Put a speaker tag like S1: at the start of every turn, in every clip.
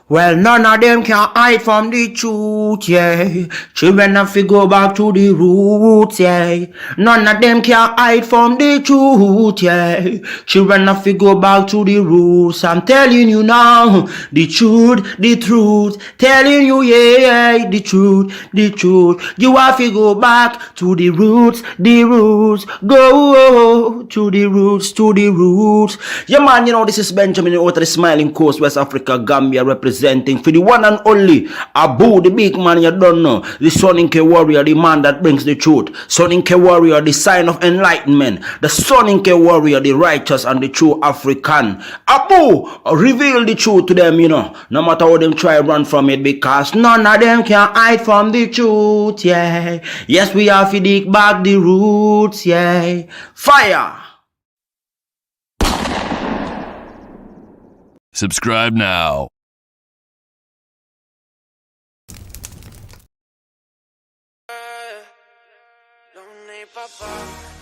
S1: Well, none of them can hide from the truth, yeah. Children have to go back to the roots, yeah. None of them can hide from the truth, yeah. Children have to go back to the roots. I'm telling you now, the truth. Telling you, yeah, the truth, the truth. You have to go back to the roots, the roots. Go to the roots, to the roots. Yeah, man, this is Benjamin out of the Smiling Coast, West Africa, Gambia, representing for the one and only Abu, the big man you don't know, the Soninke warrior, the man that brings the truth, Soninke warrior, the sign of enlightenment, the Soninke warrior, the righteous and the true African. Abu, reveal the truth to them, no matter how them try run from it, because none of them can hide from the truth, yeah. Yes, we have to dig back the roots, yeah. Fire!
S2: Subscribe now.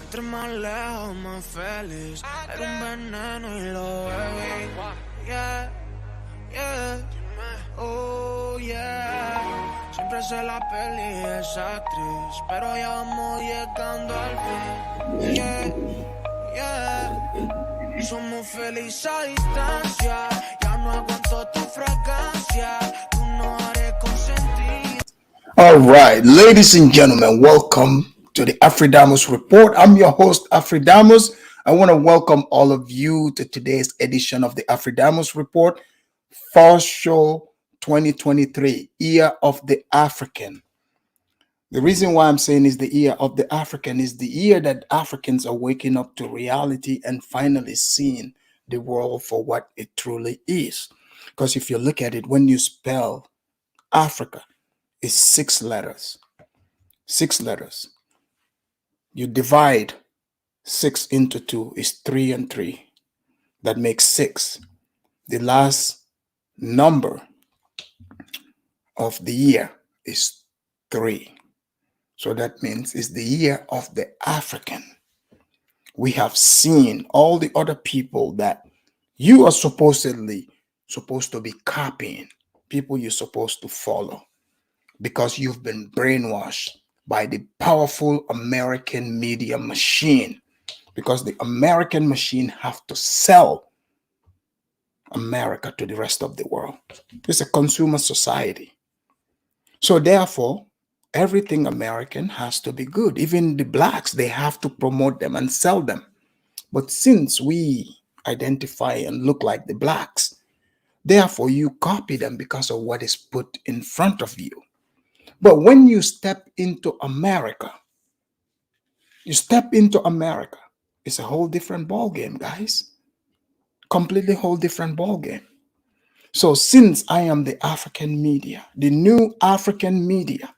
S3: Entre más lejos, más feliz. Era un veneno y lo bebí. Yeah, yeah. Oh, yeah. Siempre sé la peli esa actriz, pero ya vamos llegando al fin. Yeah, yeah. Somos felices a distancia. Ya no aguanto tu fragancia. Tú no haré consentir.
S4: All right, ladies and gentlemen, welcome to the Afridamus Report. I'm your host, Afridamus. I want to welcome all of you to today's edition of the Afridamus Report, Fall Show 2023, Year of the African. The reason why I'm saying is the Year of the African is the year that Africans are waking up to reality and finally seeing the world for what it truly is. Because if you look at it, when you spell Africa, it's 6 letters. 6 letters. You divide 6 into 2 is 3 and 3. That makes 6. The last number of the year is 3. So that means it's the year of the African. We have seen all the other people that you are supposedly supposed to be copying, people you're supposed to follow, because you've been brainwashed by the powerful American media machine, because the American machine have to sell America to the rest of the world. It's a consumer society. So therefore, everything American has to be good. Even the blacks, they have to promote them and sell them. But since we identify and look like the blacks, therefore you copy them because of what is put in front of you. But when you step into America, it's a whole different ball game, guys. Completely whole different ball game. So since I am the African media, the new African media,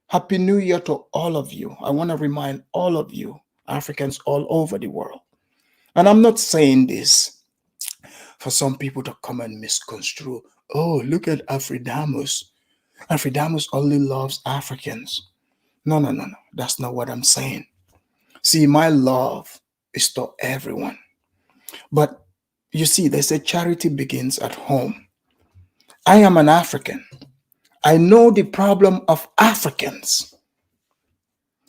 S4: Happy New Year to all of you. I want to remind all of you, Africans all over the world. And I'm not saying this for some people to come and misconstrue. Oh, look at Afridamus. Afridamus only loves Africans. No. That's not what I'm saying. See, my love is to everyone. But you see, they say charity begins at home. I am an African. I know the problem of Africans.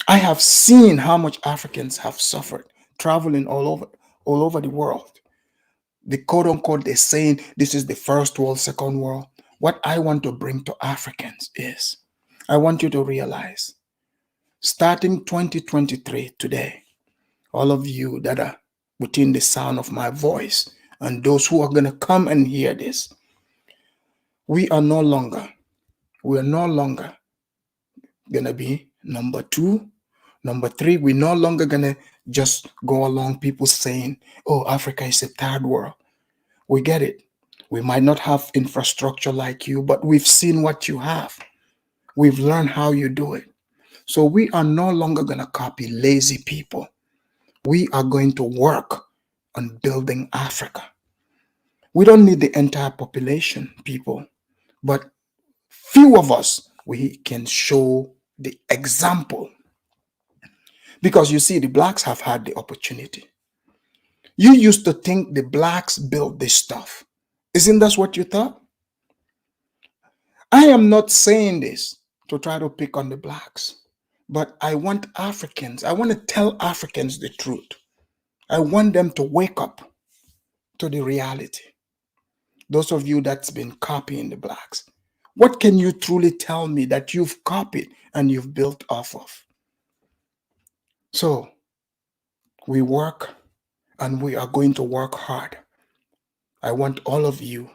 S4: I have seen how much Africans have suffered traveling all over the world. The quote unquote, they're saying this is the first world, second world. What I want to bring to Africans is, I want you to realize, starting 2023 today, all of you that are within the sound of my voice and those who are going to come and hear this, we are no longer going to be number 2, number 3. We're no longer going to just go along people saying, oh, Africa is a third world. We get it. We might not have infrastructure like you, but we've seen what you have. We've learned how you do it. So we are no longer going to copy lazy people. We are going to work on building Africa. We don't need the entire population, people, but few of us, we can show the example. Because you see, the blacks have had the opportunity. You used to think the blacks built this stuff. Isn't that what you thought? I am not saying this to try to pick on the blacks, but I want Africans, I want to tell Africans the truth. I want them to wake up to the reality. Those of you that's been copying the blacks, what can you truly tell me that you've copied and you've built off of? So we work and we are going to work hard. I want all of you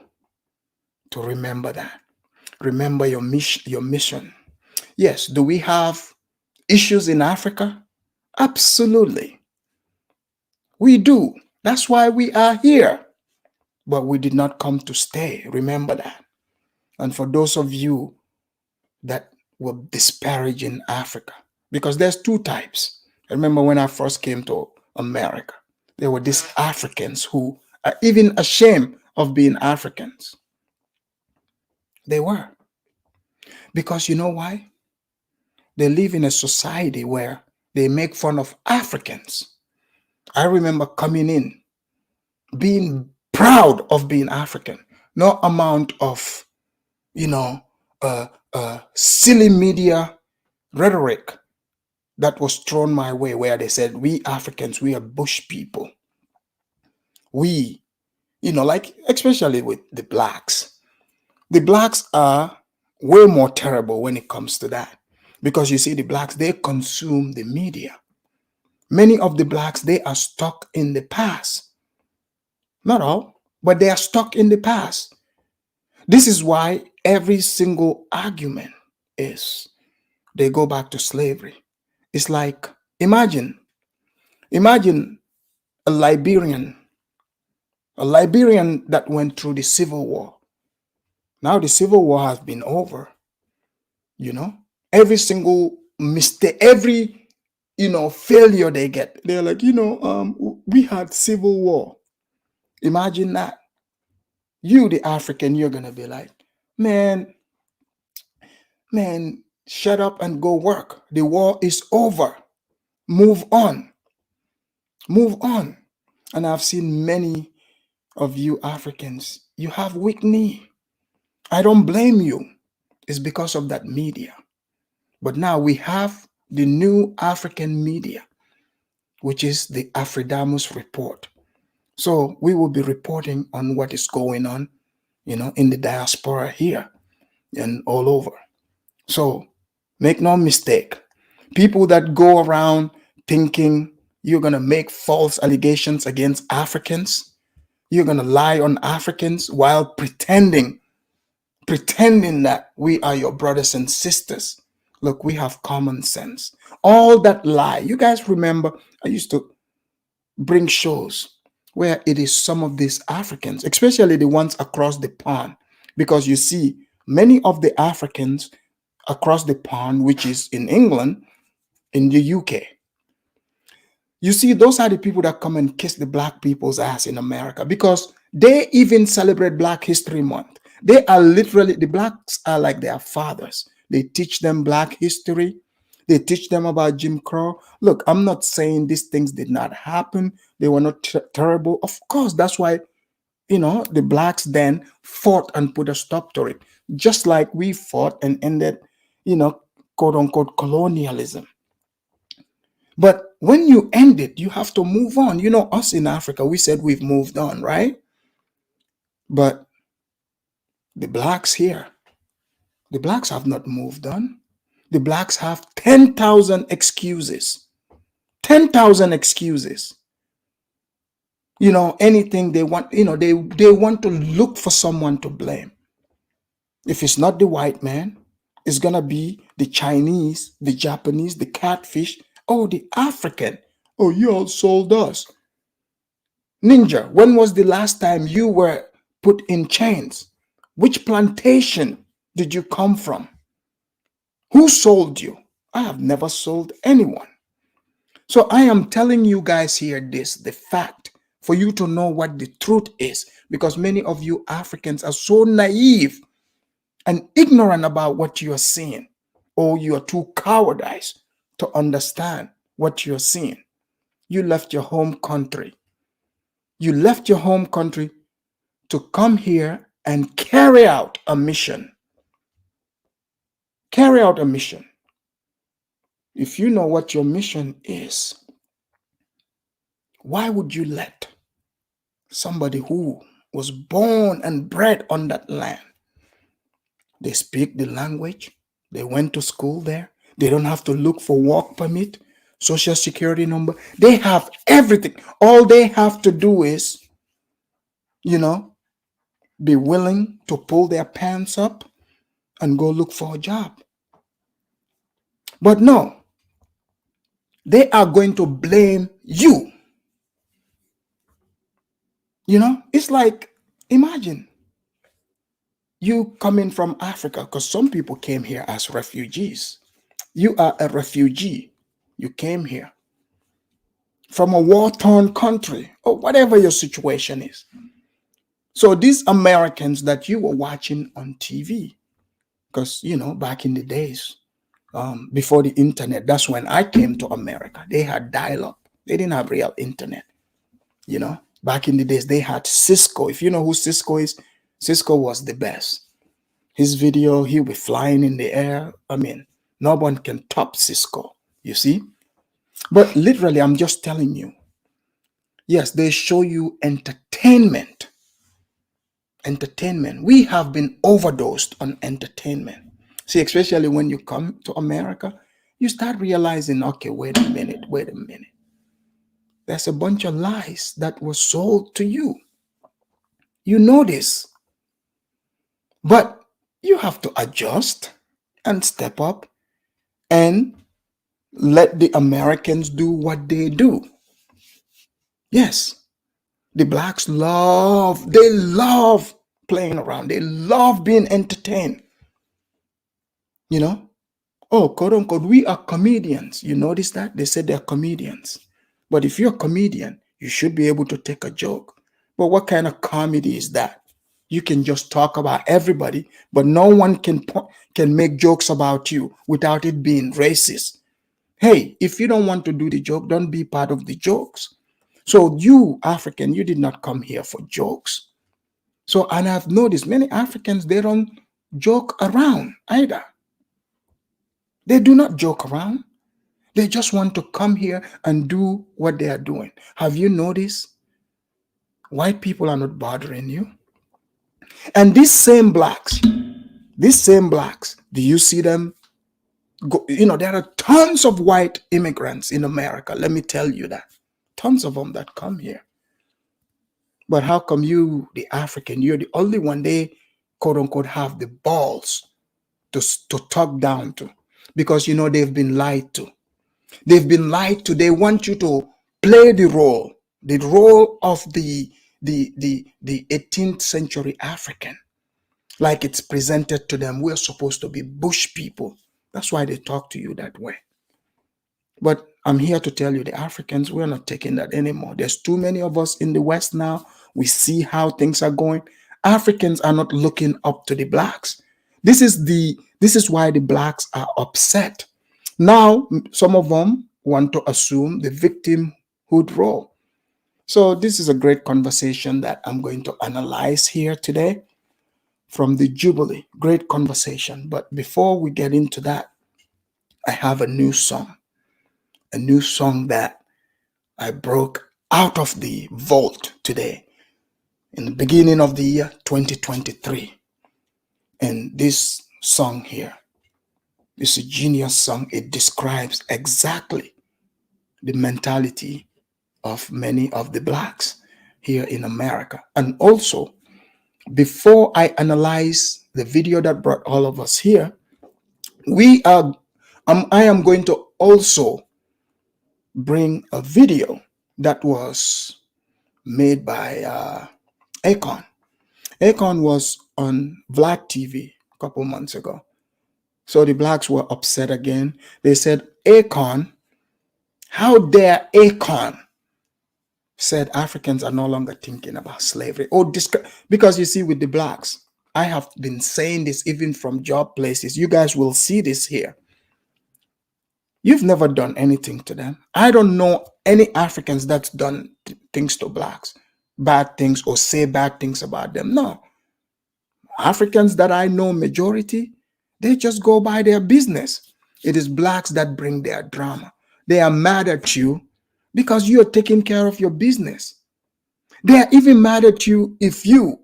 S4: to remember that. Remember your mission. Yes, do we have issues in Africa? Absolutely. We do. That's why we are here. But we did not come to stay. Remember that. And for those of you that were disparaging Africa, because there's two types. I remember when I first came to America, there were these Africans who are even ashamed of being Africans. They were. Because you know why? They live in a society where they make fun of Africans. I remember coming in, being proud of being African. No amount of, silly media rhetoric that was thrown my way where they said, we Africans, we are bush people. We, like especially with the blacks. The blacks are way more terrible when it comes to that. Because you see, the blacks, they consume the media. Many of the blacks, they are stuck in the past. Not all, but they are stuck in the past. This is why every single argument is they go back to slavery. It's like, imagine a Liberian that went through the Civil War. Now the Civil War has been over. Every single mistake, every failure they get, they're like, we had Civil War. Imagine that. You, the African, you're gonna be like, man, shut up and go work. The war is over. Move on. Move on. And I've seen many of you Africans, you have weak knee. I don't blame you. It's because of that media. But now we have the new African media, which is the Afridamus report. So we will be reporting on what is going on, in the diaspora here and all over. So make no mistake, people that go around thinking you're going to make false allegations against Africans, you're going to lie on Africans while pretending that we are your brothers and sisters. Look, we have common sense. All that lie. You guys remember, I used to bring shows where it is some of these Africans, especially the ones across the pond, because you see, many of the Africans across the pond, which is in England, in the UK, you see, those are the people that come and kiss the black people's ass in America because they even celebrate Black History Month. They are literally, the blacks are like their fathers. They teach them Black history. They teach them about Jim Crow. Look, I'm not saying these things did not happen. They were not terrible. Of course, that's why, the blacks then fought and put a stop to it. Just like we fought and ended, quote unquote, colonialism. But when you end it, you have to move on. Us in Africa, we said we've moved on, right? But the blacks here, the blacks have not moved on. The blacks have 10,000 excuses. 10,000 excuses. Anything they want, they want to look for someone to blame. If it's not the white man, it's going to be the Chinese, the Japanese, the catfish, oh, the African. Oh, you all sold us. Ninja, when was the last time you were put in chains? Which plantation did you come from? Who sold you? I have never sold anyone. So I am telling you guys here the fact, for you to know what the truth is, because many of you Africans are so naive and ignorant about what you are seeing, or you are too cowardice to understand what you're seeing. You left your home country. You left your home country to come here and carry out a mission. Carry out a mission. If you know what your mission is, why would you let somebody who was born and bred on that land, they speak the language, they went to school there, they don't have to look for work permit, social security number, they have everything. All they have to do is, be willing to pull their pants up and go look for a job. But no, they are going to blame you. It's like, imagine you coming from Africa, because some people came here as refugees. You are a refugee. You came here from a war-torn country, or whatever your situation is. So these Americans that you were watching on TV, because, back in the days, before the internet, that's when I came to America. They had dial-up. They didn't have real internet. Back in the days, they had Cisco. If you know who Cisco is, Cisco was the best. His video, he'll be flying in the air. I mean, no one can top Cisco, you see? But literally, I'm just telling you. Yes, they show you entertainment. Entertainment. We have been overdosed on entertainment. See, especially when you come to America, you start realizing, okay, wait a minute. There's a bunch of lies that were sold to you. You know this. But you have to adjust and step up and let the Americans do what they do. Yes, the blacks love playing around. They love being entertained. Oh, quote unquote, we are comedians. You notice that? They said they're comedians. But if you're a comedian, you should be able to take a joke. But what kind of comedy is that? You can just talk about everybody, but no one can make jokes about you without it being racist. Hey, if you don't want to do the joke, don't be part of the jokes. So you, African, you did not come here for jokes. So, and I've noticed many Africans, they don't joke around either. They do not joke around. They just want to come here and do what they are doing. Have you noticed? White people are not bothering you. And these same blacks, do you see them? There are tons of white immigrants in America. Let me tell you that. Tons of them that come here. But how come you, the African, you're the only one they, quote unquote, have the balls to talk down to? Because, they've been lied to. They've been lied to. They want you to play the role of the 18th century African. Like it's presented to them. We're supposed to be bush people. That's why they talk to you that way. But I'm here to tell you, the Africans, we're not taking that anymore. There's too many of us in the West now. We see how things are going. Africans are not looking up to the blacks. This is why the blacks are upset. Now, some of them want to assume the victimhood role. So this is a great conversation that I'm going to analyze here today from the Jubilee. Great conversation. But before we get into that, I have a new song that I broke out of the vault today in the beginning of the year 2023. And this song here is a genius song. It describes exactly the mentality of many of the blacks here in America. And also, before I analyze the video that brought all of us here, I am going to also bring a video that was made by Akon. Akon was on Vlad TV a couple months ago. So the blacks were upset again. They said, Akon, how dare Akon said Africans are no longer thinking about slavery. Because you see, with the blacks, I have been saying this even from job places. You guys will see this here. You've never done anything to them. I don't know any Africans that's done things to blacks, bad things, or say bad things about them. No. Africans that I know, majority, They just go by their business. It is blacks that bring their drama. They are mad at you because you're taking care of your business. They are even mad at you if you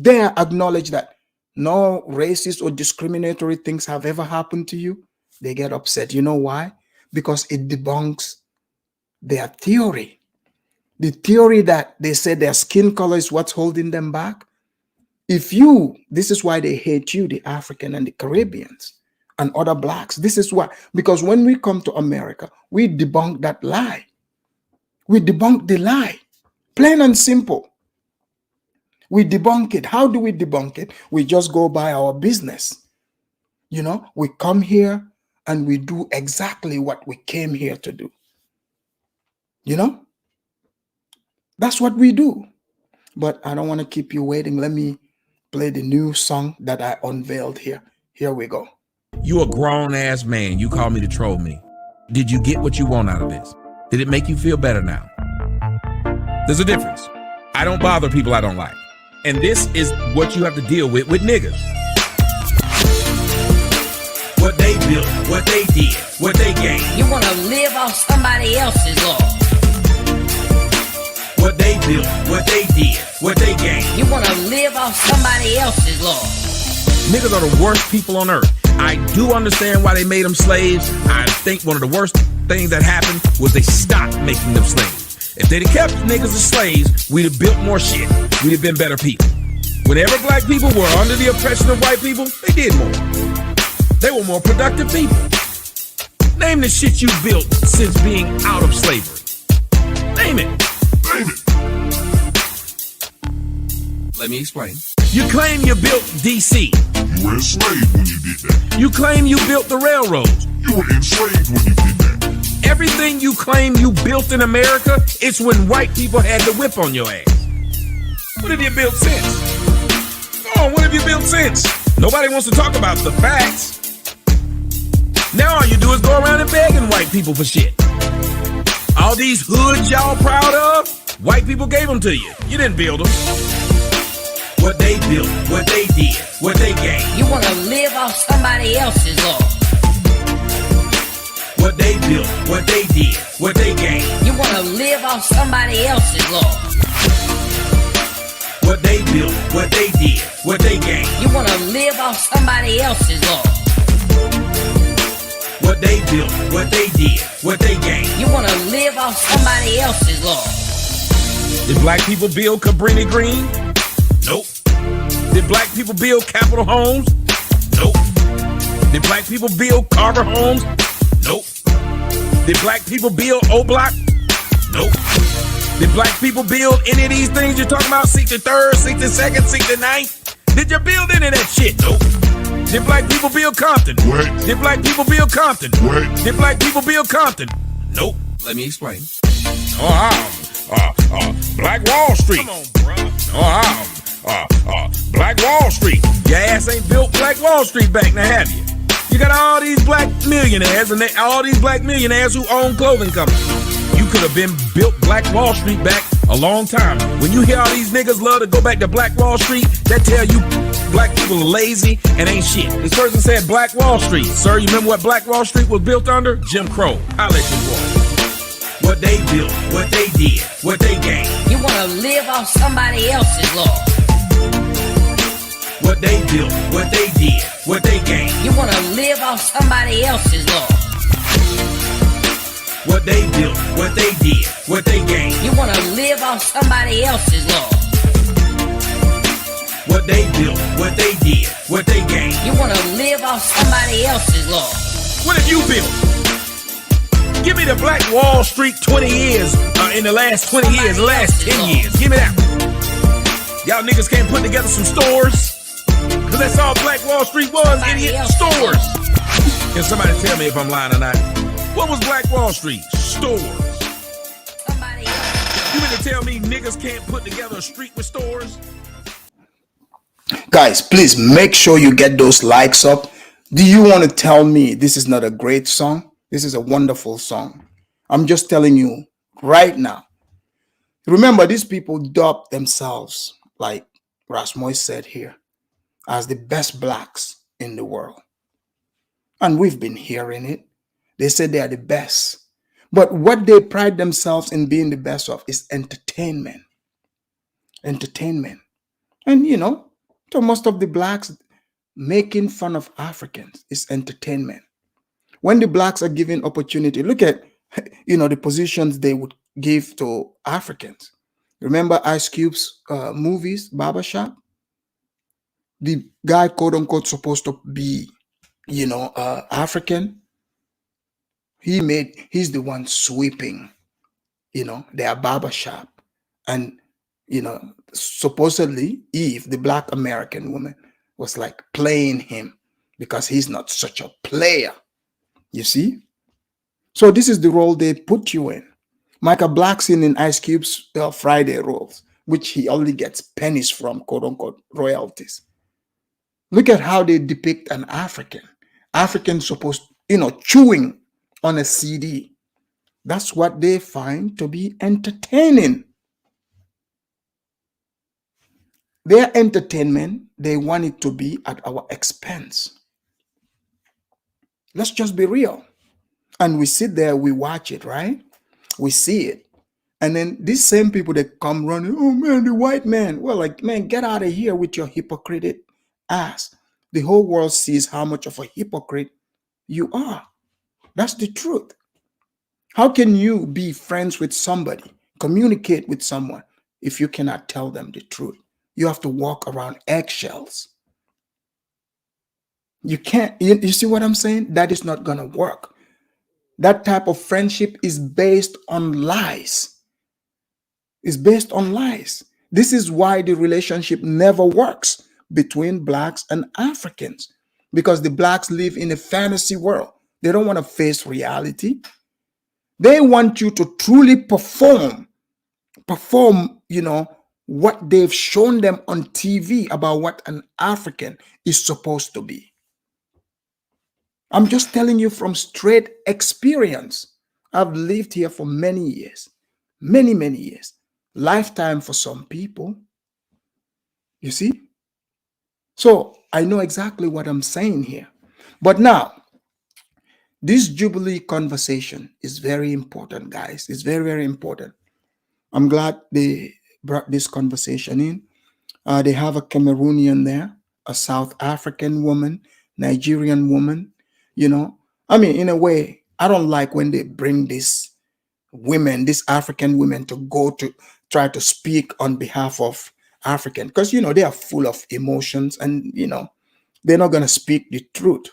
S4: dare acknowledge that no racist or discriminatory things have ever happened to you. They get upset. You know why? Because it debunks their theory. The theory that they said their skin color is what's holding them back. This is why they hate you, the African and the Caribbeans and other blacks. This is why, because when we come to America, we debunk that lie. We debunk the lie, plain and simple. We debunk it. How do we debunk it? We just go by our business. We come here and we do exactly what we came here to do. That's what we do. But I don't want to keep you waiting. Let me play the new song that I unveiled here. Here we go.
S2: You a grown ass man. You call me to troll me. Did you get what you want out of this? Did it make you feel better now? There's a difference. I don't bother people I don't like. And this is what you have to deal with niggas. What they built, what they did, what they gained.
S5: You wanna live off somebody else's law.
S2: What they built, what they did, what they gained.
S5: You wanna live off somebody else's law.
S2: Niggas are the worst people on earth. I do understand why they made them slaves. I think one of the worst things that happened was they stopped making them slaves. If they'd have kept niggas as slaves, we'd have built more shit. We'd have been better people. Whenever black people were under the oppression of white people, they did more. They were more productive people. Name the shit you built since being out of slavery. Name it. Name it. Let me explain. You claim you built DC.
S6: You were enslaved when you did that.
S2: You claim you built the railroads.
S6: You were enslaved when you did that.
S2: Everything you claim you built in America, it's when white people had the whip on your ass. What have you built since? Come on, what have you built since? Nobody wants to talk about the facts. Now all you do is go around and begging white people for shit. All these hoods y'all proud of, white people gave them to you. You didn't build them. What they built, what they did, what they gained.
S5: You wanna live off somebody else's law.
S2: What they built, what they did, what they gained.
S5: You wanna live off somebody else's law.
S2: What they built, what they did, what they gained.
S5: You wanna live off somebody else's law.
S2: What they built, what they did, what they gained.
S5: You wanna live off somebody else's law.
S2: Did black people build Cabrini Green? Nope. Did black people build Capitol Homes? Nope. Did black people build Carver Homes? Nope. Did black people build O-Block? Nope. Did black people build any of these things you're talking about? 63rd, 62nd, 69th? Did you build any of that shit? Nope. Did black people build Compton?
S6: What?
S2: Did black people build Compton?
S6: What?
S2: Did black people build Compton? Nope. Let me explain. Black Wall Street. Come on, bro. Black Wall Street. Your ass ain't built Black Wall Street back now, have you? You got all these black millionaires and all these black millionaires who own clothing companies. You could have been built Black Wall Street back a long time. When you hear all these niggas love to go back to Black Wall Street, that tell you black people are lazy and ain't shit. This person said Black Wall Street. Sir, you remember what Black Wall Street was built under? Jim Crow. I'll let you go. What they built, what they did, what they gained.
S5: You wanna live off somebody else's law.
S2: What they built, what they did, what they gained.
S5: You wanna live off somebody else's law.
S2: What they built, what they did, what they gained.
S5: You wanna live off somebody else's law.
S2: What they built, what they did, what they gained.
S5: You wanna live off somebody else's law.
S2: What have you built? Give me the Black Wall Street 20 years, in the last 20 years, the last 10 years. Give me that one. Y'all niggas can't put together some stores. Cause that's all Black Wall Street was, idiot. Stores. Can somebody tell me if I'm lying or not? What was Black Wall Street? Stores.
S5: Somebody else.
S2: You mean to tell me niggas can't put together a street with stores?
S4: Guys, please make sure you get those likes up. Do you want to tell me this is not a great song? This is a wonderful song. I'm just telling you right now. Remember, these people dubbed themselves, like Rasmoy said here, as the best blacks in the world. And we've been hearing it. They say they are the best. But what they pride themselves in being the best of is entertainment. Entertainment. And to most of the blacks, making fun of Africans is entertainment. When the blacks are given opportunity, look at the positions they would give to Africans. Remember Ice Cube's movies, Barbershop? The guy, quote unquote, supposed to be, African. He's the one sweeping, their barbershop. And, supposedly Eve, the black American woman, was like playing him because he's not such a player. You see? So this is the role they put you in. Michael Blackson in Ice Cube's Friday roles, which he only gets pennies from, quote unquote, royalties. Look at how they depict an African. African supposed, chewing on a CD. That's what they find to be entertaining. Their entertainment, they want it to be at our expense. Let's just be real. And we sit there, we watch it, right? We see it. And then these same people that come running, oh man, the white man. Well, like, man, get out of here with your hypocrite ass. The whole world sees how much of a hypocrite you are. That's the truth. How can you be friends with somebody, communicate with someone, if you cannot tell them the truth? You have to walk around eggshells. You can't, you see what I'm saying? That is not going to work. That type of friendship is based on lies. It's based on lies. This is why the relationship never works between blacks and Africans, because the blacks live in a fantasy world. They don't want to face reality. They want you to truly perform, what they've shown them on TV about what an African is supposed to be. I'm just telling you from straight experience. I've lived here for many years, many, many years. Lifetime for some people. You see? So I know exactly what I'm saying here. But now, this Jubilee conversation is very important, guys. It's very, very important. I'm glad they brought this conversation in. They have a Cameroonian there, a South African woman, Nigerian woman. I mean, in a way, I don't like when they bring these women, these African women, to go to try to speak on behalf of African, because they are full of emotions, and they're not going to speak the truth.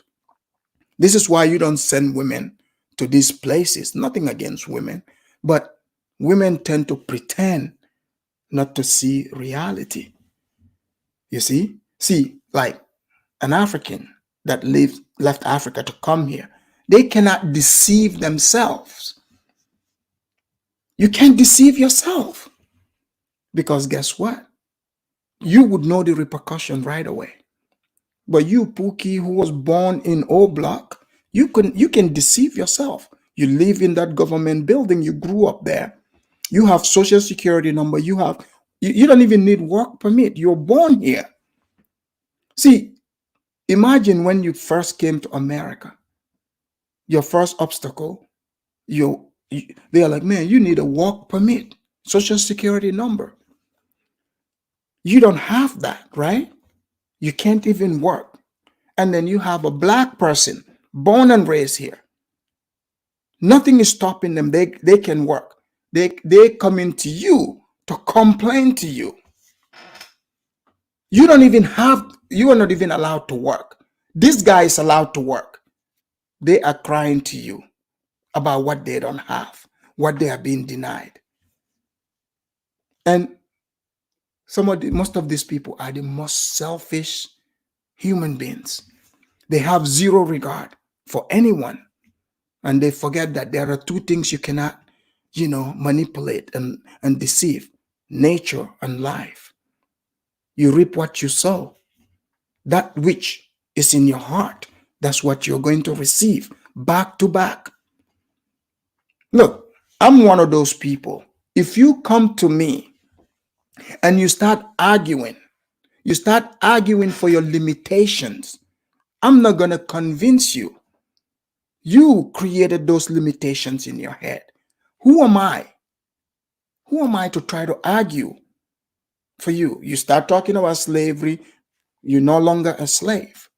S4: This is why you don't send women to these places. Nothing against women, but women tend to pretend not to see reality. You see, like an African that left Africa to come here, they cannot deceive themselves. You can't deceive yourself, because guess what? You would know the repercussion right away. But you, Pookie, who was born in O Block, you can deceive yourself. You live in that government building. You grew up there. You have social security number. You don't even need work permit. You're born here. See, imagine when you first came to America. Your first obstacle, they are like, man, you need a work permit, social security number. You don't have that, right? You can't even work. And then you have a black person born and raised here. Nothing is stopping them. They can work. They come into you to complain to you. You are not even allowed to work. This guy is allowed to work. They are crying to you about what they don't have, what they are being denied. And most of these people are the most selfish human beings. They have zero regard for anyone. And they forget that there are two things you cannot, manipulate and deceive: nature and life. You reap what you sow. That which is in your heart, that's what you're going to receive back to back. Look, I'm one of those people. If you come to me and you start arguing for your limitations, I'm not going to convince you You created those limitations in your head. Who am I? Who am I to try to argue for you? You start talking about slavery, you're no longer a slave.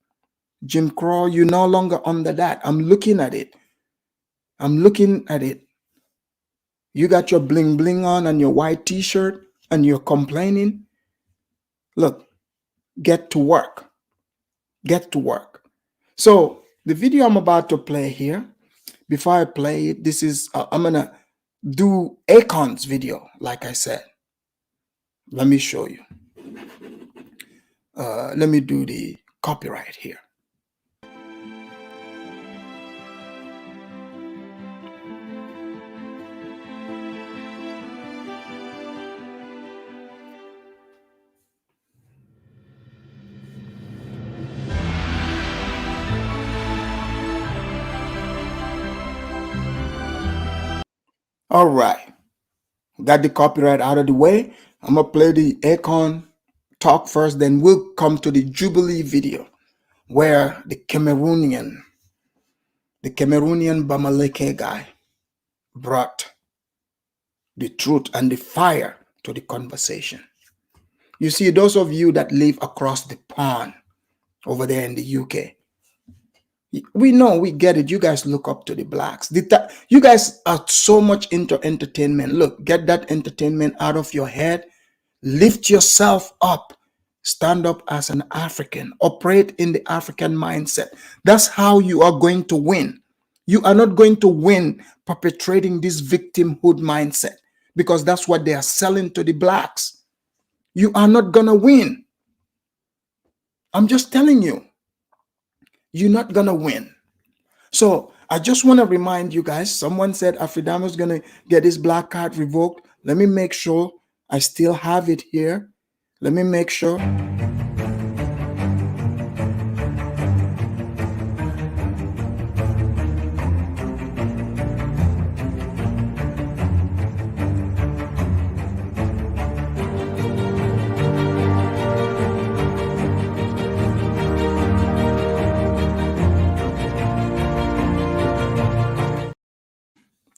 S4: Jim Crow, you're no longer under that. I'm looking at it. I'm looking at it. You got your bling bling on and your white t-shirt and you're complaining. Look, get to work. Get to work. So the video I'm about to play here, before I play it, this is, I'm going to do Akon's video, like I said. Let me show you. Let me do the copyright here. All right. Got the copyright out of the way. I'm going to play the Akon talk first, then we'll come to the Jubilee video where the Cameroonian Bamaleke guy brought the truth and the fire to the conversation. You see, those of you that live across the pond over there in the UK, we know, we get it. You guys look up to the blacks. You guys are so much into entertainment. Look, get that entertainment out of your head. Lift yourself up. Stand up as an African. Operate in the African mindset. That's how you are going to win. You are not going to win perpetrating this victimhood mindset, because that's what they are selling to the blacks. You are not going to win. I'm just telling you. You're not going to win. So I just want to remind you guys, someone said Afridamus is going to get his black card revoked. Let me make sure I still have it here. Let me make sure.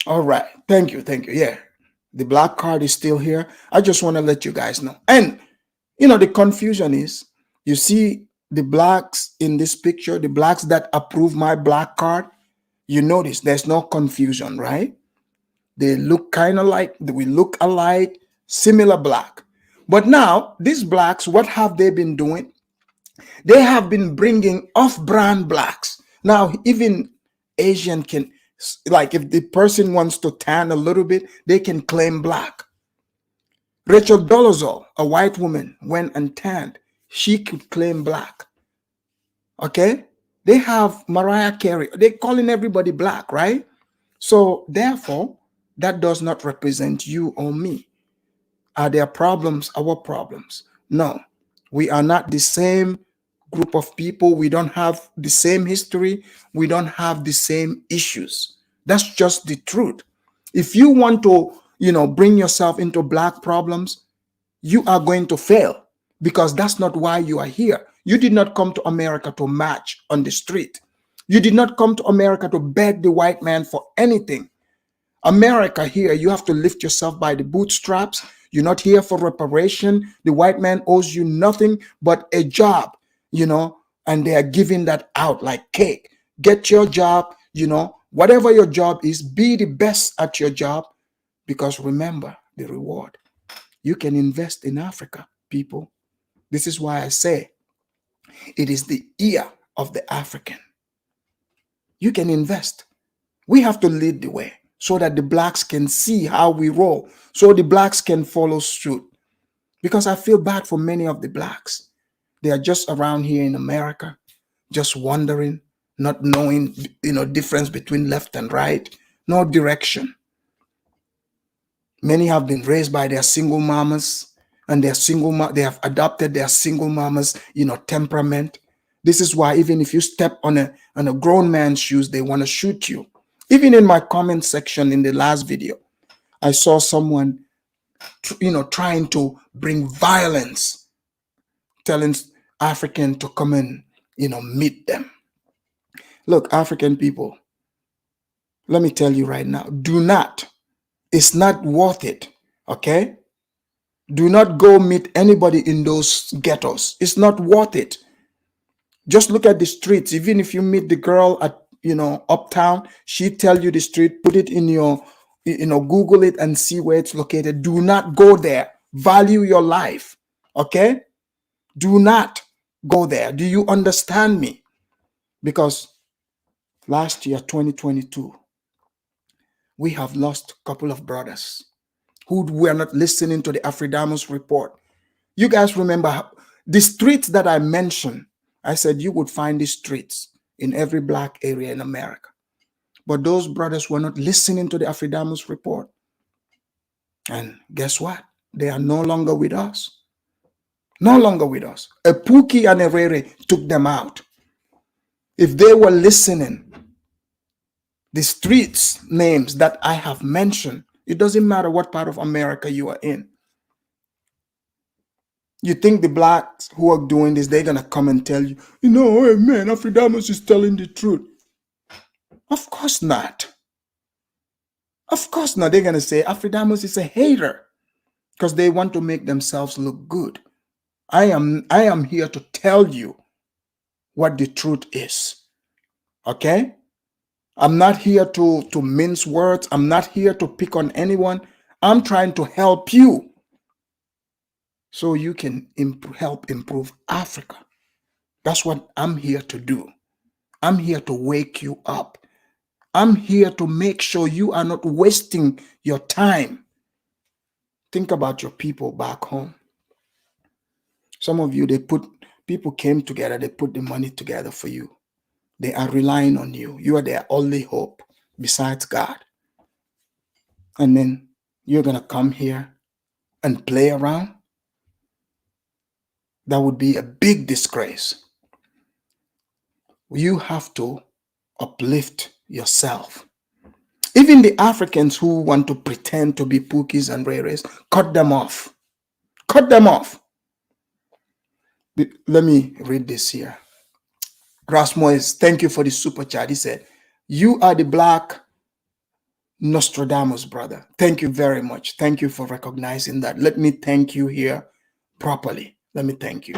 S4: All right. Thank you. Thank you. Yeah. The black card is still here. I just want to let you guys know. And, you know, the confusion is, you see the blacks in this picture, the blacks that approve my black card, you notice there's no confusion, right? They look kind of like, we look alike, similar black. But now, these blacks, what have they been doing? They have been bringing off-brand blacks. Now, even Asian can, like if the person wants to tan a little bit, they can claim black. Rachel Dolezal, a white woman, went and tanned. She could claim black. Okay? They have Mariah Carey. They're calling everybody black, right? So therefore, that does not represent you or me. Are their problems our problems? No. We are not the same group of people. We don't have the same history. We don't have the same issues. That's just the truth. If you want to, you know, bring yourself into black problems, you are going to fail, because that's not why you are here. You did not come to America to march on the street. You did not come to America to beg the white man for anything. America here, you have to lift yourself by the bootstraps. You're not here for reparation. The white man owes you nothing but a job, you know, and they are giving that out like cake. Get your job, you know, whatever your job is, be the best at your job, because remember the reward. You can invest in Africa, people. This is why I say it is the ear of the African. You can invest. We have to lead the way so that the blacks can see how we roll, so the blacks can follow suit. Because I feel bad for many of the blacks. They are just around here in America, just wandering, not knowing, you know, difference between left and right, no direction. Many have been raised by their single mamas, and they have adopted their single mamas, you know, temperament. This is why even if you step on a grown man's shoes, they want to shoot you. Even in my comment section in the last video, I saw someone, you know, trying to bring violence, telling African to come and, you know, meet them. Look, African people, Let me tell you right now, do not. It's not worth it. Okay? Do not go meet anybody in those ghettos. It's not worth it. Just look at the streets. Even if you meet the girl at, uptown, she tell you the street, put it in your, Google it and see where it's located. Do not go there. Value your life. Okay? Do not go there. Do you understand me? Because last year, 2022, we have lost a couple of brothers who were not listening to the Afridamus report. You guys remember the streets that I mentioned? I said you would find these streets in every black area in America. But those brothers were not listening to the Afridamus report. And guess what? They are no longer with us. No longer with us. A Pookie and a Rere took them out. If they were listening, the streets names that I have mentioned, it doesn't matter what part of America you are in. You think the blacks who are doing this, they're going to come and tell you, hey man, Afridamus is telling the truth. Of course not. Of course not. They're going to say Afridamus is a hater because they want to make themselves look good. I am here to tell you what the truth is. Okay? I'm not here to mince words. I'm not here to pick on anyone. I'm trying to help you so you can help improve Africa. That's what I'm here to do. I'm here to wake you up. I'm here to make sure you are not wasting your time. Think about your people back home. Some of you, people came together, they put the money together for you. They are relying on you. You are their only hope besides God. And then you're going to come here and play around? That would be a big disgrace. You have to uplift yourself. Even the Africans who want to pretend to be Pookies and Rares, cut them off. Cut them off. Let me read this here. Rasmus, thank you for the super chat. He said, you are the black Nostradamus, brother. Thank you very much. Thank you for recognizing that. Let me thank you here properly. Let me thank you.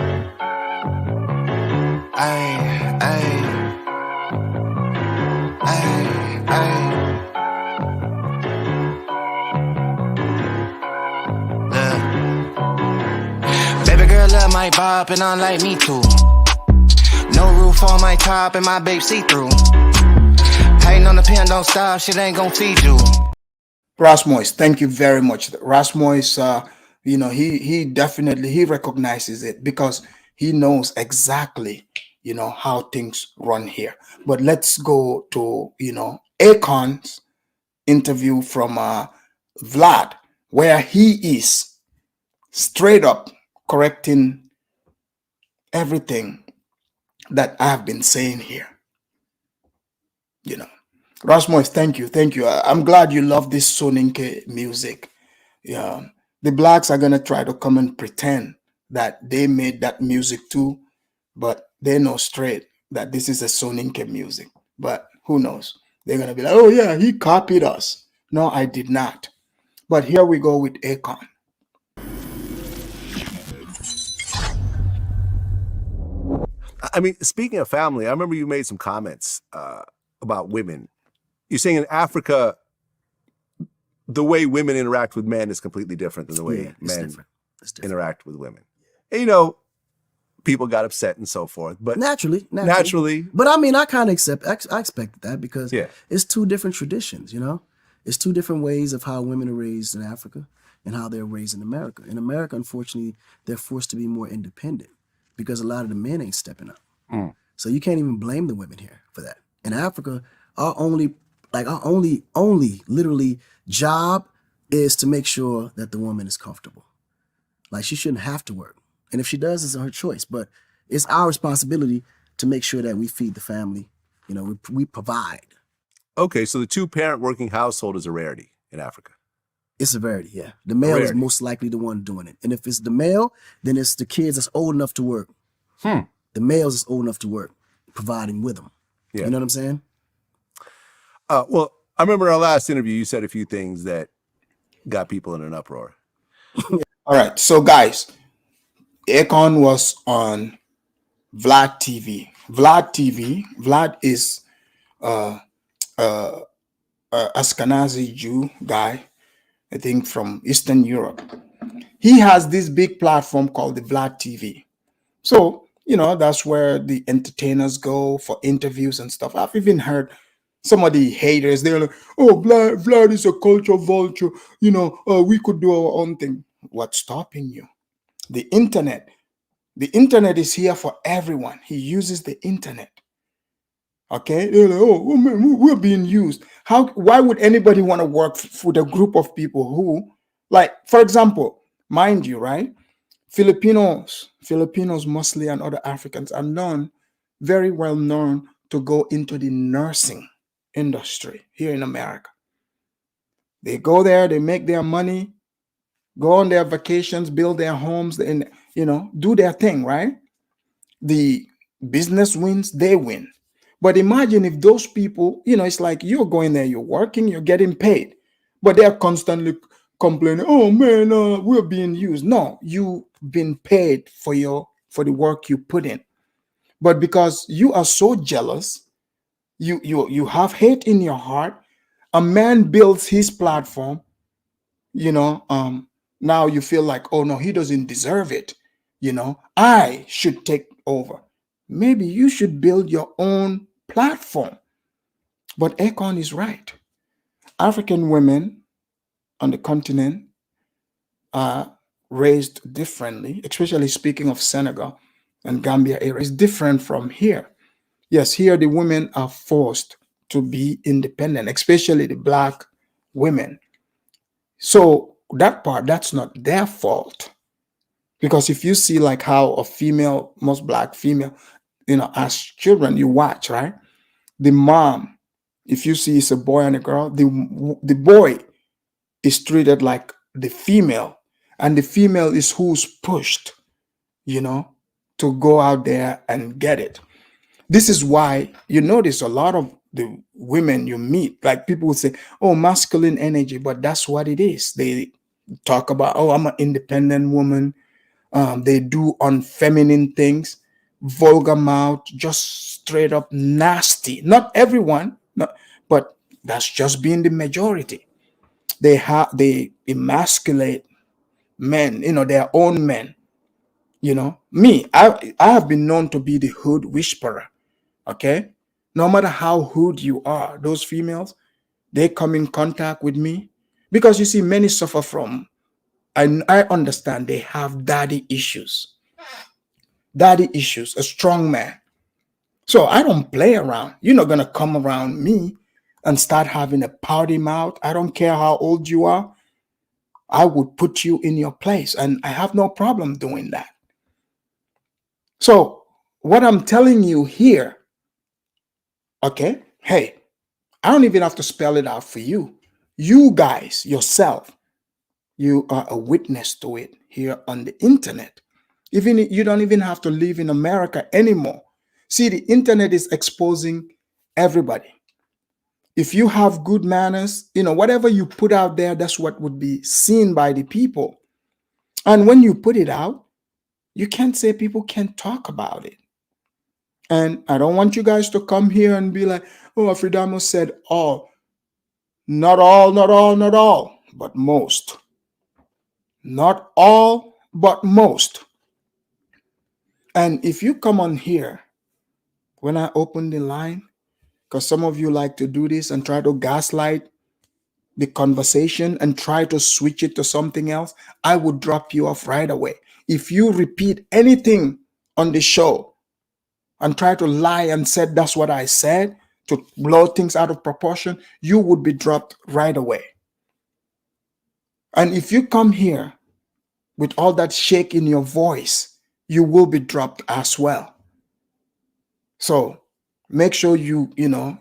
S3: Baby girl love my bop and I like me too. No roof on my top and my babe see-through. Hating on the pen, don't stop, shit ain't gonna feed you.
S4: Rasmus, thank you very much. Rasmus, he definitely recognizes it because he knows exactly, how things run here. But let's go to, Akon's interview from Vlad, where he is straight up correcting everything that I've been saying here. Rasmus, thank you. I'm glad you love this Soninke music. Yeah, the blacks are gonna try to come and pretend that they made that music too, but they know straight that this is a Soninke music. But who knows? They're gonna be like, oh yeah, he copied us. No, I did not. But here we go with Akon.
S7: I mean, speaking of family, I remember you made some comments about women. You're saying in Africa, the way women interact with men is completely different than the way men interact with women. And, people got upset and so forth, but
S8: naturally. But I mean, I kind of I expected that because it's two different traditions, It's two different ways of how women are raised in Africa and how they're raised in America. In America, unfortunately, they're forced to be more independent because a lot of the men ain't stepping up. So you can't even blame the women here for that. In Africa, our only literally job is to make sure that the woman is comfortable. Like, she shouldn't have to work. And if she does, it's her choice. But it's our responsibility to make sure that we feed the family. We provide.
S7: Okay, so the two-parent working household is a rarity in Africa.
S8: It's a rarity, yeah. The male is most likely the one doing it. And if it's the male, then it's the kids that's old enough to work. The males is old enough to work, providing with them. Yeah. You know what I'm saying?
S7: Well, I remember in our last interview, you said a few things that got people in an uproar.
S4: All right. So, guys, Akon was on Vlad TV. Vlad is uh, uh, Ashkenazi Jew guy, I think from Eastern Europe. He has this big platform called the Vlad TV. So, that's where the entertainers go for interviews and stuff. I've even heard some of the haters, they're like, oh, Vlad is a culture vulture. We could do our own thing. What's stopping you? The internet. The internet is here for everyone. He uses the internet. Okay? They're like, oh man, we're being used. Why would anybody want to work with a group of people who, like, for example, mind you, right? Filipinos mostly, and other Africans are very well known to go into the nursing industry here in America. They go there, they make their money, go on their vacations, build their homes, and do their thing, right? The business wins, they win. But imagine if those people, it's like you're going there, you're working, you're getting paid, but they're constantly complaining, oh man, we're being used. No, you've been paid for the work you put in. But because you are so jealous, you have hate in your heart, a man builds his platform, now you feel like, oh no, he doesn't deserve it. I should take over. Maybe you should build your own platform. But Akon is right. African women on the continent are raised differently, especially speaking of Senegal and Gambia area. It's different from here. Yes, here the women are forced to be independent, especially the Black women. So that's not their fault. Because if you see like how a female, most Black female, as children, you watch, right? The mom, if you see it's a boy and a girl, the boy is treated like the female, and the female is who's pushed, to go out there and get it. This is why you notice a lot of the women you meet, like people would say, oh, masculine energy, but that's what it is. They talk about, oh, I'm an independent woman. They do unfeminine things, vulgar mouth, just straight up nasty. Not everyone, but that's just being the majority. They emasculate men, their own men. Me, I have been known to be the hood whisperer. Okay, no matter how hood you are, those females, they come in contact with me because you see, many suffer from. I understand they have daddy issues. Daddy issues, a strong man. So I don't play around. You're not gonna come around me and start having a pouty mouth. I don't care how old you are. I would put you in your place, and I have no problem doing that. So what I'm telling you here, okay, hey, I don't even have to spell it out for you. You guys yourself, you are a witness to it here on the internet. Even you don't even have to live in America anymore. See, the internet is exposing everybody. If you have good manners, whatever you put out there, that's what would be seen by the people. And when you put it out, you can't say people can't talk about it. And I don't want you guys to come here and be like, oh, Afridamus said all. Not all, not all, not all, but most. Not all, but most. And if you come on here, when I open the line, because some of you like to do this and try to gaslight the conversation and try to switch it to something else, I would drop you off right away. If you repeat anything on the show and try to lie and said that's what I said, to blow things out of proportion, you would be dropped right away. And if you come here with all that shake in your voice, you will be dropped as well. So make sure you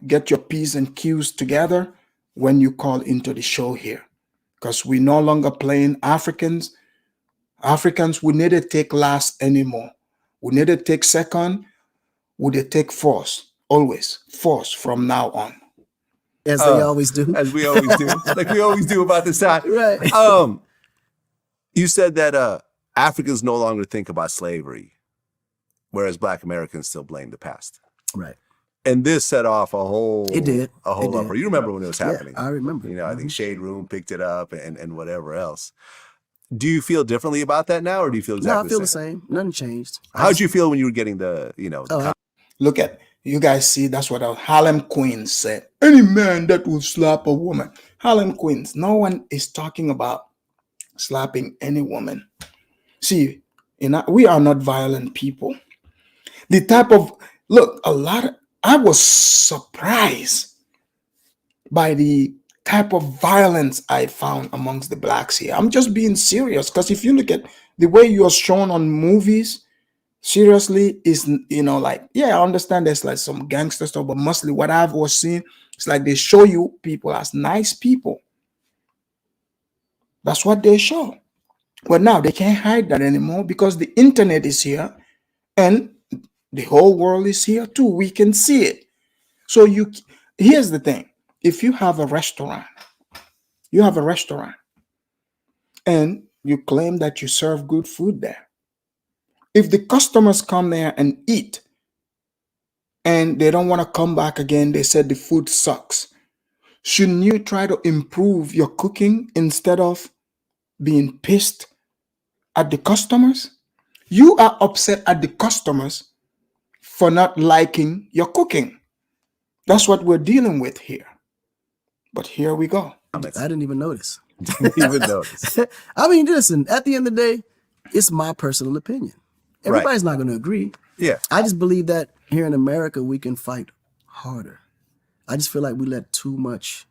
S4: get your P's and Q's together when you call into the show here, because we're no longer playing Africans. We need to take last anymore. We need to take second. We need to take first. Always first from now on.
S8: As they always do.
S7: As we always do. Like we always do about this time.
S8: Right.
S7: You said that Africans no longer think about slavery, whereas Black Americans still blame the past.
S8: Right.
S7: And this set off a whole
S8: uproar.
S7: You remember when it was happening?
S8: Yeah, I remember.
S7: You know, I think Shade Room picked it up and whatever else. Do you feel differently about that now, or do you feel exactly
S8: No, I feel the same. Nothing changed.
S7: How'd you feel when you were getting the,
S4: Look at, you guys see, that's what Harlem Queens said. Any man that will slap a woman. Harlem Queens, no one is talking about slapping any woman. See, we are not violent people. The type of, look, I was surprised by the type of violence I found amongst the blacks here. I'm just being serious, because if you look at the way you're shown on movies, seriously, is, like, yeah, I understand there's like some gangster stuff, but mostly what I've was seen, it's like they show you people as nice people. That's what they show. But now they can't hide that anymore, because the internet is here and the whole world is here too. We can see it. So here's the thing. If you have a restaurant, and you claim that you serve good food there. If the customers come there and eat and they don't want to come back again, they said the food sucks, shouldn't you try to improve your cooking instead of being pissed at the customers? You are upset at the customers for not liking your cooking. That's what we're dealing with here. But here we go.
S8: I didn't even notice.
S7: Didn't even notice.
S8: I mean, listen, at the end of the day, it's my personal opinion. Everybody's not going to agree.
S7: Yeah.
S8: I just believe that here in America, we can fight harder. I just feel like we let too much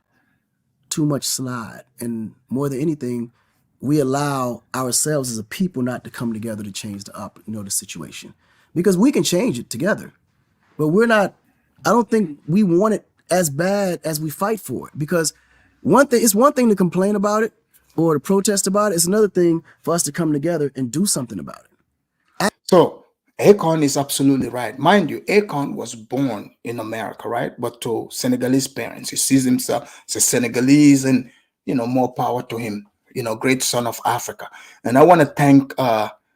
S8: slide. And more than anything, we allow ourselves as a people not to come together to change the situation. Because we can change it together. But I don't think we want it as bad as we fight for it. Because it's one thing to complain about it or to protest about it. It's another thing for us to come together and do something about it.
S4: So Akon is absolutely right. Mind you, Akon was born in America, right? But to Senegalese parents. He sees himself as a Senegalese, and, more power to him. Great son of Africa. And I want to thank, KBM,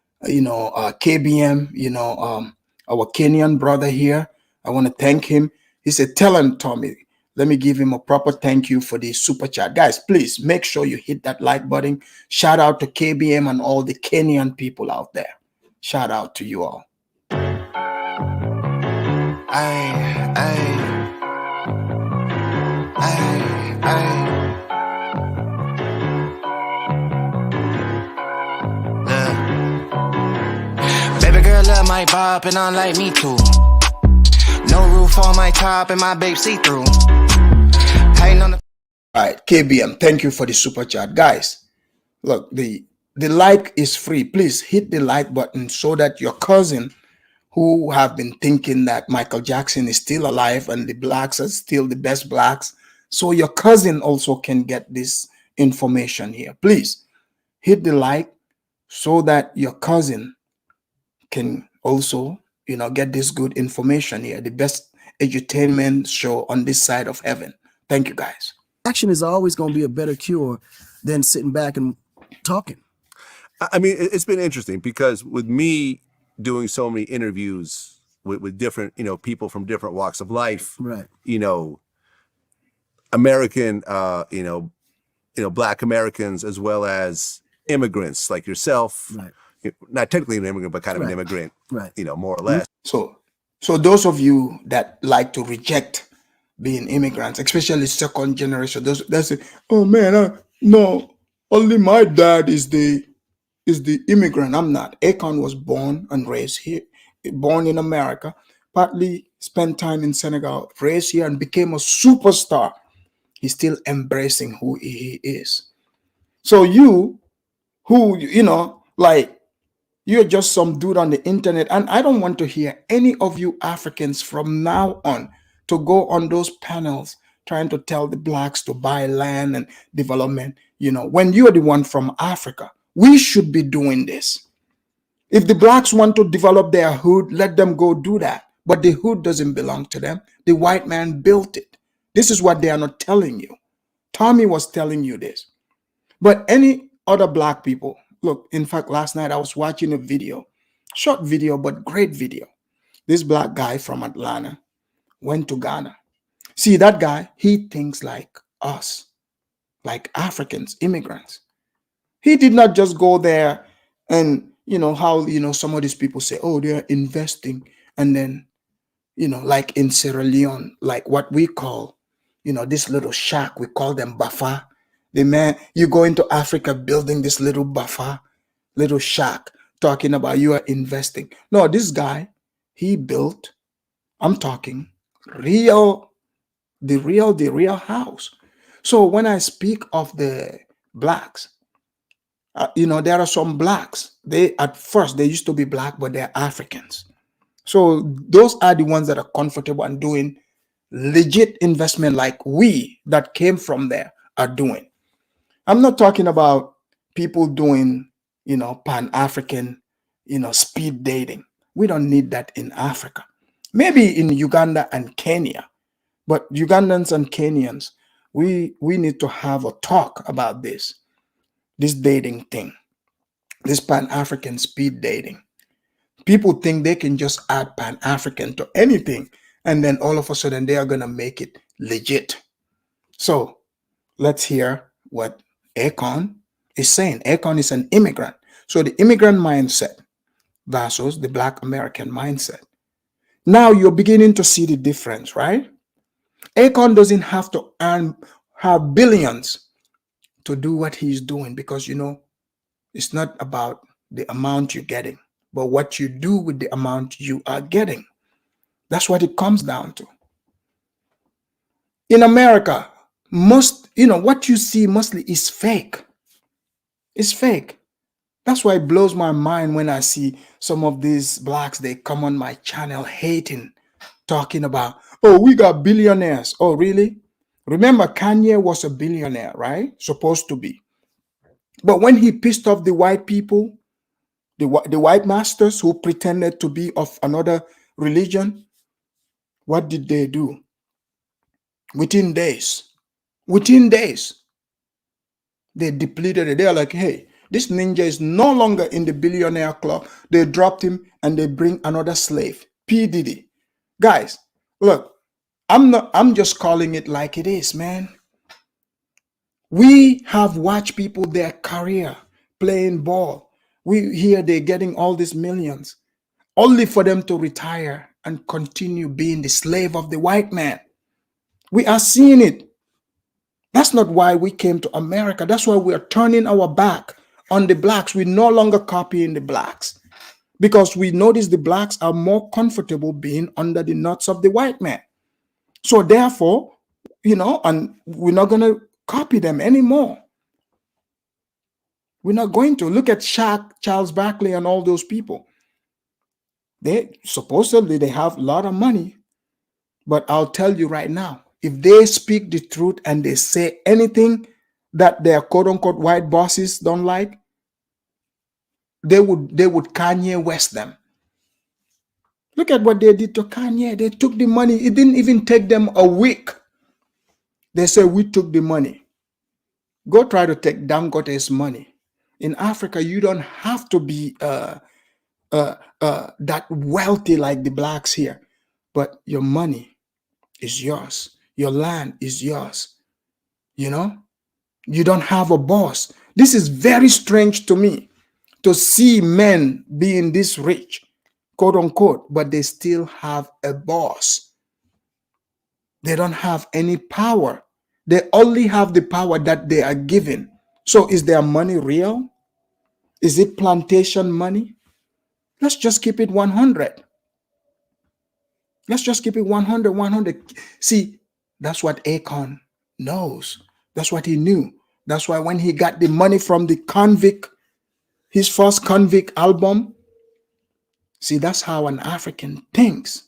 S4: our Kenyan brother here. I want to thank him. He said, tell him, Tommy, let me give him a proper thank you for the super chat. Guys, please make sure you hit that like button. Shout out to KBM and all the Kenyan people out there. Shout out to you all.
S3: Baby girl love my bop and I like me too. No roof on my top and my babe see-through.
S4: All right, KBM, thank you for the super chat. Guys, look, the like is free. Please hit the like button so that your cousin, who have been thinking that Michael Jackson is still alive and the blacks are still the best blacks, so your cousin also can get this information here. Please hit the like so that your cousin can also, get this good information here. The best edutainment show on this side of heaven. Thank you, guys.
S8: Action is always going to be a better cure than sitting back and talking.
S7: I mean, it's been interesting because with me doing so many interviews with different, people from different walks of life,
S8: right?
S7: American, Black Americans, as well as immigrants like yourself,
S8: right?
S7: Not technically an immigrant, but kind of an immigrant,
S8: right?
S7: More or less.
S4: So those of you that like to reject being immigrants, especially second generation, they say, "Oh man, no, only my dad is the immigrant. I'm not." Akon was born and raised here, born in America, partly spent time in Senegal, raised here, and became a superstar. He's still embracing who he is. So you, who you're just some dude on the internet, and I don't want to hear any of you Africans from now on to go on those panels trying to tell the blacks to buy land and development. When you're the one from Africa, we should be doing this. If the blacks want to develop their hood, let them go do that. But the hood doesn't belong to them. The white man built it. This is what they are not telling you. Tommy was telling you this. But any other black people, look, in fact, last night I was watching a video, short video, but great video. This black guy from Atlanta went to Ghana. See, that guy, he thinks like us, like Africans, immigrants. He did not just go there and, how, some of these people say, oh, they're investing. And then, like in Sierra Leone, like what we call, this little shack, we call them bafa. The man, you go into Africa building this little bafa, little shack, talking about you are investing. No, this guy, he built, I'm talking the real house. So when I speak of the blacks, there are some blacks. At first they used to be black, but they're Africans. So those are the ones that are comfortable and doing legit investment like we that came from there are doing. I'm not talking about people doing, Pan-African, speed dating. We don't need that in Africa. Maybe in Uganda and Kenya, but Ugandans and Kenyans, we need to have a talk about this dating thing, this Pan-African speed dating. People think they can just add Pan-African to anything, and then all of a sudden they are going to make it legit. So let's hear what Akon is saying. Akon is an immigrant. So the immigrant mindset versus the Black American mindset. Now you're beginning to see the difference, right? Akon doesn't have to have billions to do what he's doing because, it's not about the amount you're getting, but what you do with the amount you are getting. That's what it comes down to. In America, what you see mostly is fake. It's fake. That's why it blows my mind when I see some of these blacks, they come on my channel hating, talking about, oh, we got billionaires. Oh, really? Remember, Kanye was a billionaire, right? Supposed to be. But when he pissed off the white people, the white masters who pretended to be of another religion, what did they do? Within days, they depleted it. They're like, hey, this ninja is no longer in the billionaire club. They dropped him and they bring another slave, P. Diddy. Guys, look, I'm just calling it like it is, man. We have watched people, their career, playing ball. We hear they're getting all these millions, only for them to retire and continue being the slave of the white man. We are seeing it. That's not why we came to America. That's why we are turning our back on the blacks. We're no longer copying the blacks because we notice the blacks are more comfortable being under the nuts of the white man. So therefore, and we're not going to copy them anymore. We're not going to. Look at Shaq, Charles Barkley, and all those people. They supposedly they have a lot of money, but I'll tell you right now, if they speak the truth and they say anything that their quote-unquote white bosses don't like, they would Kanye West them. Look at what they did to Kanye. They took the money. It didn't even take them a week. They said, we took the money. Go try to take Dangote's money. In Africa, you don't have to be that wealthy like the blacks here, but your money is yours. Your land is yours. You don't have a boss. This is very strange to me to see men being this rich, quote unquote, but they still have a boss. They don't have any power. They only have the power that they are given. So is their money real? Is it plantation money? Let's just keep it 100. Let's just keep it 100. See, that's what Akon knows. That's what he knew. That's why when he got the money from the Convict, his first Convict album, see, that's how an African thinks.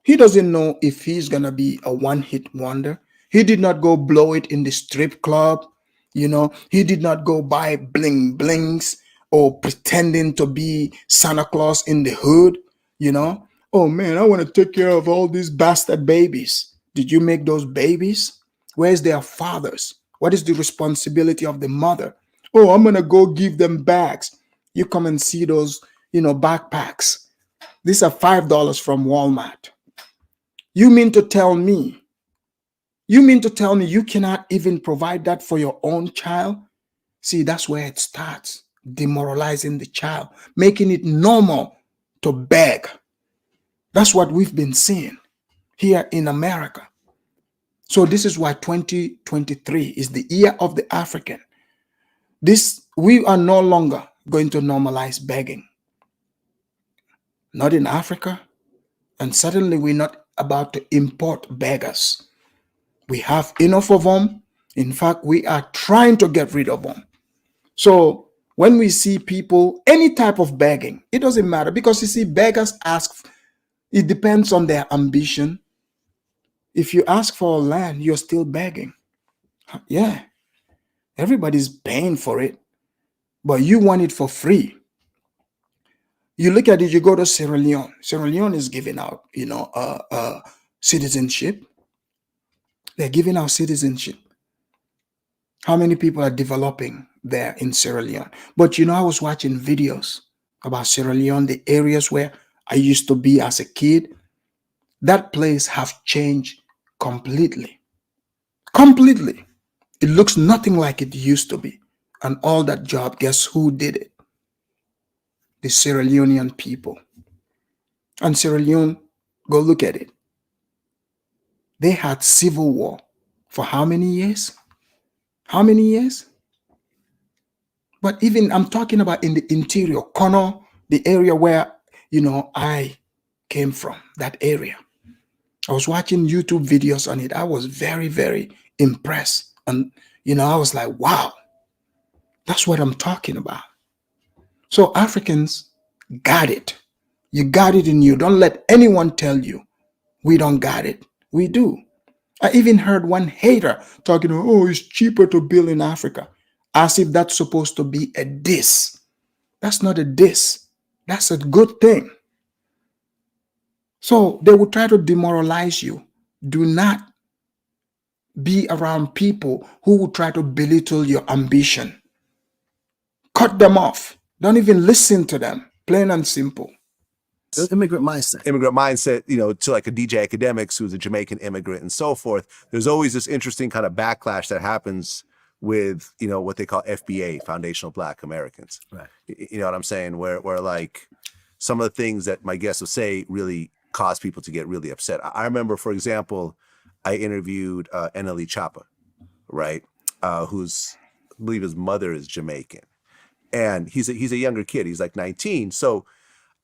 S4: He doesn't know if he's going to be a one-hit wonder. He did not go blow it in the strip club. He did not go buy bling blings or pretending to be Santa Claus in the hood. Oh man, I want to take care of all these bastard babies. Did you make those babies? Where's their fathers? What is the responsibility of the mother? Oh, I'm gonna go give them bags. You come and see those, backpacks. These are $5 from Walmart. You mean to tell me? You mean to tell me you cannot even provide that for your own child? See, that's where it starts. Demoralizing the child, making it normal to beg. That's what we've been seeing here in America. So this is why 2023 is the year of the African. We are no longer going to normalize begging. Not in Africa, and certainly we're not about to import beggars. We have enough of them. In fact, we are trying to get rid of them. So when we see people, any type of begging, it doesn't matter, because you see, beggars ask, it depends on their ambition. If you ask for land, you're still begging. Yeah, everybody's paying for it, but you want it for free. You look at it, you go to Sierra Leone. Sierra Leone is giving out, citizenship. They're giving out citizenship. How many people are developing there in Sierra Leone? But I was watching videos about Sierra Leone, the areas where I used to be as a kid. That place have changed completely. Completely. It looks nothing like it used to be. And all that job, guess who did it? The Sierra Leonean people. And Sierra Leone, go look at it. They had civil war for how many years? How many years? But even I'm talking about in the interior, Kono, the area where, I came from, that area. I was watching YouTube videos on it. I was very, very impressed. And, I was like, wow, that's what I'm talking about. So Africans got it. You got it in you. Don't let anyone tell you we don't got it. We do. I even heard one hater talking, oh, it's cheaper to build in Africa, as if that's supposed to be a diss. That's not a diss. That's a good thing. So they will try to demoralize you. Do not be around people who will try to belittle your ambition. Cut them off. Don't even listen to them. Plain and simple.
S8: Immigrant mindset.
S7: To like a DJ Academics, who's a Jamaican immigrant and so forth. There's always this interesting kind of backlash that happens with, what they call FBA, Foundational Black Americans.
S8: Right.
S7: You know what I'm saying? Where like some of the things that my guests will say really cause people to get really upset. I remember, for example, I interviewed NLE Choppa, right? Who's, I believe his mother is Jamaican. And he's a younger kid. He's like 19. So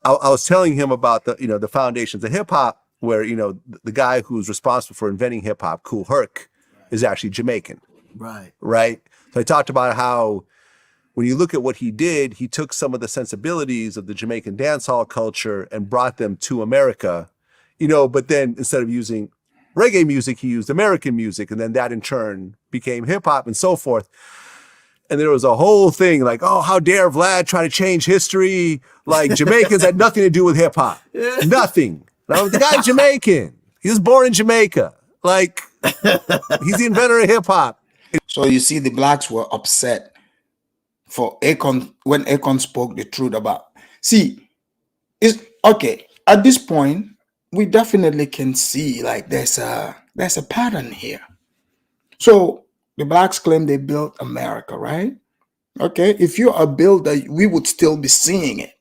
S7: I was telling him about the foundations of hip hop, where, the guy who's responsible for inventing hip hop, Kool Herc, is actually Jamaican. Right. So I talked about how when you look at what he did, he took some of the sensibilities of the Jamaican dancehall culture and brought them to America, but then instead of using reggae music, he used American music. And then that in turn became hip hop and so forth. And there was a whole thing like, oh, how dare Vlad try to change history? Like, Jamaicans had nothing to do with hip hop. Nothing. Now, the guy's Jamaican. He was born in Jamaica. Like, he's the inventor of hip hop.
S4: So you see, the blacks were upset for Akon when Akon spoke the truth about. See, it's okay. At this point, we definitely can see like there's a pattern here. So the blacks claim they built America, right? Okay, if you're a builder, we would still be seeing it.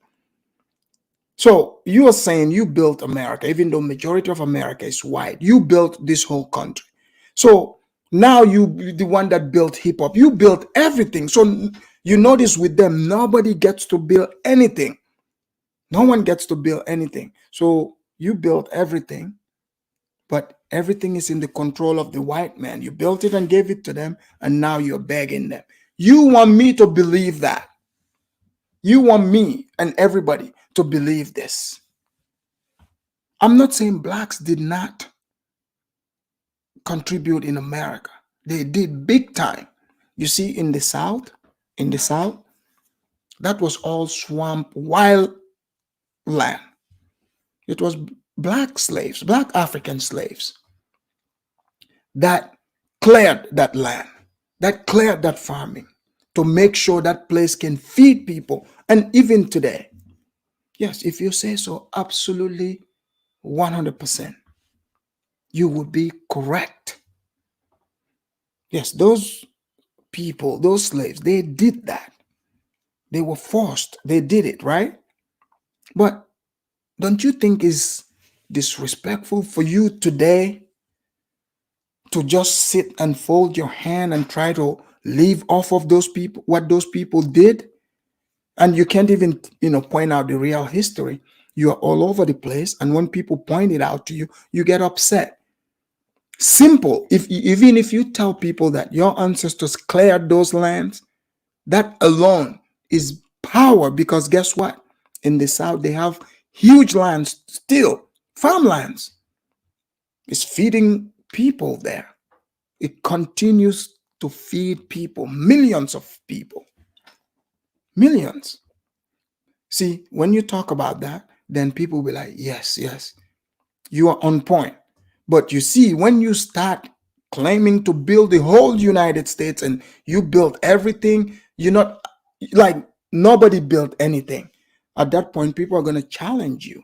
S4: So you are saying you built America, even though majority of America is white. You built this whole country. So now you, the one that built hip hop, you built everything. So you notice with them, nobody gets to build anything. No one gets to build anything. So you built everything, but everything is in the control of the white man. You built it and gave it to them, and now you're begging them. You want me to believe that? You want me and everybody to believe this? I'm not saying blacks did not contribute in America. They did big time. You see, in the South, that was all swamp, wild land. It was black slaves, black African slaves. that cleared that land, that cleared that farming to make sure that place can feed people. And even today, yes, if you say so, absolutely 100%, you would be correct. Yes, those people, those slaves, they did that. They were forced. They did it, right? But don't you think it's disrespectful for you today to just sit and fold your hand and try to live off of those people, what those people did? And you can't even, point out the real history. You are all over the place. And when people point it out to you, you get upset. Simple. Even if you tell people that your ancestors cleared those lands, that alone is power, because guess what? In the South, they have huge lands still, farmlands. It's feeding people there. It continues to feed people, millions of people. Millions. See, when you talk about that, then people will be like, yes, yes, you are on point. But you see, when you start claiming to build the whole United States and you build everything, you're not like nobody built anything. At that point, people are going to challenge you.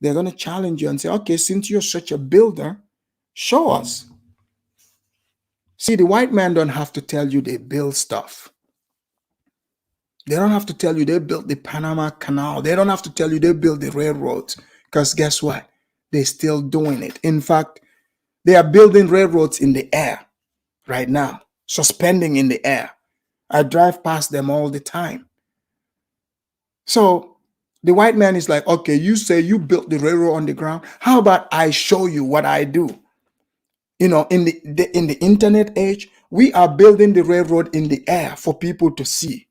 S4: They're going to challenge you and say, okay, since you're such a builder, show us. See, the white man don't have to tell you they build stuff. They don't have to tell you they built the Panama Canal. They don't have to tell you they built the railroads. Because guess what? They're still doing it. In fact, they are building railroads in the air right now, suspending in the air. I drive past them all the time. So the white man is like, okay, you say you built the railroad on the ground. How about I show you what I do? In the internet age, we are building the railroad in the air for people to see.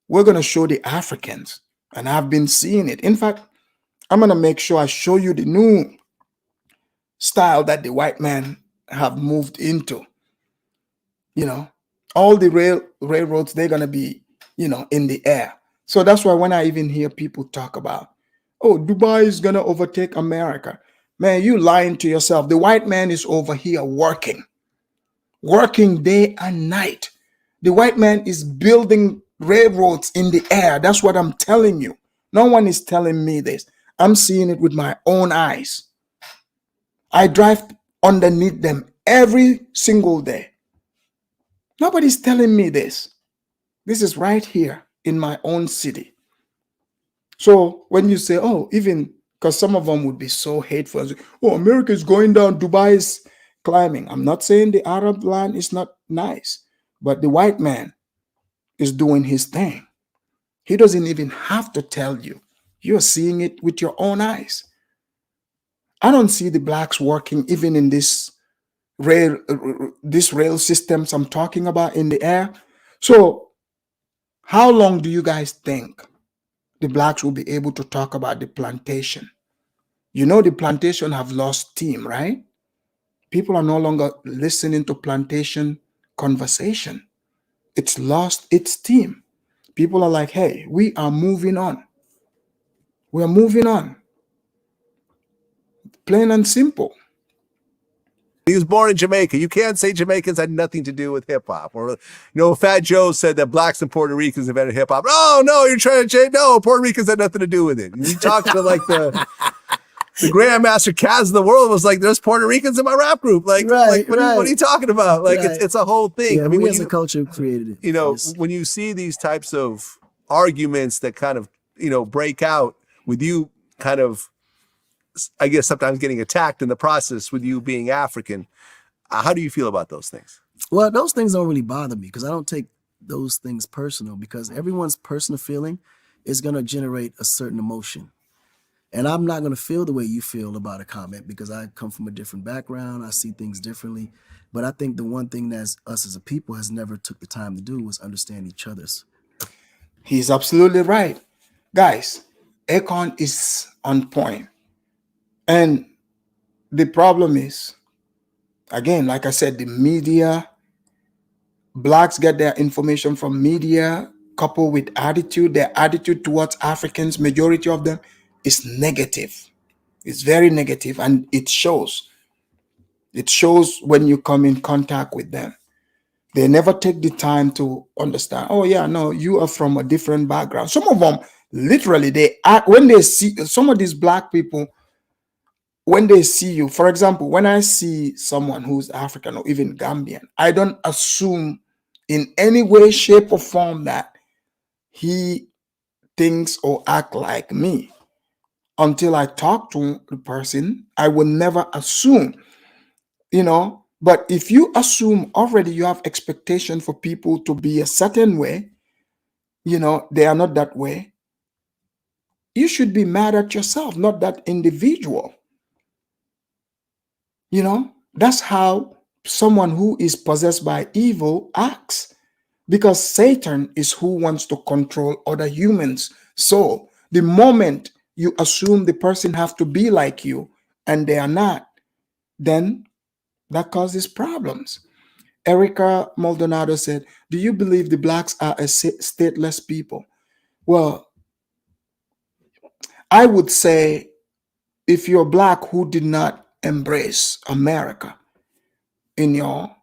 S4: We're going to show the Africans, and I've been seeing it. In fact, I'm going to make sure I show you the new style that the white man have moved into. All the railroads, they're going to be, in the air. So that's why when I even hear people talk about, oh, Dubai is going to overtake America. Man, you lying to yourself. The white man is over here working day and night. The white man is building railroads in the air. That's what I'm telling you. No one is telling me this. I'm seeing it with my own eyes. I drive underneath them every single day. Nobody's telling me this. This is right here in my own city. So when you say, oh, even because some of them would be so hateful, oh, America is going down, Dubai is climbing. I'm not saying the Arab land is not nice, but the white man is doing his thing. He doesn't even have to tell you. You're seeing it with your own eyes. I don't see the blacks working even in this rail systems I'm talking about in the air. So how long do you guys think the blacks will be able to talk about the plantation? The plantation have lost steam, right? People are no longer listening to plantation conversation. It's lost its steam. People are like, hey, we are moving on. We're moving on. Plain and simple.
S7: He was born in Jamaica. You can't say Jamaicans had nothing to do with hip hop. Or, Fat Joe said that blacks and Puerto Ricans invented hip hop. Oh, no, you're trying to change. No, Puerto Ricans had nothing to do with it. And you talk to like the Grandmaster Caz of the world was like, there's Puerto Ricans in my rap group. What are you talking about? Like, it's a whole thing.
S8: Yeah, we as a culture created it.
S7: When you see these types of arguments that kind of, break out with you kind of, I guess, sometimes getting attacked in the process with you being African, how do you feel about those things?
S8: Well, those things don't really bother me because I don't take those things personal, because everyone's personal feeling is going to generate a certain emotion. And I'm not going to feel the way you feel about a comment because I come from a different background. I see things differently. But I think the one thing that us as a people has never took the time to do was understand each other's.
S4: He's absolutely right. Guys, Akon is on point. And the problem is, again, like I said, the media, blacks get their information from media coupled with attitude. Their attitude towards Africans, majority of them, is negative. It's very negative, and it shows. It shows when you come in contact with them. They never take the time to understand, oh yeah, no, you are from a different background. Some of them literally, they act when they see some of these black people, when they see you, for example, when I see someone who's African or even Gambian, I don't assume in any way, shape, or form that he thinks or act like me. Until I talk to the person, I will never assume, you know. But if you assume already, you have expectation for people to be a certain way, you know, they are not that way, you should be mad at yourself, not that individual. You know, that's how someone who is possessed by evil acts, because Satan is who wants to control other humans. So the moment you assume the person have to be like you and they are not, then that causes problems. Erica Maldonado said, do you believe the blacks are a stateless people? Well, I would say if you're black who did not embrace America in your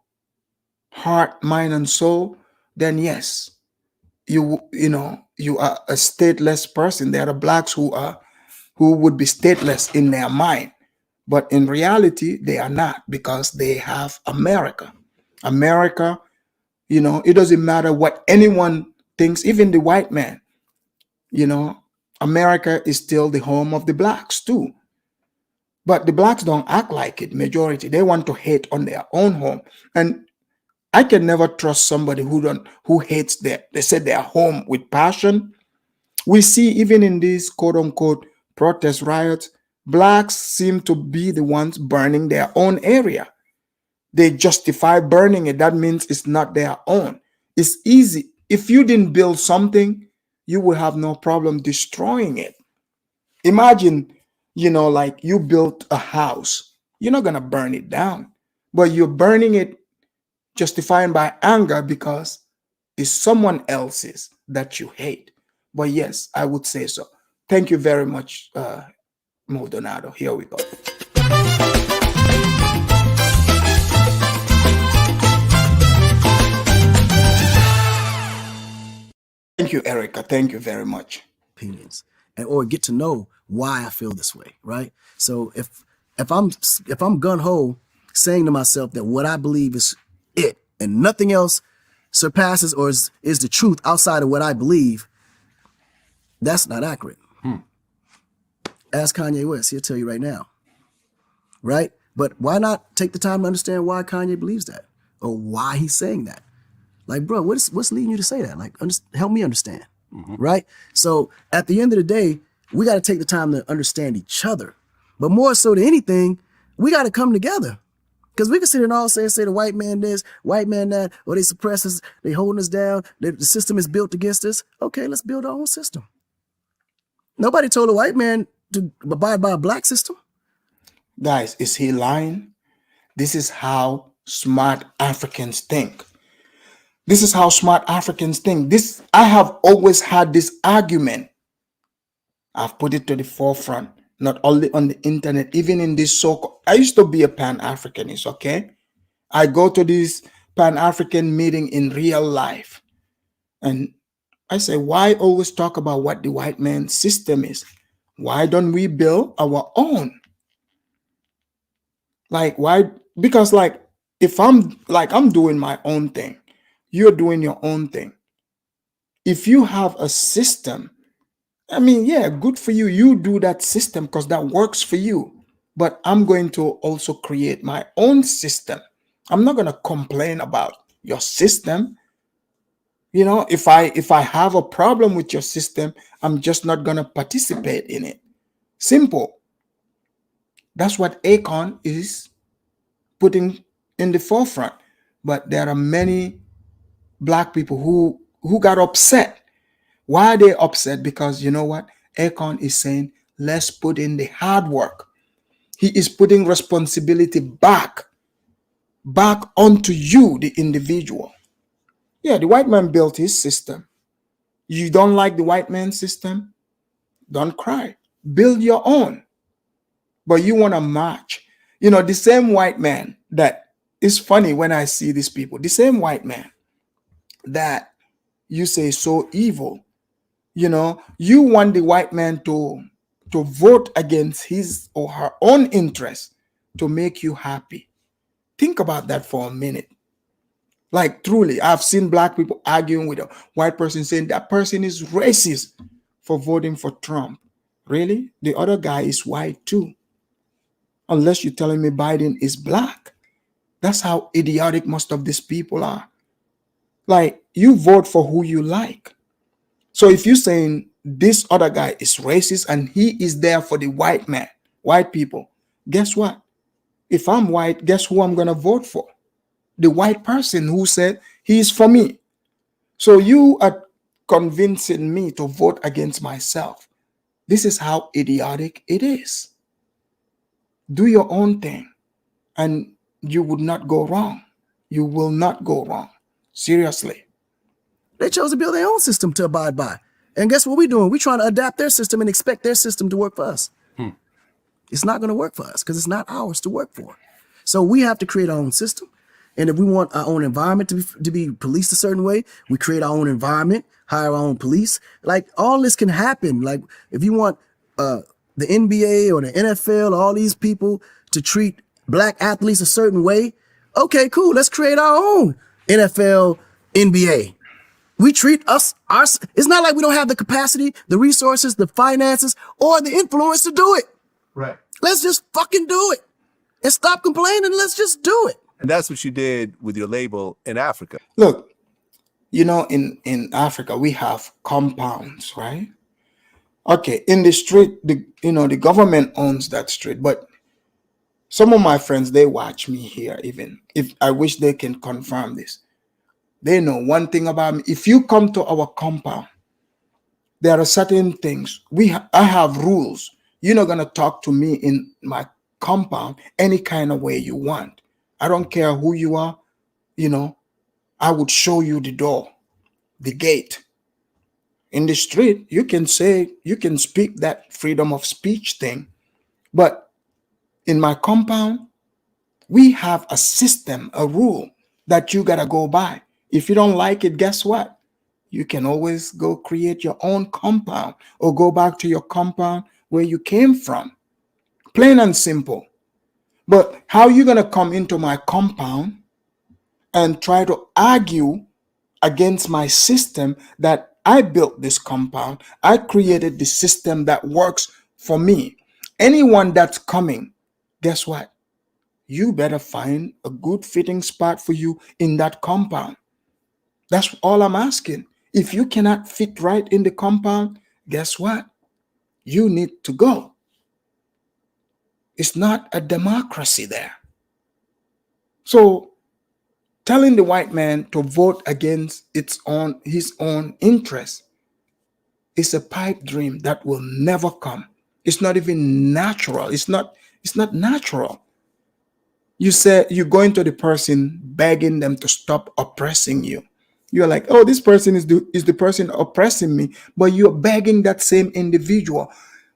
S4: heart, mind, and soul, then yes, you know, you are a stateless person. There are blacks who would be stateless in their mind, but in reality they are not, because they have America. America, you know, it doesn't matter what anyone thinks, even the white man, you know, America is still the home of the blacks too. But the blacks don't act like it. Majority, they want to hate on their own home. And I can never trust somebody who hates they said their home with passion. We see even in these quote unquote protest riots, blacks seem to be the ones burning their own area. They justify burning it. That means it's not their own. It's easy. If you didn't build something, you will have no problem destroying it. Imagine, you know, like you built a house. You're not going to burn it down, but you're burning it justifying by anger because it's someone else's that you hate. But yes, I would say so. Thank you very much, Maldonado. Here we go. Thank you, Erica. Thank you very much.
S8: Opinions, and or get to know why I feel this way, right? So if I'm gun ho saying to myself that what I believe is it and nothing else surpasses or is the truth outside of what I believe, that's not accurate. Ask Kanye West, he'll tell you right now, right? But why not take the time to understand why Kanye believes that or why he's saying that? Like, bro, what's leading you to say that? Like, help me understand, right? So at the end of the day, we got to take the time to understand each other. But more so than anything, we got to come together. Because we can sit here and all say the white man this, white man that, or they suppress us, they holding us down, the system is built against us. Okay, let's build our own system. Nobody told a white man to abide by a black system.
S4: Guys, is he lying? This is how smart Africans think. This is how smart Africans think. I have always had this argument. I've put it to the forefront, not only on the internet, even in this I used to be a Pan-Africanist, okay? I go to this Pan-African meeting in real life. And I say, why always talk about what the white man's system is? Why don't we build our own? Like, why? Because like, if I'm doing my own thing, you're doing your own thing. If you have a system, I mean, yeah, good for you. You do that system because that works for you. But I'm going to also create my own system. I'm not going to complain about your system. You know, if I have a problem with your system, I'm just not going to participate in it. Simple. That's what Akon is putting in the forefront. But there are many black people who got upset. Why are they upset? Because you know what? Akon is saying, let's put in the hard work. He is putting responsibility back onto you, the individual. Yeah, the white man built his system. You don't like the white man's system? Don't cry. Build your own. But you want to match. You know, the same white man that it's funny when I see these people, the same white man that you say so evil, you want the white man to vote against his or her own interest to make you happy. Think about that for a minute. Like, truly, I've seen black people arguing with a white person saying that person is racist for voting for Trump. Really? The other guy is white too. Unless you're telling me Biden is black. That's how idiotic most of these people are. Like, you vote for who you like. So if you're saying this other guy is racist and he is there for the white man, white people, guess what? If I'm white, guess who I'm going to vote for? The white person who said he is for me. So you are convincing me to vote against myself. This is how idiotic it is. Do your own thing and you would not go wrong. You will not go wrong. Seriously.
S8: They chose to build their own system to abide by. And guess what we're doing? We're trying to adapt their system and expect their system to work for us. It's not going to work for us because it's not ours to work for. So we have to create our own system. And if we want our own environment to be policed a certain way, we create our own environment, hire our own police. Like, all this can happen. Like, if you want the NBA or the NFL, all these people to treat black athletes a certain way, okay, cool. Let's create our own NFL, NBA. We treat it's not like we don't have the capacity, the resources, the finances, or the influence to do it.
S7: Right.
S8: Let's just fucking do it and stop complaining. Let's just do it.
S7: And that's what you did with your label in Africa.
S4: Look, in Africa, we have compounds, right? Okay, in the street, the government owns that street, but some of my friends, they watch me here, even if I wish they can confirm this. They know one thing about me. If you come to our compound, there are certain things. I have rules. You're not going to talk to me in my compound any kind of way you want. I don't care who you are. I would show you the door, the gate. In the street, you can speak that freedom of speech thing. But in my compound, we have a system, a rule that you got to go by. If you don't like it, guess what? You can always go create your own compound or go back to your compound where you came from. Plain and simple. But how are you going to come into my compound and try to argue against my system that I built this compound? I created the system that works for me. Anyone that's coming, guess what? You better find a good fitting spot for you in that compound. That's all I'm asking. If you cannot fit right in the compound, guess what? You need to go. It's not a democracy there. So telling the white man to vote against his own interest is a pipe dream that will never come. It's not even natural. It's not natural. You say you're going to the person begging them to stop oppressing you. You're like, oh, this person is the person oppressing me, but you're begging that same individual.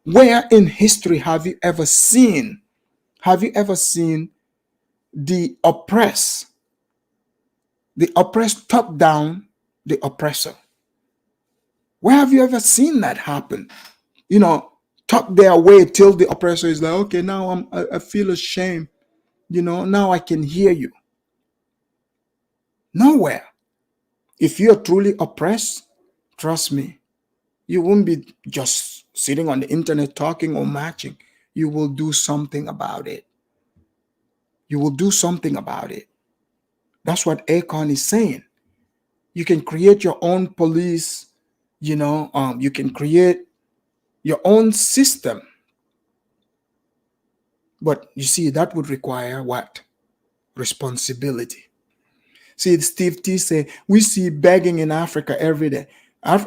S4: Where in history have you ever seen the oppressed top down the oppressor? Where have you ever seen that happen? Talk their way till the oppressor is like, okay, now I feel ashamed. Now I can hear you. Nowhere. If you're truly oppressed, trust me, you won't be just sitting on the internet talking or matching. You will do something about it. You will do something about it. That's what Akon is saying. You can create your own police, you can create your own system. But you see, that would require what? Responsibility. See, Steve T say, we see begging in Africa every day.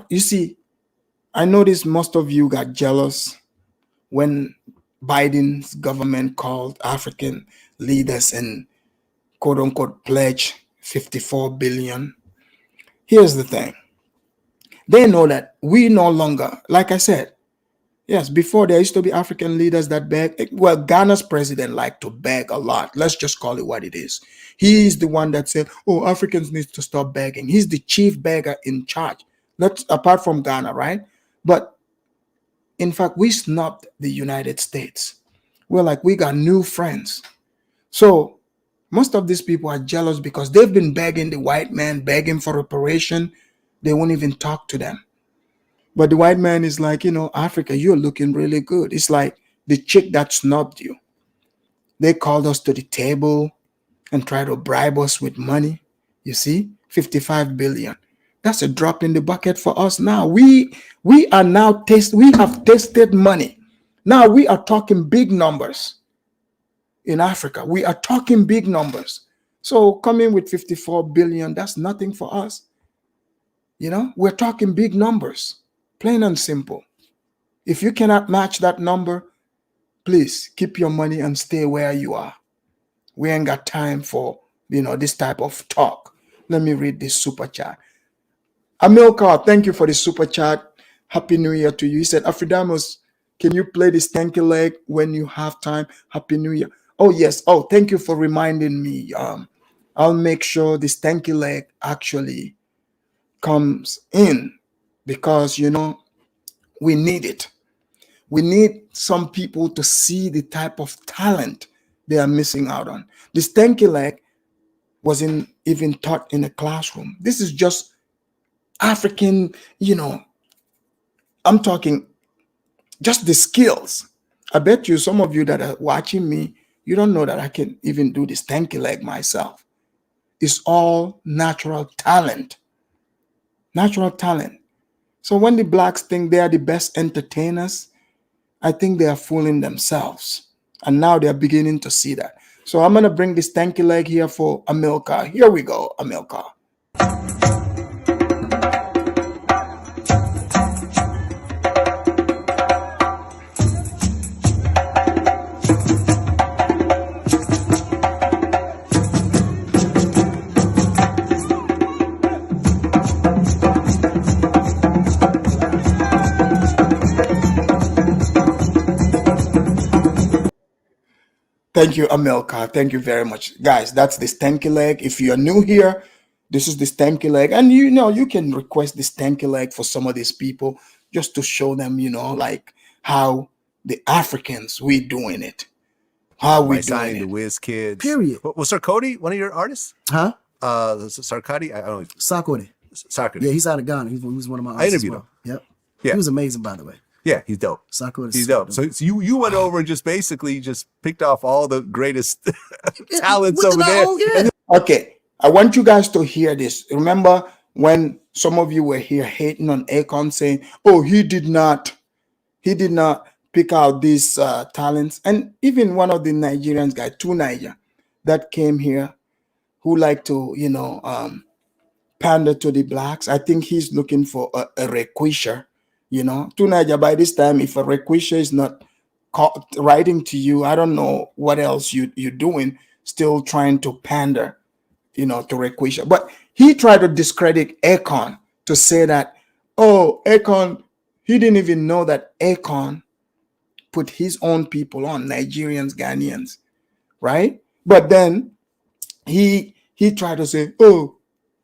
S4: You see, I noticed most of you got jealous when Biden's government called African leaders and quote unquote pledge 54 billion. Here's the thing. They know that we no longer, like I said, Yes, before there used to be African leaders that beg. Well, Ghana's president liked to beg a lot. Let's just call it what it is. He's the one that said, "Oh, Africans need to stop begging." He's the chief beggar in charge. That's apart from Ghana, right? But in fact, we snubbed the United States. We're like, we got new friends. So most of these people are jealous because they've been begging the white man, begging for reparation. They won't even talk to them. But the white man is like, Africa, you're looking really good. It's like the chick that snubbed you. They called us to the table and tried to bribe us with money. You see, 55 billion. That's a drop in the bucket for us now. We are now we have tasted money. Now we are talking big numbers in Africa. We are talking big numbers. So coming with 54 billion, that's nothing for us. We're talking big numbers, plain and simple. If you cannot match that number, please keep your money and stay where you are. We ain't got time for, this type of talk. Let me read this super chat. Amilcar, thank you for the super chat. Happy New Year to you. He said, Afridamus, can you play the stanky leg when you have time? Happy New Year. Oh, yes. Oh, thank you for reminding me. I'll make sure the stanky leg actually comes in because, we need it. We need some people to see the type of talent they are missing out on. The stanky leg wasn't even taught in a classroom. This is just African, I'm talking just the skills. I bet you some of you that are watching me, you don't know that I can even do the stanky leg myself. It's all natural talent. Natural talent. So when the blacks think they are the best entertainers, I think they are fooling themselves. And now they're beginning to see that. So I'm going to bring this stanky leg here for Amilcar. Here we go, Amilcar. Thank you, Amilcar. Thank you very much. Guys, that's the stanky leg. If you're new here, this is the stanky leg. And you can request the stanky leg for some of these people just to show them, like how the Africans, we doing it. How we doing it.
S7: The Wiz Kids.
S8: Period.
S7: Was Sarkodie one of your artists?
S8: Huh?
S7: Sarkodie? I don't know. Sarkodie.
S8: Yeah, he's out of Ghana. He was one of my artists.
S7: I interviewed him.
S8: Yep.
S7: Yeah.
S8: He was amazing, by the way.
S7: Yeah, he's dope. He's dope. So you went over and just basically just picked off all the greatest talents over there.
S8: Yeah.
S4: Okay, I want you guys to hear this. Remember when some of you were here hating on Akon saying, "Oh, he did not pick out these talents," and even one of the Nigerians guy, to Niger, that came here, who like to pander to the blacks. I think he's looking for a requisher. To Niger, by this time, if a requisher is not writing to you, I don't know what else you're doing, still trying to pander, to requisher. But he tried to discredit Akon to say that, oh, Akon, he didn't even know that Akon put his own people on, Nigerians, Ghanaians, right? But then he tried to say,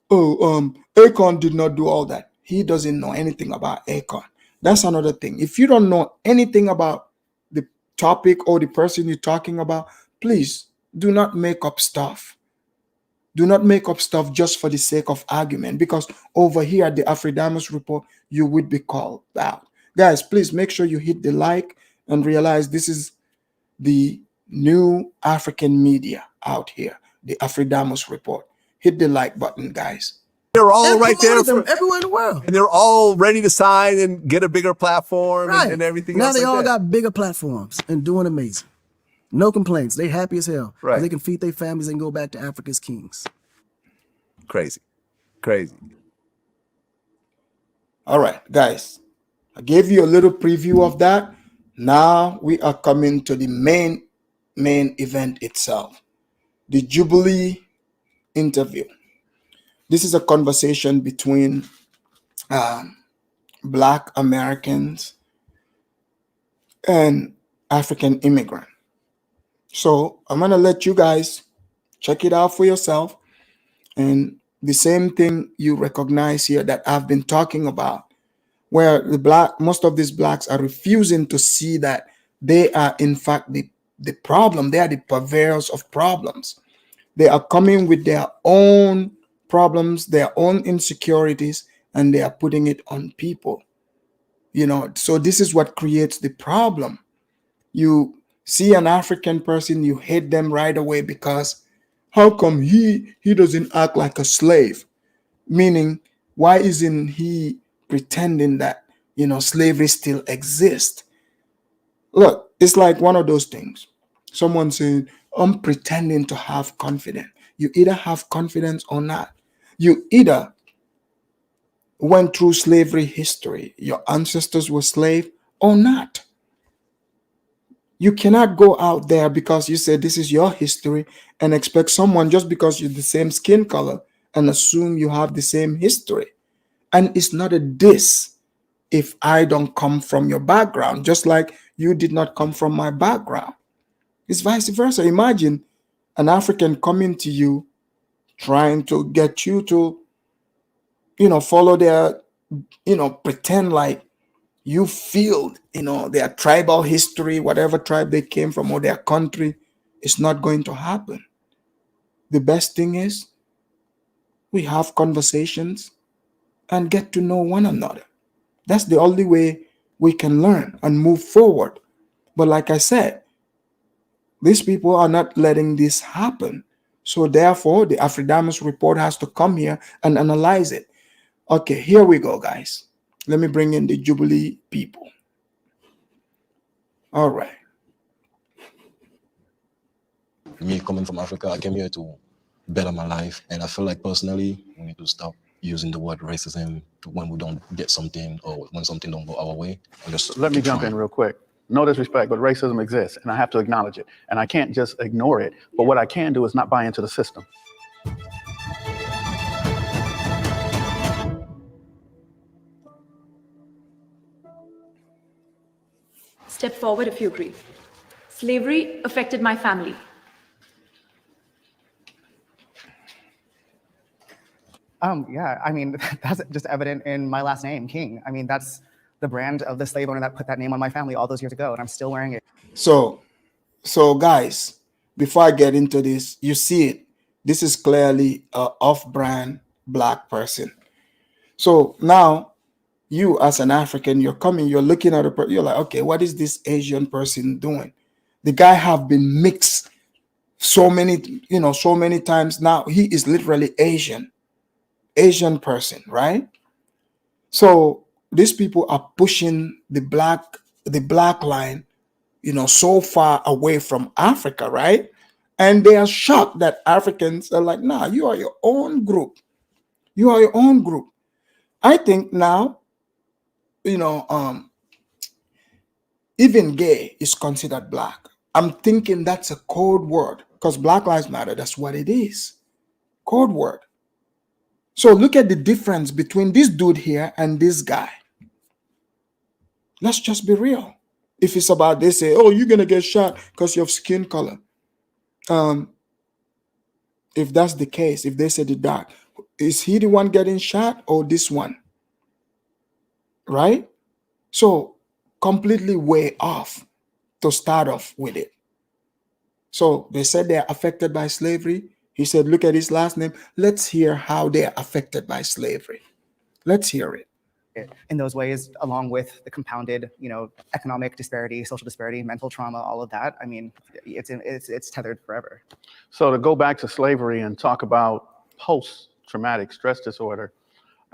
S4: Akon did not do all that. He doesn't know anything about Akon. That's another thing. If you don't know anything about the topic or the person you're talking about, please do not make up stuff. Do not make up stuff just for the sake of argument, because over here at the Afridamus report, you would be called out. Guys, please make sure you hit the like and realize this is the new African media out here, the Afridamus report. Hit the like button, guys.
S7: They're all right there
S8: everywhere in the world.
S7: And they're all ready to sign and get a bigger platform and everything
S8: now
S7: else.
S8: Now they
S7: like
S8: all
S7: that.
S8: got bigger platforms and doing amazing. No complaints. They happy as hell.
S7: Right.
S8: They can feed their families and go back to Africa's kings.
S7: Crazy.
S4: All right, guys. I gave you a little preview of that. Now we are coming to the main event itself. The Jubilee interview. This is a conversation between Black Americans and African immigrant. So I'm going to let you guys check it out for yourself. And the same thing you recognize here that I've been talking about, where most of these blacks are refusing to see that they are in fact the problem. They are the purveyors of problems. They are coming with their own problems, their own insecurities, and they are putting it on people. So this is what creates the problem. You see an African person, you hate them right away because how come he doesn't act like a slave? Meaning, why isn't he pretending that slavery still exists? Look, it's like one of those things. Someone saying, I'm pretending to have confidence. You either have confidence or not. You either went through slavery history, your ancestors were slaves or not. You cannot go out there because you said this is your history and expect someone just because you're the same skin color and assume you have the same history. And it's not a diss if I don't come from your background, just like you did not come from my background. It's vice versa. Imagine an African coming to you trying to get you to, follow their, pretend like you feel, their tribal history, whatever tribe they came from or their country. It's not going to happen. The best thing is we have conversations and get to know one another. That's the only way we can learn and move forward. But like I said, these people are not letting this happen. So therefore, the Afridamus report has to come here and analyze it. Okay, here we go, guys. Let me bring in the Jubilee people. All right.
S9: Me coming from Africa, I came here to better my life. And I feel like personally, we need to stop using the word racism when we don't get something or when something don't go our way.
S10: Let me jump in real quick. No disrespect, but racism exists and I have to acknowledge it. And I can't just ignore it. But what I can do is not buy into the system.
S11: Step forward if you agree. Slavery affected my family.
S12: Yeah, I mean, that's just evident in my last name, King. I mean, that's the brand of the slave owner that put that name on my family all those years ago, and I'm still wearing it.
S4: So guys, before I get into this, you see it. This is clearly an off-brand black person. So now, you as an African, you're coming, you're looking at you're like, okay, what is this Asian person doing? The guy have been mixed so many times now. He is literally Asian person, right? So these people are pushing the black line, so far away from Africa, right? And they are shocked that Africans are like, nah, you are your own group. You are your own group. I think now, even gay is considered black. I'm thinking that's a code word because Black Lives Matter, that's what it is. Code word. So look at the difference between this dude here and this guy. Let's just be real. If it's about, they say, oh, you're going to get shot because you have skin color. If that's the case, if they say the dark, is he the one getting shot or this one? Right? So completely way off to start off with it. So they said they're affected by slavery. He said, look at his last name. Let's hear how they're affected by slavery. Let's hear it.
S12: In those ways, along with the compounded, economic disparity, social disparity, mental trauma, all of that. I mean, it's tethered forever.
S10: So to go back to slavery and talk about post-traumatic stress disorder,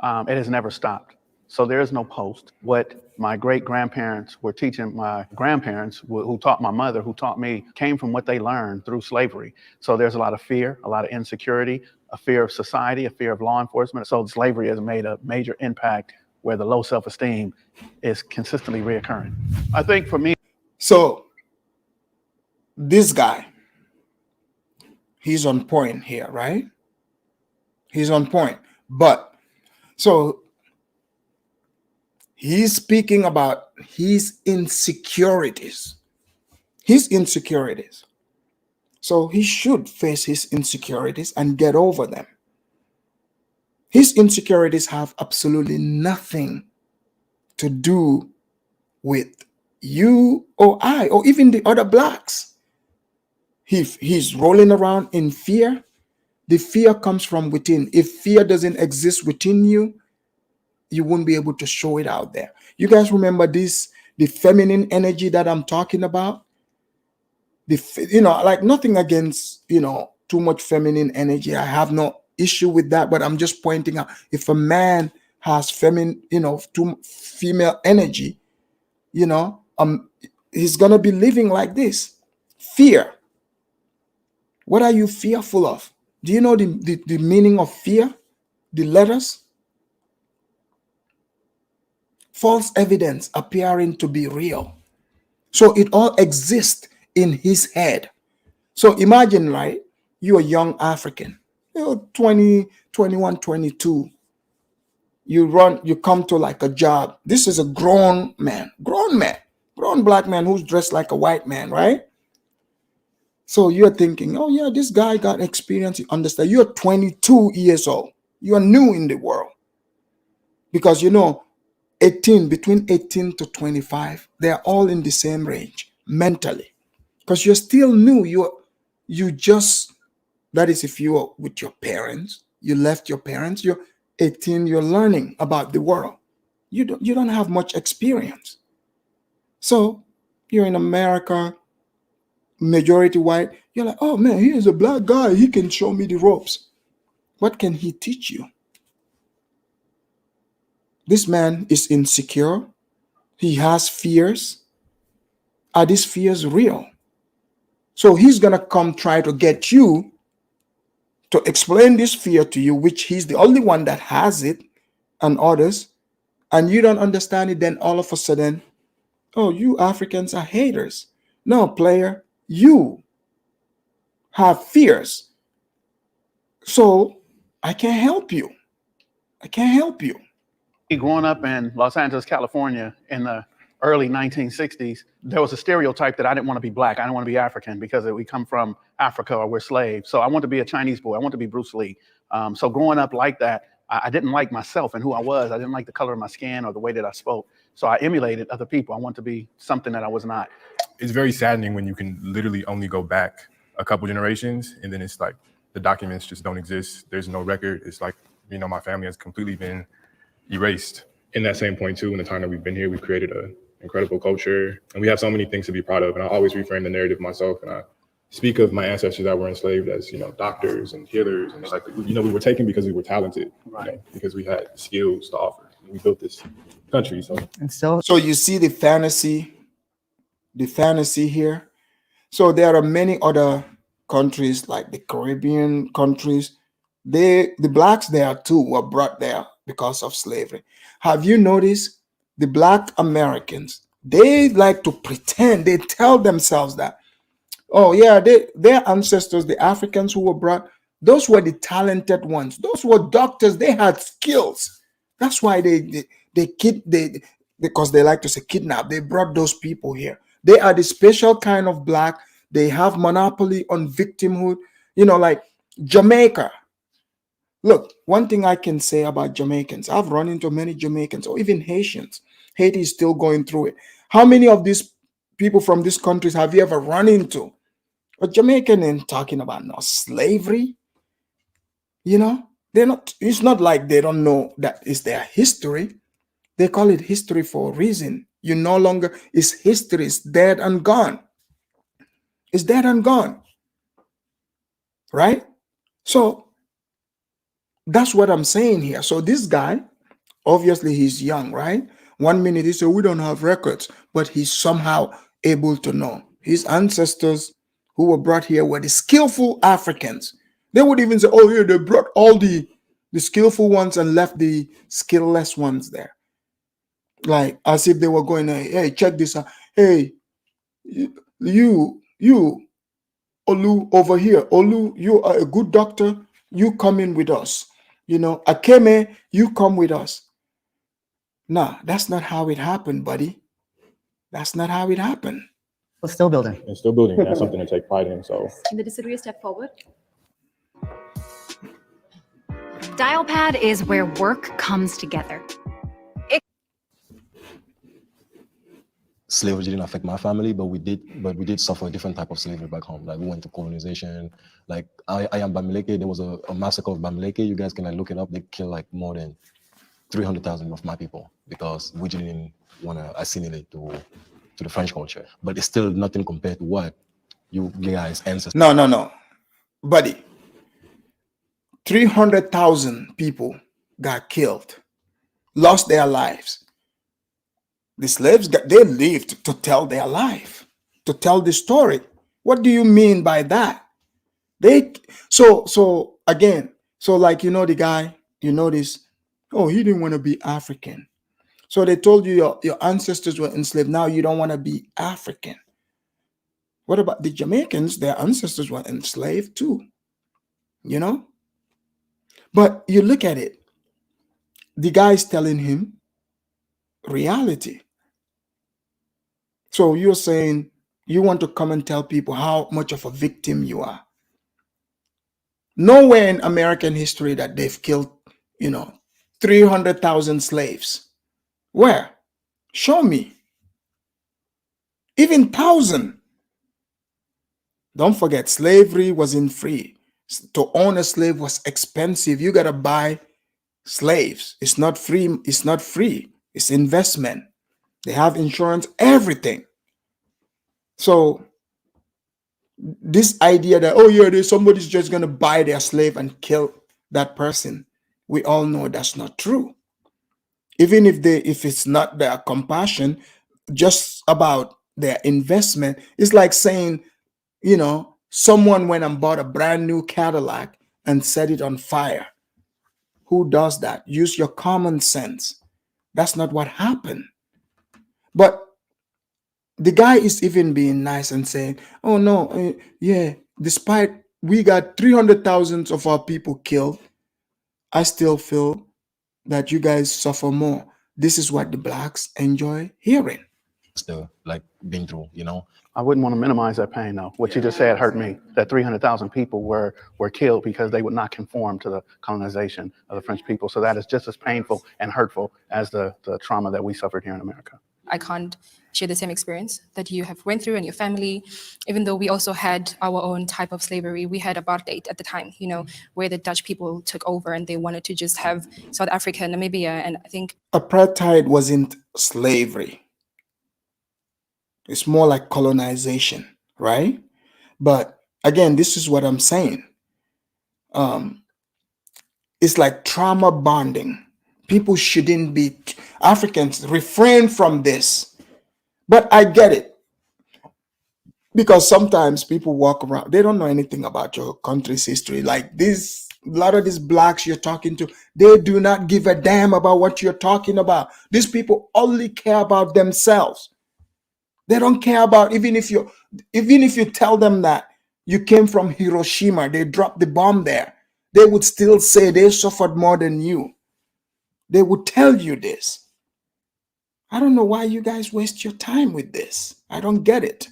S10: it has never stopped. So there is no post. What my great-grandparents were teaching my grandparents, who taught my mother, who taught me, came from what they learned through slavery. So there's a lot of fear, a lot of insecurity, a fear of society, a fear of law enforcement. So slavery has made a major impact where the low self-esteem is consistently reoccurring. I think for me.
S4: So this guy, he's on point here, right? He's on point. But so he's speaking about his insecurities. His insecurities. So he should face his insecurities and get over them. His insecurities have absolutely nothing to do with you or I or even the other blacks. He's rolling around in fear. The fear comes from within. If fear doesn't exist within you, you won't be able to show it out there. You guys remember this, the feminine energy that I'm talking about? Like nothing against, too much feminine energy. I have no issue with that, but I'm just pointing out if a man has too female energy, he's gonna be living like this. Fear. What are you fearful of? Do you know the meaning of fear? The letters? False evidence appearing to be real. So it all exists in his head. So imagine, right? You're a young African, 20, 21, 22. You come to like a job. This is a grown black man who's dressed like a white man, right? So you're thinking, oh yeah, this guy got experience. You understand? You're 22 years old. You're new in the world. Because between 18 to 25, they're all in the same range mentally. Because you're still new. That is if you are with your parents, you left your parents, you're 18, you're learning about the world. You don't have much experience. So you're in America, majority white, you're like, oh man, he is a black guy. He can show me the ropes. What can he teach you? This man is insecure. He has fears. Are these fears real? So he's going to come try to get you to explain this fear to you, which he's the only one that has it and others, and you don't understand it. Then all of a sudden, oh, you Africans are haters. No, player, you have fears. So I can't help you. I can't help you.
S10: Growing up in Los Angeles, California in the early 1960s, there was a stereotype that I didn't want to be black. I didn't want to be African because we come from Africa or we're slaves. So I want to be a Chinese boy. I want to be Bruce Lee. So growing up like that, I didn't like myself and who I was. I didn't like the color of my skin or the way that I spoke. So I emulated other people. I want to be something that I was not.
S13: It's very saddening when you can literally only go back a couple generations and then it's like the documents just don't exist. There's no record. It's like, my family has completely been erased. In that same point too, in the time that we've been here, we've created an incredible culture and we have so many things to be proud of. And I always reframe the narrative myself and I speak of my ancestors that were enslaved as, doctors and healers. And it's like, we were taken because we were talented, because we had skills to offer. And we built this country.
S4: So you see the fantasy here. So there are many other countries like the Caribbean countries. The blacks there too were brought there because of slavery. Have you noticed the black Americans? They like to pretend. They tell themselves that, oh yeah, their ancestors, the Africans who were brought, those were the talented ones. Those were doctors. They had skills. That's why because they like to say kidnap. They brought those people here. They are the special kind of black. They have monopoly on victimhood. Like Jamaica. Look, one thing I can say about Jamaicans, I've run into many Jamaicans or even Haitians. Haiti is still going through it. How many of these people from these countries have you ever run into? A Jamaican ain't talking about no slavery. They're not. It's not like they don't know that is their history. They call it history for a reason. It's history. It's dead and gone. It's dead and gone. Right? So that's what I'm saying here. So this guy, obviously he's young, right? 1 minute he said, we don't have records, but he's somehow able to know. His ancestors who were brought here were the skillful Africans. They would even say, oh yeah, they brought all the skillful ones and left the skillless ones there. Like as if they were going, hey, check this out. Hey, you, Olu over here. Olu, you are a good doctor. You come in with us. Akeme, you come with us. Nah, that's not how it happened, buddy. That's not how it happened.
S12: We're still building.
S13: And still building. That's something to take pride in. So,
S11: In the disagree, step forward.
S14: Dialpad is where work comes together.
S9: Slavery didn't affect my family, but we did suffer a different type of slavery back home. Like we went to colonization. Like I am Bamileke. There was a massacre of Bamileke. You guys can like look it up. They killed like more than 300,000 of my people because we didn't want to assimilate to the French culture. But it's still nothing compared to what you guys ancestors.
S4: No, buddy. 300,000 people got killed, lost their lives. The slaves, they lived to tell their life, to tell the story. What do you mean by that? So again, like, you know, the guy, you notice, oh, he didn't want to be African. So they told you your ancestors were enslaved. Now you don't want to be African. What about the Jamaicans? Their ancestors were enslaved too, you know? But you look at it, the guy's telling him reality. So you're saying you want to come and tell people how much of a victim you are. Nowhere in American history that they've killed, 300,000 slaves. Where? Show me. Even 1,000. Don't forget, slavery wasn't free. To own a slave was expensive. You got to buy slaves. It's not free. It's not free. It's investment. They have insurance, everything. So this idea that, oh yeah, somebody's just going to buy their slave and kill that person, we all know that's not true. Even if it's not their compassion, just about their investment, it's like saying, someone went and bought a brand new Cadillac and set it on fire. Who does that? Use your common sense. That's not what happened. But the guy is even being nice and saying, oh no, yeah, despite we got 300,000 of our people killed, I still feel that you guys suffer more. This is what the blacks enjoy hearing.
S9: Still, like, been through,
S10: I wouldn't want to minimize that pain, though. What you just said hurt me, that 300,000 people were killed because they would not conform to the colonization of the French people. So that is just as painful and hurtful as the trauma that we suffered here in America.
S15: I can't share the same experience that you have went through and your family, even though we also had our own type of slavery. We had apartheid at the time, where the Dutch people took over and they wanted to just have South Africa and Namibia. And I think
S4: apartheid wasn't slavery. It's more like colonization, right? But again, this is what I'm saying. It's like trauma bonding. People shouldn't be, Africans refrain from this. But I get it. Because sometimes people walk around, they don't know anything about your country's history. Like a lot of these blacks you're talking to, they do not give a damn about what you're talking about. These people only care about themselves. They don't care about, even if you tell them that you came from Hiroshima, they dropped the bomb there, they would still say they suffered more than you. They would tell you this. I don't know why you guys waste your time with this. I don't get it.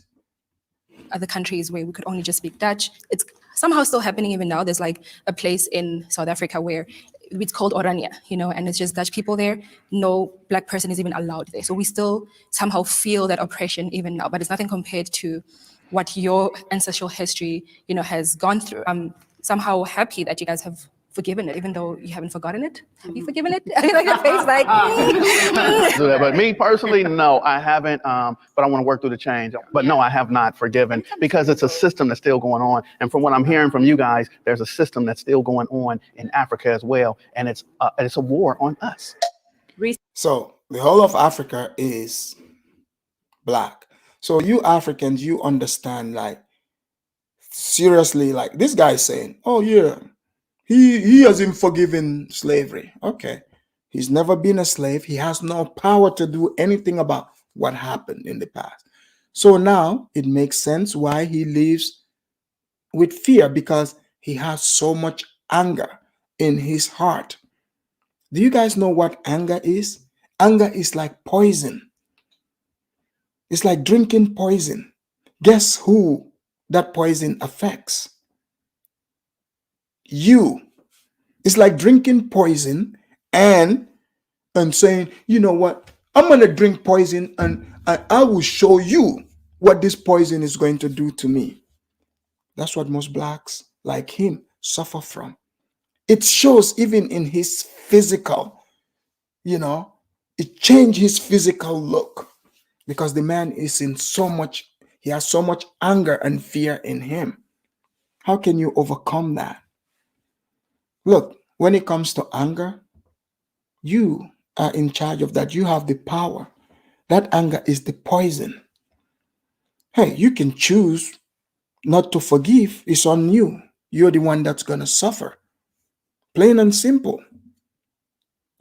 S15: Other countries where we could only just speak Dutch, it's somehow still happening even now. There's like a place in South Africa where it's called Oranje, and it's just Dutch people there. No black person is even allowed there. So we still somehow feel that oppression even now, but it's nothing compared to what your ancestral history, has gone through. I'm somehow happy that you guys have forgiven it, even though you haven't forgotten it. Have you forgiven it? I like your face, like.
S10: But me personally, no, I haven't. But I want to work through the change. But no, I have not forgiven because it's a system that's still going on. And from what I'm hearing from you guys, there's a system that's still going on in Africa as well, and it's a war on us.
S4: So the whole of Africa is black. So you Africans, you understand, like, seriously, like this guy is saying, oh yeah, he hasn't forgiven slavery. Okay. He's never been a slave. He has no power to do anything about what happened in the past. So now it makes sense why he lives with fear, because he has so much anger in his heart. Do you guys know what anger is? Anger is like poison. It's like drinking poison. Guess who that poison affects? You. It's like drinking poison and saying, you know what, I'm gonna drink poison and I will show you what this poison is going to do to me. That's what most blacks like him suffer from. It shows even in his physical, it changed his physical look because the man is in so much, he has so much anger and fear in him. How can you overcome that? Look, when it comes to anger, you are in charge of that. You have the power. That anger is the poison. Hey, you can choose not to forgive. It's on you. You're the one that's going to suffer. Plain and simple.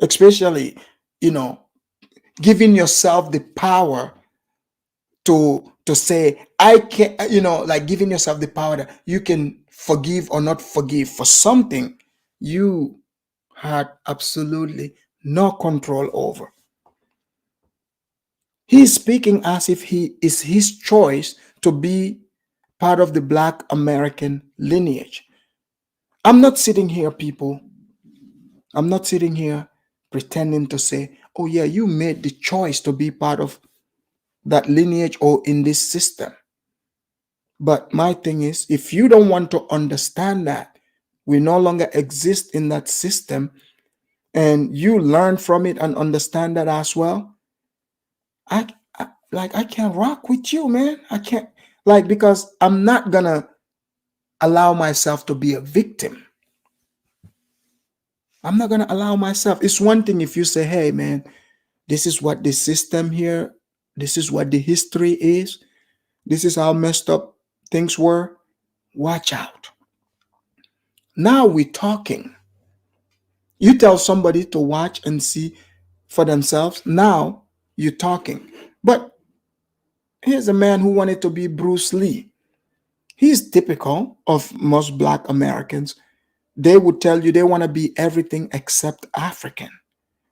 S4: Especially, giving yourself the power to say, I can, like giving yourself the power that you can forgive or not forgive for something you had absolutely no control over. He's speaking as if he is his choice to be part of the Black American lineage. I'm not sitting here, people. I'm not sitting here pretending to say, oh yeah, you made the choice to be part of that lineage or in this system. But my thing is, if you don't want to understand that we no longer exist in that system and you learn from it and understand that as well, I can't rock with you, man. I can't, because I'm not gonna allow myself to be a victim. I'm not gonna allow myself. It's one thing if you say, hey man, this is what the system here, this is what the history is, this is how messed up things were. Watch out. Now we're talking. You tell somebody to watch and see for themselves. Now you're talking. But here's a man who wanted to be Bruce Lee. He's typical of most Black Americans. They would tell you they want to be everything except African.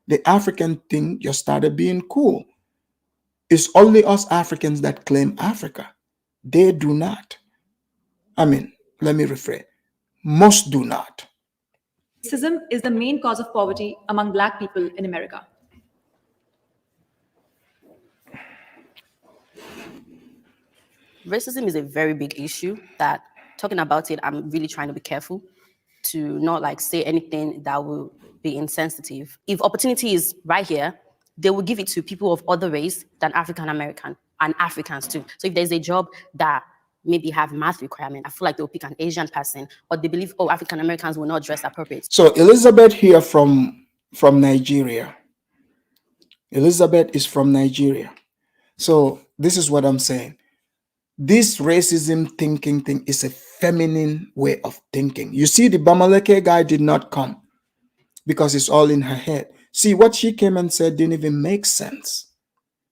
S4: The African thing just started being cool. It's only us Africans that claim Africa. They do not. I mean, let me rephrase. Most do not.
S11: Racism is the main cause of poverty among Black people in America.
S16: Racism is a very big issue that, talking about it, I'm really trying to be careful to not say anything that will be insensitive. If opportunity is right here, they will give it to people of other race than African American and Africans too. So if there's a job that maybe have math requirement, I feel like they'll pick an Asian person, or they believe, oh, African Americans will not dress appropriate.
S4: So Elizabeth here from Nigeria. Elizabeth is from Nigeria. So this is what I'm saying. This racism thinking thing is a feminine way of thinking. You see, the Bamaleke guy did not come because it's all in her head. See, what she came and said didn't even make sense.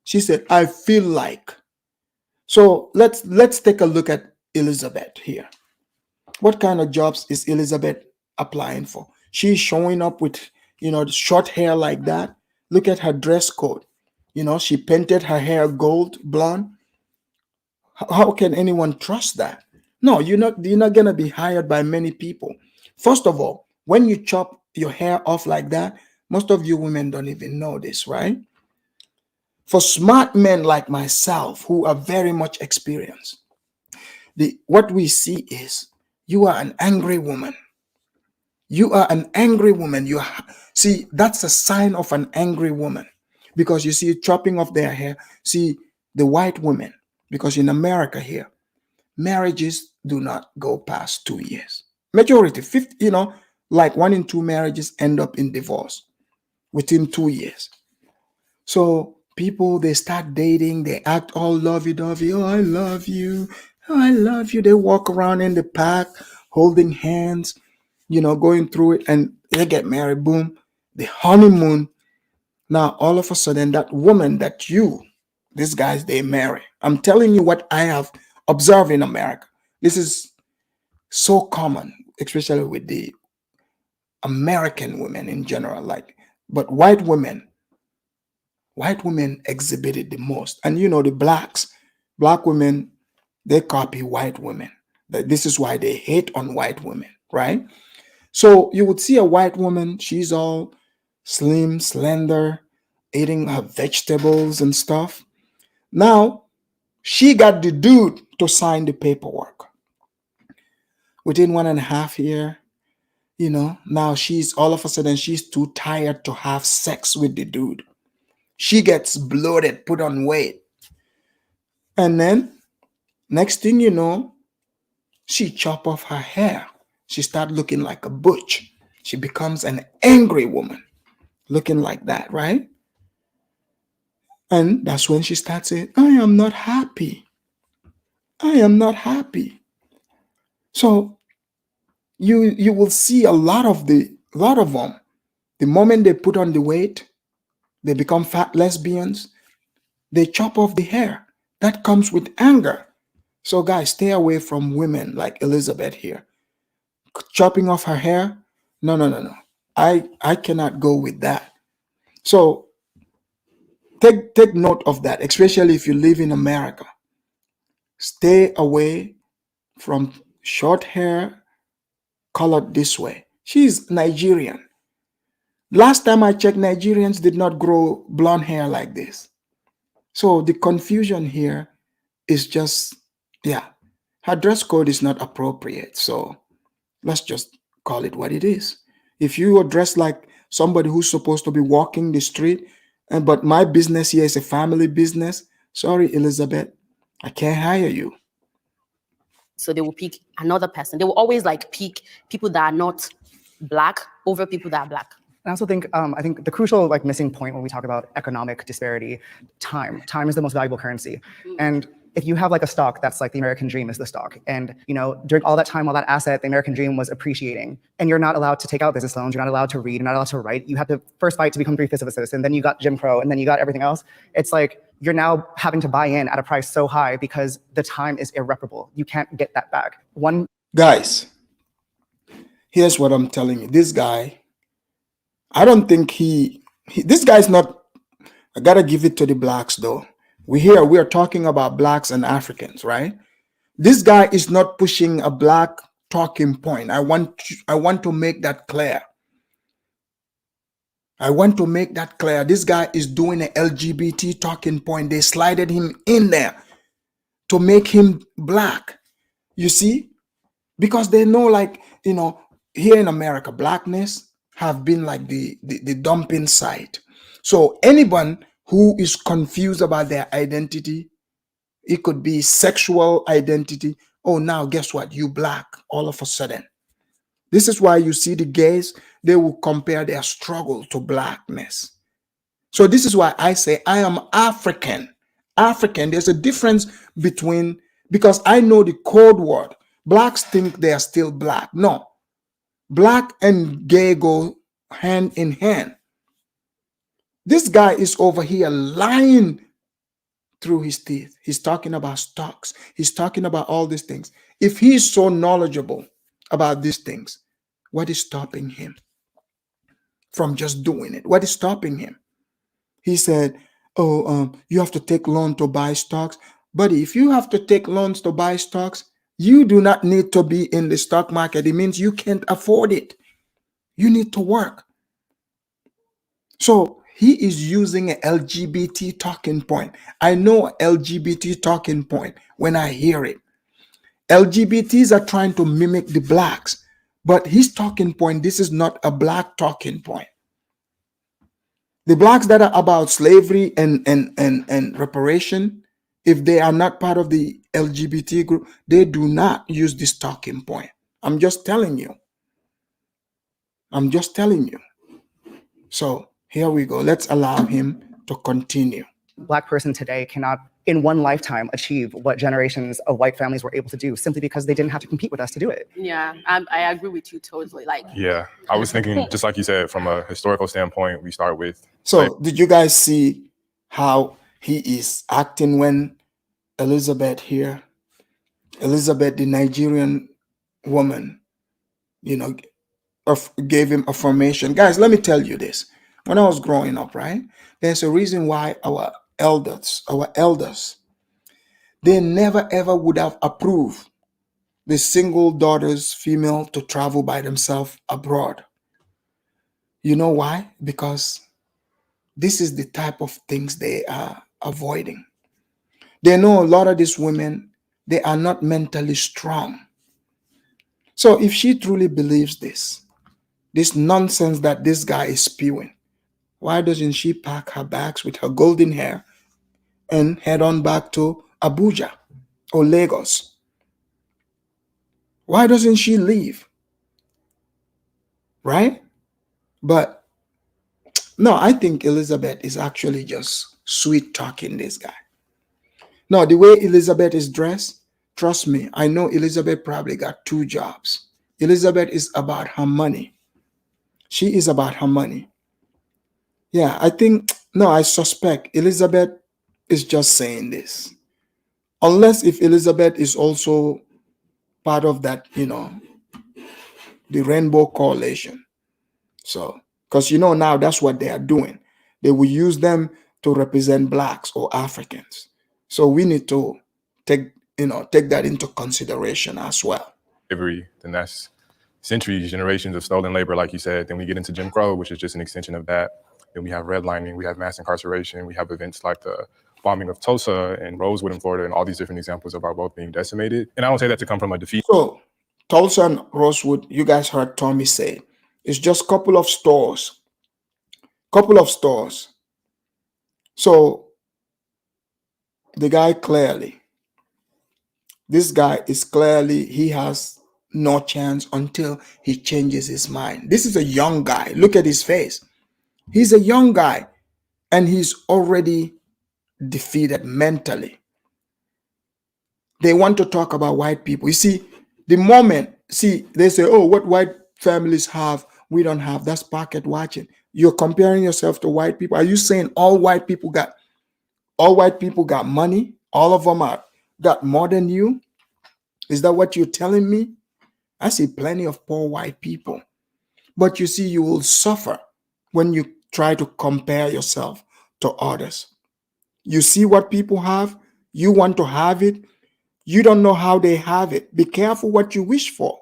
S4: She said, I feel like. So let's take a look at Elizabeth here. What kind of jobs is Elizabeth applying for? She's showing up with, short hair like that. Look at her dress code. She painted her hair gold, blonde. How can anyone trust that? No, you're not gonna be hired by many people. First of all, when you chop your hair off like that, most of you women don't even know this, right? For smart men like myself who are very much experienced, what we see is you are an angry woman. You are an angry woman. See, that's a sign of an angry woman, because you see chopping off their hair. See, the white women, because in America here, marriages do not go past 2 years. Majority, 50, like 1 in 2 marriages end up in divorce within 2 years. So people, they start dating, they act all lovey-dovey. Oh, I love you. Oh, I love you. They walk around in the park holding hands, going through it, and they get married. Boom, the honeymoon. Now, all of a sudden, that woman that these guys, they marry. I'm telling you what I have observed in America. This is so common, especially with the American women in general. But white women, white women exhibited the most. And the black women, they copy white women. This is why they hate on white women, right? So you would see a white woman, she's all slim, slender, eating her vegetables and stuff. Now, she got the dude to sign the paperwork. Within 1.5 years, now she's all of a sudden she's too tired to have sex with the dude. She gets bloated, put on weight. And then next thing you know, she chop off her hair. She start looking like a butch. She becomes an angry woman, looking like that, right? And that's when she starts saying, I am not happy. I am not happy. So you will see a lot of them. The moment they put on the weight, they become fat lesbians. They chop off the hair. That comes with anger. So guys, stay away from women like Elizabeth here. Chopping off her hair? No. I cannot go with that. So take note of that, especially if you live in America. Stay away from short hair colored this way. She's Nigerian. Last time I checked, Nigerians did not grow blonde hair like this. So the confusion here is just, her dress code is not appropriate. So let's just call it what it is. If you are dressed like somebody who's supposed to be walking the street, but my business here is a family business, sorry, Elizabeth, I can't hire you.
S16: So they will pick another person. They will always pick people that are not black over people that are black.
S12: I also think, I think the crucial missing point when we talk about economic disparity, time is the most valuable currency. And if you have a stock that's the American dream is the stock, and during all that time, all that asset, the American dream was appreciating, and you're not allowed to take out business loans, you're not allowed to read, you're not allowed to write, you have to first fight to become 3/5 of a citizen, then you got Jim Crow, and then you got everything else. It's you're now having to buy in at a price so high because the time is irreparable. You can't get that back.
S4: Guys, here's what I'm telling you. This guy, I don't think this guy's not, I gotta give it to the blacks though. We are talking about blacks and Africans, right? This guy is not pushing a black talking point. I want to make that clear. I want to make that clear. This guy is doing an LGBT talking point. They slided him in there to make him black. You see? Because they know, here in America, blackness have been the dumping site. So anyone who is confused about their identity, it could be sexual identity. Oh, now guess what? You black all of a sudden. This is why you see the gays, they will compare their struggle to blackness. So this is why I say I am African. African, there's a difference between, because I know the code word. Blacks think they are still black. No. Black and gay go hand in hand. This guy is over here lying through his teeth. He's talking about stocks. He's talking about all these things. If he's so knowledgeable about these things, what is stopping him from just doing it? What is stopping him? He said, you have to take loan to buy stocks. Buddy, if you have to take loans to buy stocks, you do not need to be in the stock market. It means you can't afford it. You need to work. So he is using an LGBT talking point. I know LGBT talking point when I hear it. LGBTs are trying to mimic the blacks, but his talking point, this is not a black talking point. The blacks that are about slavery and reparation, if they are not part of the LGBT group, they do not use this talking point. I'm just telling you. I'm just telling you. So here we go. Let's allow him to continue.
S12: Black person today cannot, in one lifetime, achieve what generations of white families were able to do simply because they didn't have to compete with us to do it.
S16: Yeah, I agree with you totally.
S13: Yeah, I was thinking, just like you said, from a historical standpoint, we start with.
S4: So did you guys see how he is acting when Elizabeth here, Elizabeth, the Nigerian woman, gave him affirmation? Guys, let me tell you this. when I was growing up, right? There's a reason why our elders, they never ever would have approved the single daughters, female, to travel by themselves abroad. You know why? Because this is the type of things they are avoiding. They know a lot of these women, they are not mentally strong. So if she truly believes this nonsense that this guy is spewing, why doesn't she pack her bags with her golden hair and head on back to Abuja or Lagos? Why doesn't she leave? Right? But no, I think Elizabeth is actually just sweet talking this guy. No, the way Elizabeth is dressed, trust me, I know Elizabeth probably got 2 jobs. Elizabeth is about her money. She is about her money. Yeah, I suspect Elizabeth is just saying this. Unless if Elizabeth is also part of that, the Rainbow Coalition. So, because now that's what they are doing. They will use them to represent blacks or Africans. So we need to take that into consideration as well.
S13: Slavery, then that's centuries, generations of stolen labor, like you said. Then we get into Jim Crow, which is just an extension of that. Then we have redlining, we have mass incarceration, we have events like the bombing of Tulsa and Rosewood in Florida, and all these different examples of our wealth being decimated. And I don't say that to come from a defeat.
S4: So Tulsa and Rosewood, you guys heard Tommy say, it's just couple of stores. So this guy is clearly, he has no chance until he changes his mind. This is a young guy. Look at his face. He's a young guy and he's already defeated mentally. They want to talk about white people. You see, they say, oh, what white families have, we don't have. That's pocket watching. You're comparing yourself to white people. Are you saying all white people got money? All of them got more than you? Is that what you're telling me? I see plenty of poor white people. But you see, you will suffer when you try to compare yourself to others. You see what people have, you want to have it, you don't know how they have it. Be careful what you wish for.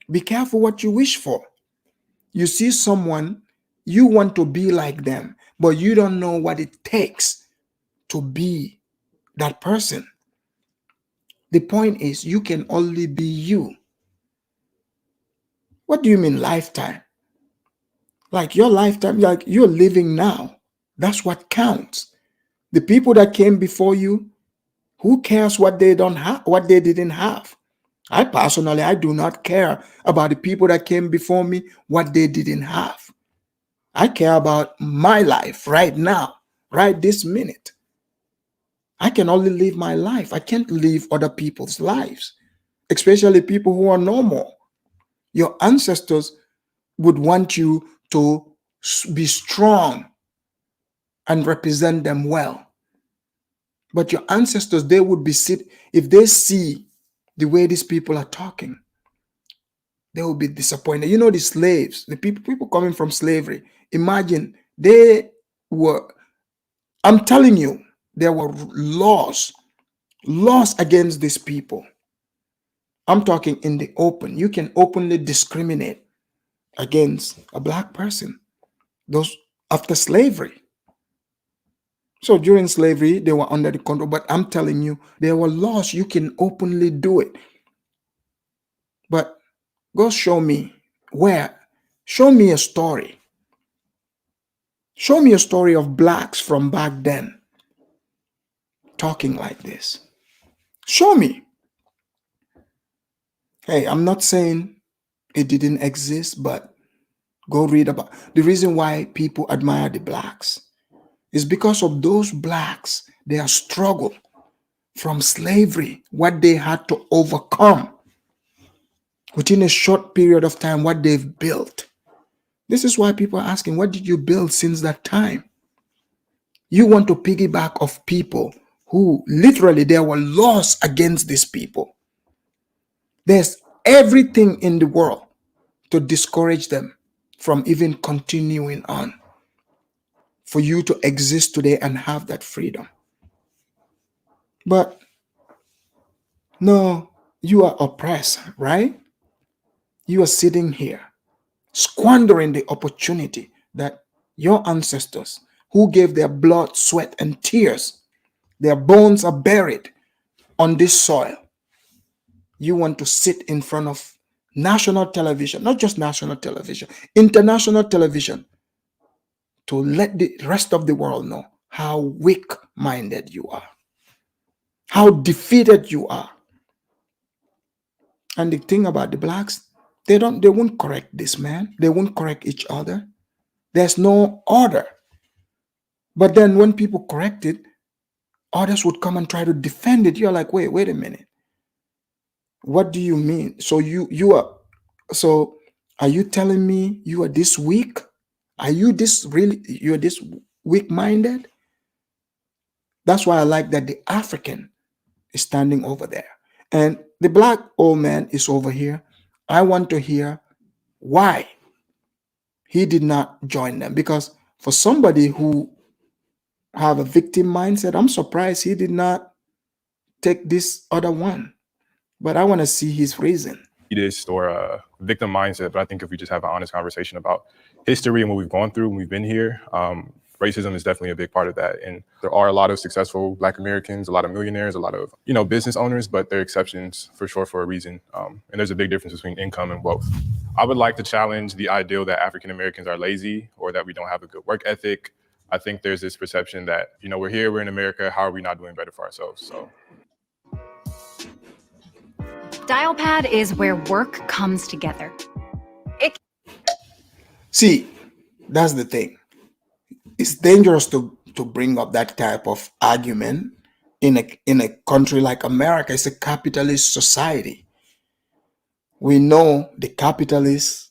S4: Be careful what you wish for. You see someone, you want to be like them, but you don't know what it takes to be that person. The point is, you can only be you. What do you mean lifetime? Like your lifetime, like you're living now. That's what counts. The people that came before you, who cares what they don't have, what they didn't have? I do not care about the people that came before me, what they didn't have. I care about my life right now, right this minute. I can only live my life. I can't live other people's lives, especially people who are normal. Your ancestors would want you to be strong and represent them well. But your ancestors, they would be if they see the way these people are talking, they will be disappointed. You know, the slaves, the people coming from slavery, imagine I'm telling you, there were laws against these people. I'm talking in the open. You can openly discriminate against a black person. Those after slavery. So during slavery, they were under the control. But I'm telling you, there were laws. You can openly do it. But go show me where. Show me a story. Show me a story of blacks from back then talking like this. Show me. Hey, I'm not saying it didn't exist, but go read about the reason why people admire the blacks is because of those blacks, their struggle from slavery, what they had to overcome within a short period of time, what they've built. This is why people are asking, what did you build since that time? You want to piggyback of people who literally there were laws against these people. There's everything in the world to discourage them from even continuing on, for you to exist today and have that freedom. But no, you are oppressed, right? You are sitting here squandering the opportunity that your ancestors, who gave their blood, sweat, and tears, their bones are buried on this soil. You want to sit in front of national television, not just national television, international television, to let the rest of the world know how weak-minded you are, how defeated you are. And the thing about the blacks, they won't correct this man. They won't correct each other. There's no order. But then when people correct it, others would come and try to defend it. You're like, wait a minute. What do you mean? So are you telling me you are this weak? Are you you're this weak-minded? That's why I like that the African is standing over there. And the black old man is over here. I want to hear why he did not join them. Because for somebody who have a victim mindset, I'm surprised he did not take this other one. But I want to see his reason.
S13: Or a victim mindset, but I think if we just have an honest conversation about history and what we've gone through when we've been here, racism is definitely a big part of that. And there are a lot of successful Black Americans, a lot of millionaires, a lot of business owners, but they're exceptions for sure for a reason. And there's a big difference between income and wealth. I would like to challenge the ideal that African Americans are lazy or that we don't have a good work ethic. I think there's this perception that we're here, we're in America, how are we not doing better for ourselves? So.
S14: Dialpad is where work comes together.
S4: See, that's the thing. It's dangerous to bring up that type of argument in a country like America. It's a capitalist society. We know the capitalists,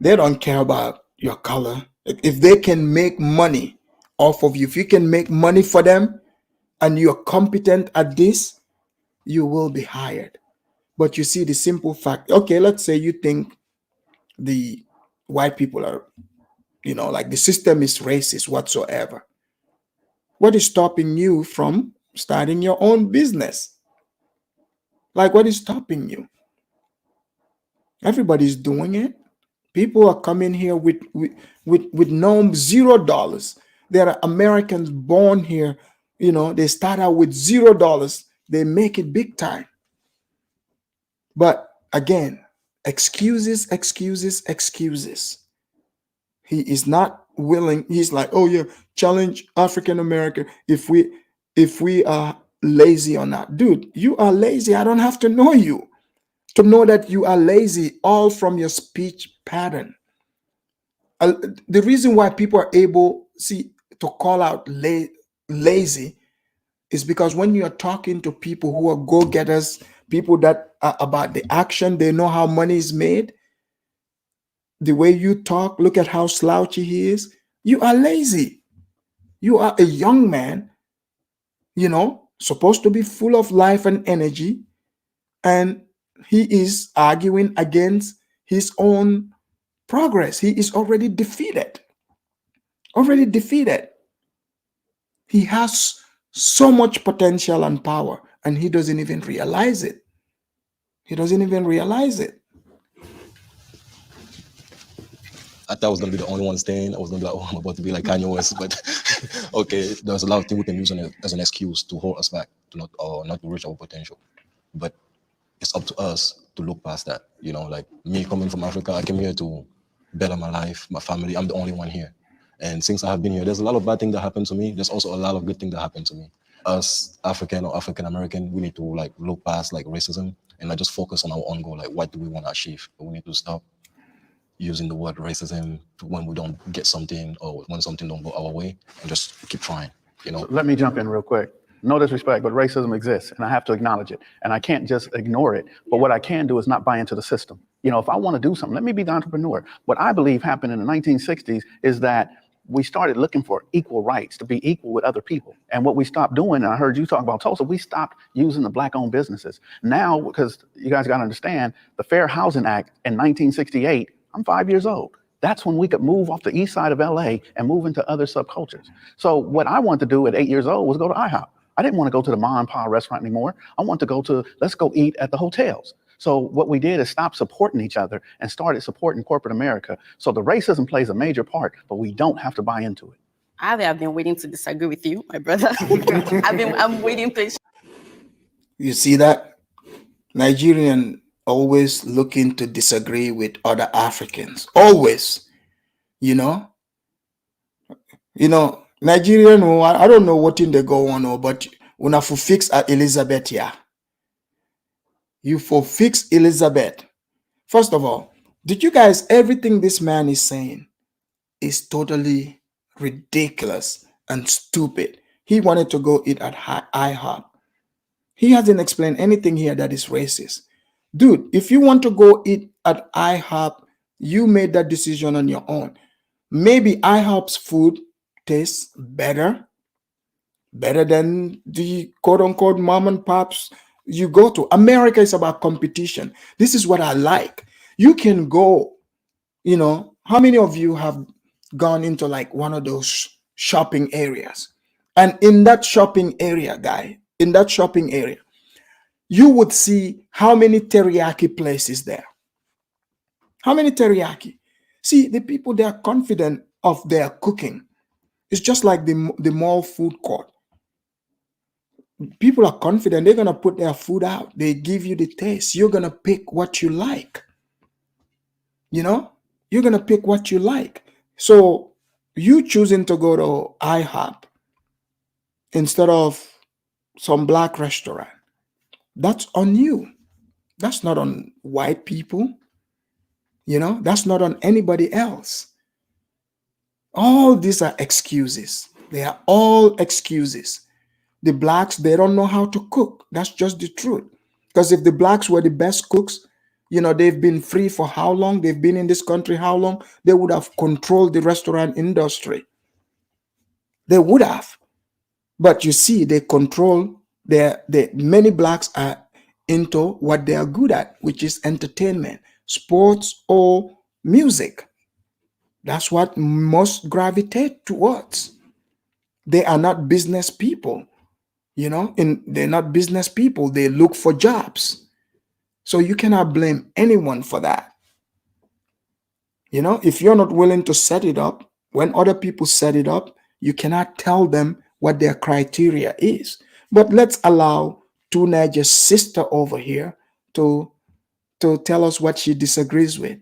S4: they don't care about your color. If they can make money off of you, if you can make money for them and you're competent at this, you will be hired. But you see the simple fact, okay, let's say you think the white people are, like the system is racist whatsoever. What is stopping you from starting your own business? Like, what is stopping you? Everybody's doing it. People are coming here with no $0. There are Americans born here, they start out with $0. They make it big time. But again, excuses. He is not willing. He's like, oh yeah, challenge African American if we are lazy or not. Dude, you are lazy. I don't have to know you to know that you are lazy, all from your speech pattern. The reason why people are able to call out lazy is because when you are talking to people who are go-getters, people that are about the action, they know how money is made. The way you talk, look at how slouchy he is. You are lazy. You are a young man, supposed to be full of life and energy. And he is arguing against his own progress. He is already defeated. He has so much potential and power, and he doesn't even realize it. I
S9: thought I was gonna be the only one staying. I was gonna be like, oh, I'm about to be like Kanye West, but okay, there's a lot of things we can use as an excuse to hold us back, to not to reach our potential. But it's up to us to look past that. Like me coming from Africa, I came here to better my life, my family. I'm the only one here. And since I have been here, there's a lot of bad things that happen to me. There's also a lot of good things that happen to me. Us African or African American, we need to look past racism and not just focus on our own goal. Like, what do we want to achieve? We need to stop using the word racism when we don't get something or when something don't go our way, and just keep trying.
S10: So let me jump in real quick. No disrespect, but racism exists, and I have to acknowledge it. And I can't just ignore it. But what I can do is not buy into the system. If I want to do something, let me be the entrepreneur. What I believe happened in the 1960s is that we started looking for equal rights, to be equal with other people. And what we stopped doing, and I heard you talk about Tulsa, we stopped using the Black-owned businesses. Now, because you guys got to understand, the Fair Housing Act in 1968, I'm 5 years old. that's when we could move off the east side of LA and move into other subcultures. So what I wanted to do at 8 years old was go to IHOP. I didn't want to go to the mom and pop restaurant anymore. I wanted to go to, let's go eat at the hotels. So what we did is stop supporting each other and started supporting corporate America. So the racism plays a major part, but we don't have to buy into it.
S16: I've been waiting to disagree with you, my brother. I'm waiting patiently.
S4: You see that? Nigerian always looking to disagree with other Africans. Always. You know, Nigerian, I don't know what in they go on, but when I for fix Elizabeth here, you for fix Elizabeth. First of all, did you guys, everything this man is saying is totally ridiculous and stupid. He wanted to go eat at IHOP. He hasn't explained anything here that is racist. Dude, if you want to go eat at IHOP, you made that decision on your own. Maybe IHOP's food tastes better than the quote-unquote mom and pops you go to. America is about competition. This is what I like. You can go, how many of you have gone into like one of those shopping areas? And in that shopping area, you would see how many teriyaki places there. How many teriyaki? See, the people, they are confident of their cooking. It's just like the mall food court. People are confident. They're going to put their food out. They give you the taste. You're going to pick what you like. You're going to pick what you like. So you choosing to go to IHOP instead of some black restaurant, that's on you. That's not on white people. That's not on anybody else. All these are excuses. They are all excuses. The blacks, they don't know how to cook. That's just the truth. Because if the blacks were the best cooks, they've been free for how long? They've been in this country how long? They would have controlled the restaurant industry. They would have. But you see, they control many blacks are into what they are good at, which is entertainment, sports, or music. That's what most gravitate towards. They are not business people, they're not business people. They look for jobs. So you cannot blame anyone for that. If you're not willing to set it up, when other people set it up, you cannot tell them what their criteria is. But let's allow Tunaja's sister over here to tell us what she disagrees with.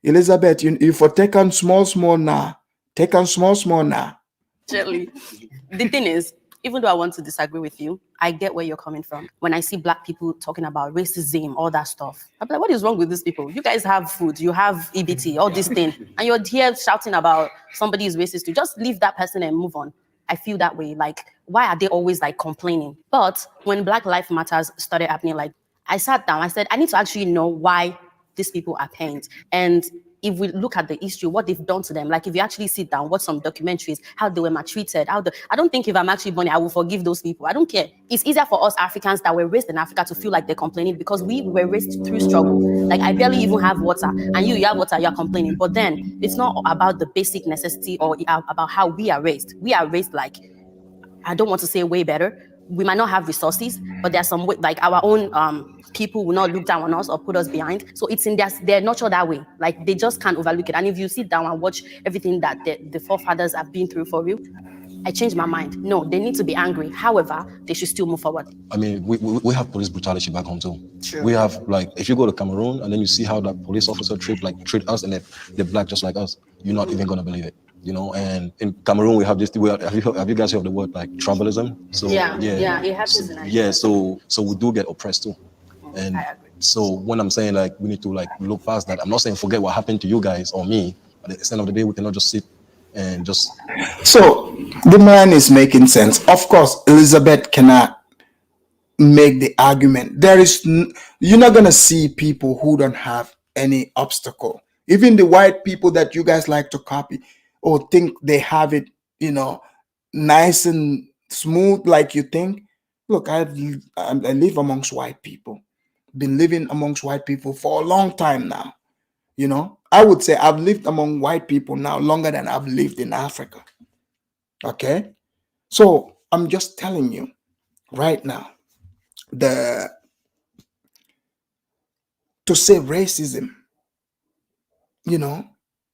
S4: Elizabeth, you for take on small now. Take on small now.
S16: Actually, the thing is, even though I want to disagree with you, I get where you're coming from. When I see black people talking about racism, all that stuff, I'm like, what is wrong with these people? You guys have food, you have EBT, all this thing, and you're here shouting about somebody is racist. You just leave that person and move on. I feel that way. Like, why are they always like complaining? But when Black Lives Matters started happening, like, I sat down, I said, I need to actually know why these people are pained. And if we look at the history, what they've done to them, like if you actually sit down, watch some documentaries, how they were maltreated, I don't think if I'm actually born, I will forgive those people. I don't care. It's easier for us Africans that were raised in Africa to feel like they're complaining because we were raised through struggle. Like I barely even have water, and you have water, you're complaining. But then it's not about the basic necessity or about how we are raised. We are raised like, I don't want to say way better. We might not have resources, but there's some way, like our own people will not look down on us or put us behind. So it's in their nurture that way. Like they just can't overlook it. And if you sit down and watch everything that the forefathers have been through for you, I changed my mind. No, they need to be angry. However, they should still move forward.
S9: I mean, we have police brutality back home too.
S16: True.
S9: We have, like, if you go to Cameroon and then you see how that police officer treat us and they're black just like us, you're not even gonna believe it. And in Cameroon we have this. Have you guys heard of the word like tribalism? So
S16: yeah, it happens in Nigeria.
S9: Yeah, so we do get oppressed too. And so when I'm saying like we need to like look past that, I'm not saying forget what happened to you guys or me. But at the end of the day, we cannot just sit and just.
S4: So the man is making sense. Of course, Elizabeth cannot make the argument. You're not gonna see people who don't have any obstacle. Even the white people that you guys like to copy or think they have it, nice and smooth like you think. Look, I live amongst white people. Been living amongst white people for a long time now. You know, I would say I've lived among white people now longer than I've lived in Africa. Okay. So I'm just telling you right now, to say racism, you know,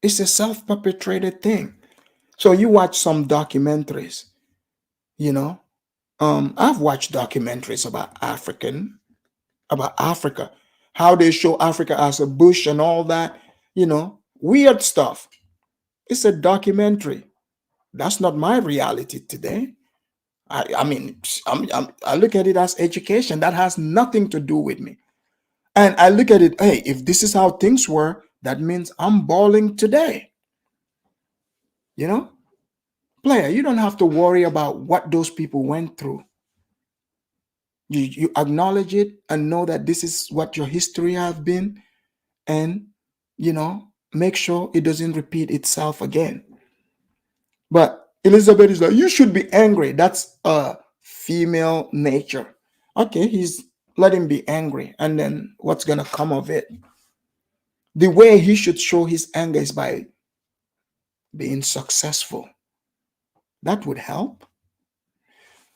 S4: it's a self-perpetrated thing. So you watch some documentaries, you know. I've watched documentaries about Africa, how they show Africa as a bush and all that, you know, weird stuff. It's a documentary. That's not my reality today. I mean, I look at it as education. That has nothing to do with me. And I look at it, hey, if this is how things were, that means I'm balling today. You know, player, you don't have to worry about what those people went through. You acknowledge it and know that this is what your history have been, and you know, make sure it doesn't repeat itself again. But Elizabeth is like, you should be angry. That's a female nature. Okay, he's let him be angry, and then what's gonna come of it? The way he should show his anger is by being successful. That would help.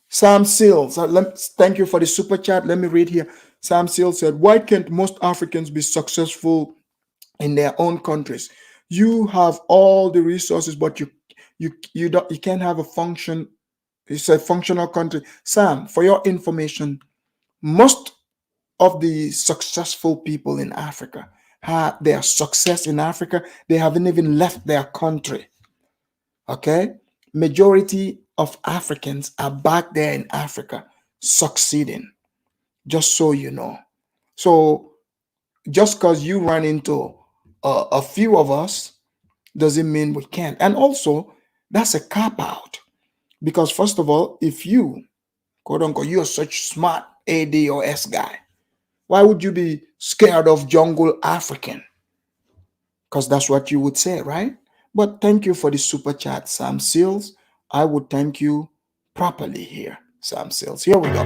S4: Sam Seals, thank you for the super chat. Let me read here. Sam Seals said, why can't most Africans be successful in their own countries? You have all the resources, but you can't have a function. It's a functional country. Sam, for your information, most of the successful people in Africa, their success in Africa, they haven't even left their country. Okay? Majority of Africans are back there in Africa succeeding, just so you know. So just because you run into a few of us doesn't mean we can't. And also, that's a cop out, because first of all, if you, quote unquote, you're such smart AD or S guy, why would you be scared of jungle African? Because that's what you would say, right? But thank you for the super chat, Sam Seals. I would thank you properly here, Sam Seals. Here we go.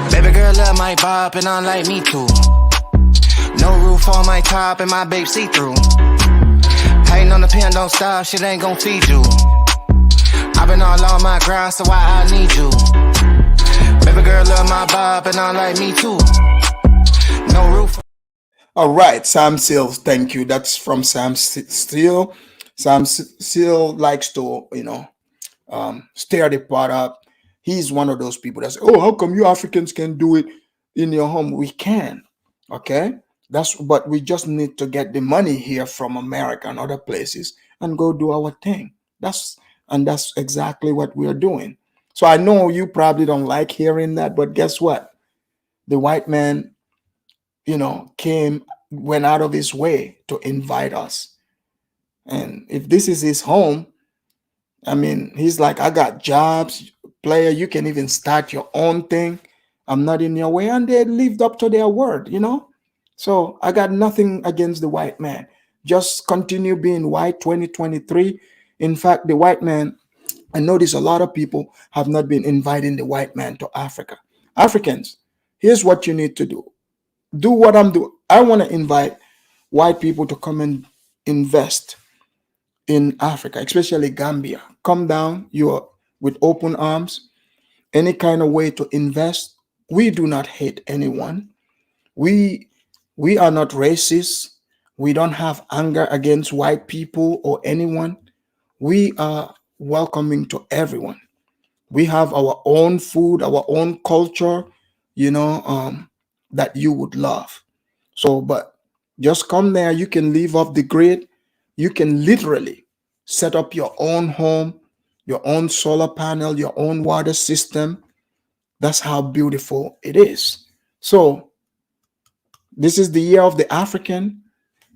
S17: Baby girl love my bop and I like me too. No roof on my top and my babe see-through. Hating on the pen, don't stop, shit ain't gon' feed you. I've been all on my grind, so why I need you? Baby girl love my bop and I like me too. No roof.
S4: All right, Sam Seals, thank you. That's from Sam Seal. Sam Seal likes to, you know, stir the pot up. He's one of those people that say, oh, how come you Africans can do it in your home? We can, okay? But we just need to get the money here from America and other places and go do our thing. That's exactly what we are doing. So I know you probably don't like hearing that, but guess what? The white man, you know, went out of his way to invite us. And if this is his home, I mean, he's like, I got jobs, player, you can even start your own thing. I'm not in your way. And they lived up to their word, you know? So I got nothing against the white man. Just continue being white 2023. In fact, the white man, I notice a lot of people have not been inviting the white man to Africa. Africans, here's what you need to do. Do what I'm doing. I want to invite white people to come and invest in Africa, especially Gambia. Come down, you're with open arms. Any kind of way to invest. We do not hate anyone. We are not racist. We don't have anger against white people or anyone. We are welcoming to everyone. We have our own food, our own culture, you know, that you would love. So, but just come there. You can live off the grid. You can literally set up your own home, your own solar panel, your own water system. That's how beautiful it is. So this is the year of the African,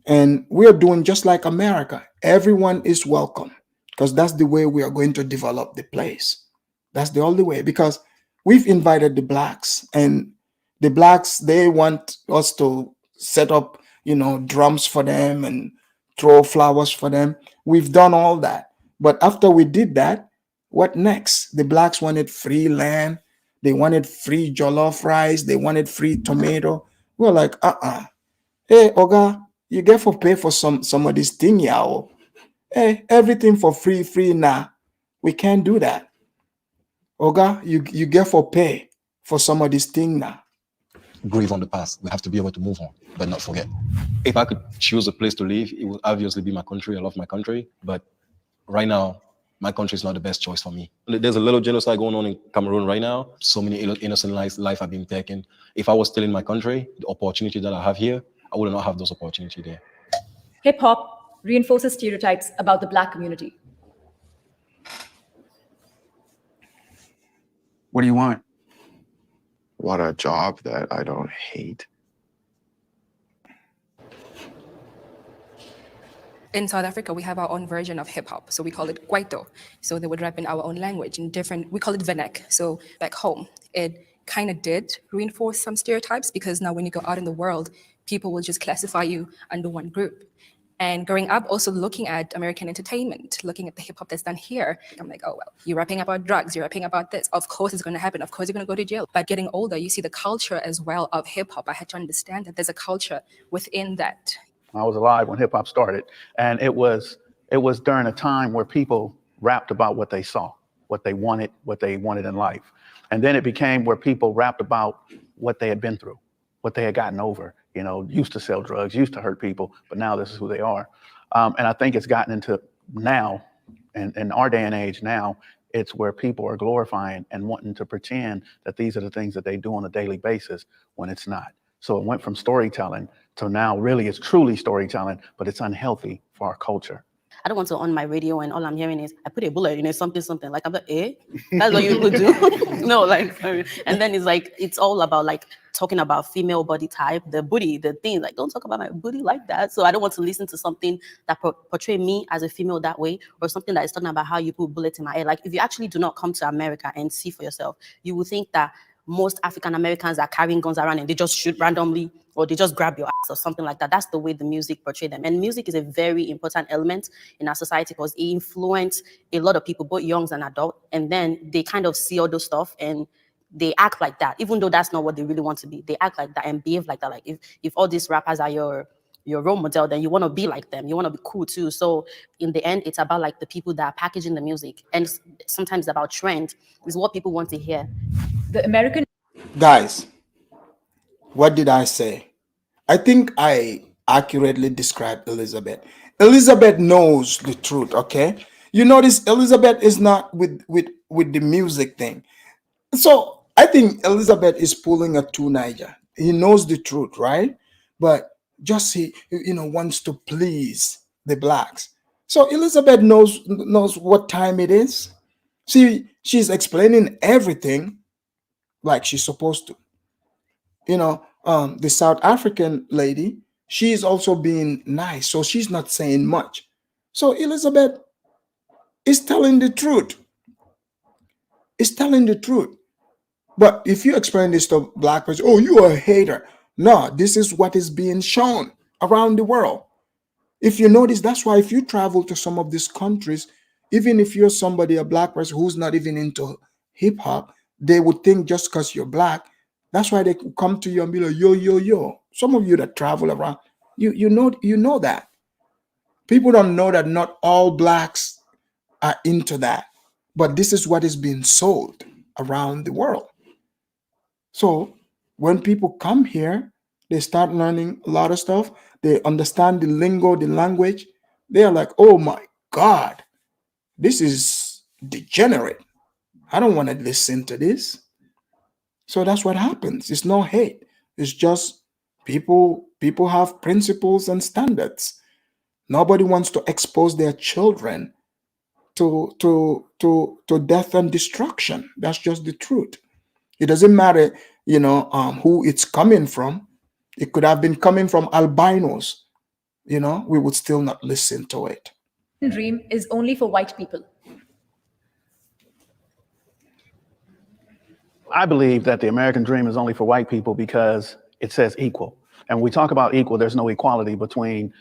S4: and we're doing just like America. Everyone is welcome, because that's the way we are going to develop the place. That's the only way, because we've invited the blacks, and the blacks, they want us to set up, you know, drums for them and throw flowers for them. We've done all that. But after we did that, what next? The blacks wanted free land. They wanted free jollof rice. They wanted free tomato. We're like, Hey, Oga, you get for pay for some of this thing, yao. Hey, everything for free now. We can't do that. Oga, you get for pay for some of this thing now.
S9: Grieve on the past. We have to be able to move on, but not forget. If I could choose a place to live, it would obviously be my country. I love my country, but right now, my country is not the best choice for me. There's a little genocide going on in Cameroon right now. So many innocent lives are being taken. If I was still in my country, the opportunity that I have here, I would not have those opportunities there.
S11: Hip hop reinforces stereotypes about the Black community.
S18: What do you want? Want a job that I don't hate.
S15: In South Africa, we have our own version of hip hop. So we call it Kwaito. So they would rap in our own language in different, we call it Venek. So back home, it kind of did reinforce some stereotypes because now when you go out in the world, people will just classify you under one group. And growing up, also looking at American entertainment, looking at the hip hop that's done here, I'm like, oh, well, you're rapping about drugs, you're rapping about this. Of course it's going to happen. Of course you're going to go to jail. But getting older, you see the culture as well of hip hop. I had to understand that there's a culture within that.
S10: I was alive when hip hop started, and it was during a time where people rapped about what they saw, what they wanted in life. And then it became where people rapped about what they had been through, what they had gotten over, used to sell drugs, used to hurt people, but now this is who they are. And I think it's gotten into now, in our day and age now, it's where people are glorifying and wanting to pretend that these are the things that they do on a daily basis when it's not. So it went from storytelling to now really it's truly storytelling, but it's unhealthy for our culture.
S16: I don't want to on my radio and all I'm hearing is I put a bullet, something like I'm like, that's what you would do. No, and then it's like it's all about like talking about female body type, the booty, the thing, like don't talk about my booty like that. So I don't want to listen to something that portray me as a female that way, or something that is talking about how you put bullets in my head. Like if you actually do not come to America and see for yourself, you will think that most African Americans are carrying guns around and they just shoot randomly or they just grab your ass or something like that. That's the way the music portrayed them. And music is a very important element in our society because it influenced a lot of people, both young and adult. And then they kind of see all those stuff and they act like that, even though that's not what they really want to be. They act like that and behave like that. Like if all these rappers are your role model, then you want to be like them. You want to be cool too. So in the end, it's about like the people that are packaging the music. And sometimes it's about trend. It's what people want to hear.
S11: The American...
S4: Guys, what did I say? I think I accurately described Elizabeth. Elizabeth knows the truth, okay? You notice Elizabeth is not with the music thing. So I think Elizabeth is pulling a two-Niger. He knows the truth, right? But just he wants to please the blacks. So Elizabeth knows what time it is. She's explaining everything like she's supposed to. The South African lady, she's also being nice, so she's not saying much. So Elizabeth is telling the truth. Is telling the truth. But if you explain this to black person, oh, you are a hater. No, this is what is being shown around the world. If you notice, that's why if you travel to some of these countries, even if you're somebody, a black person who's not even into hip hop, they would think just because you're black, that's why they come to you and be like, yo, yo, yo. Some of you that travel around, you know that. People don't know that not all blacks are into that. But this is what is being sold around the world. So when people come here, they start learning a lot of stuff. They understand the lingo, the language. They are like, oh my God, this is degenerate. I don't want to listen to this. So that's what happens. It's no hate. It's just people have principles and standards. Nobody wants to expose their children to death and destruction. That's just the truth. It doesn't matter, who it's coming from. It could have been coming from albinos. We would still not listen to it.
S11: Dream is only for white people.
S10: I believe that the American dream is only for white people because it says equal. And when we talk about equal, there's no equality between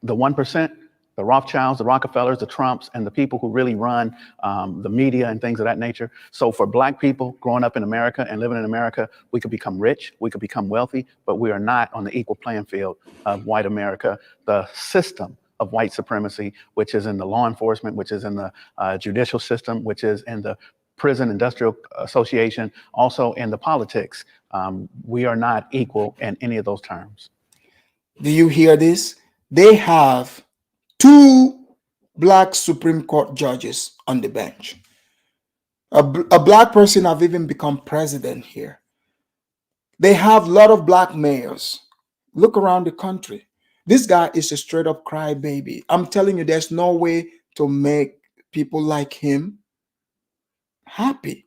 S10: the 1%, the Rothschilds, the Rockefellers, the Trumps, and the people who really run the media and things of that nature. So for Black people growing up in America and living in America, we could become rich, we could become wealthy, but we are not on the equal playing field of white America. The system of white supremacy, which is in the law enforcement, which is in the judicial system, which is in the prison industrial association, also in the politics. We are not equal in any of those terms.
S4: Do you hear this? They have 2 Black Supreme Court judges on the bench. A Black person have even become president here. They have a lot of Black mayors. Look around the country. This guy is a straight up crybaby. I'm telling you, there's no way to make people like him happy.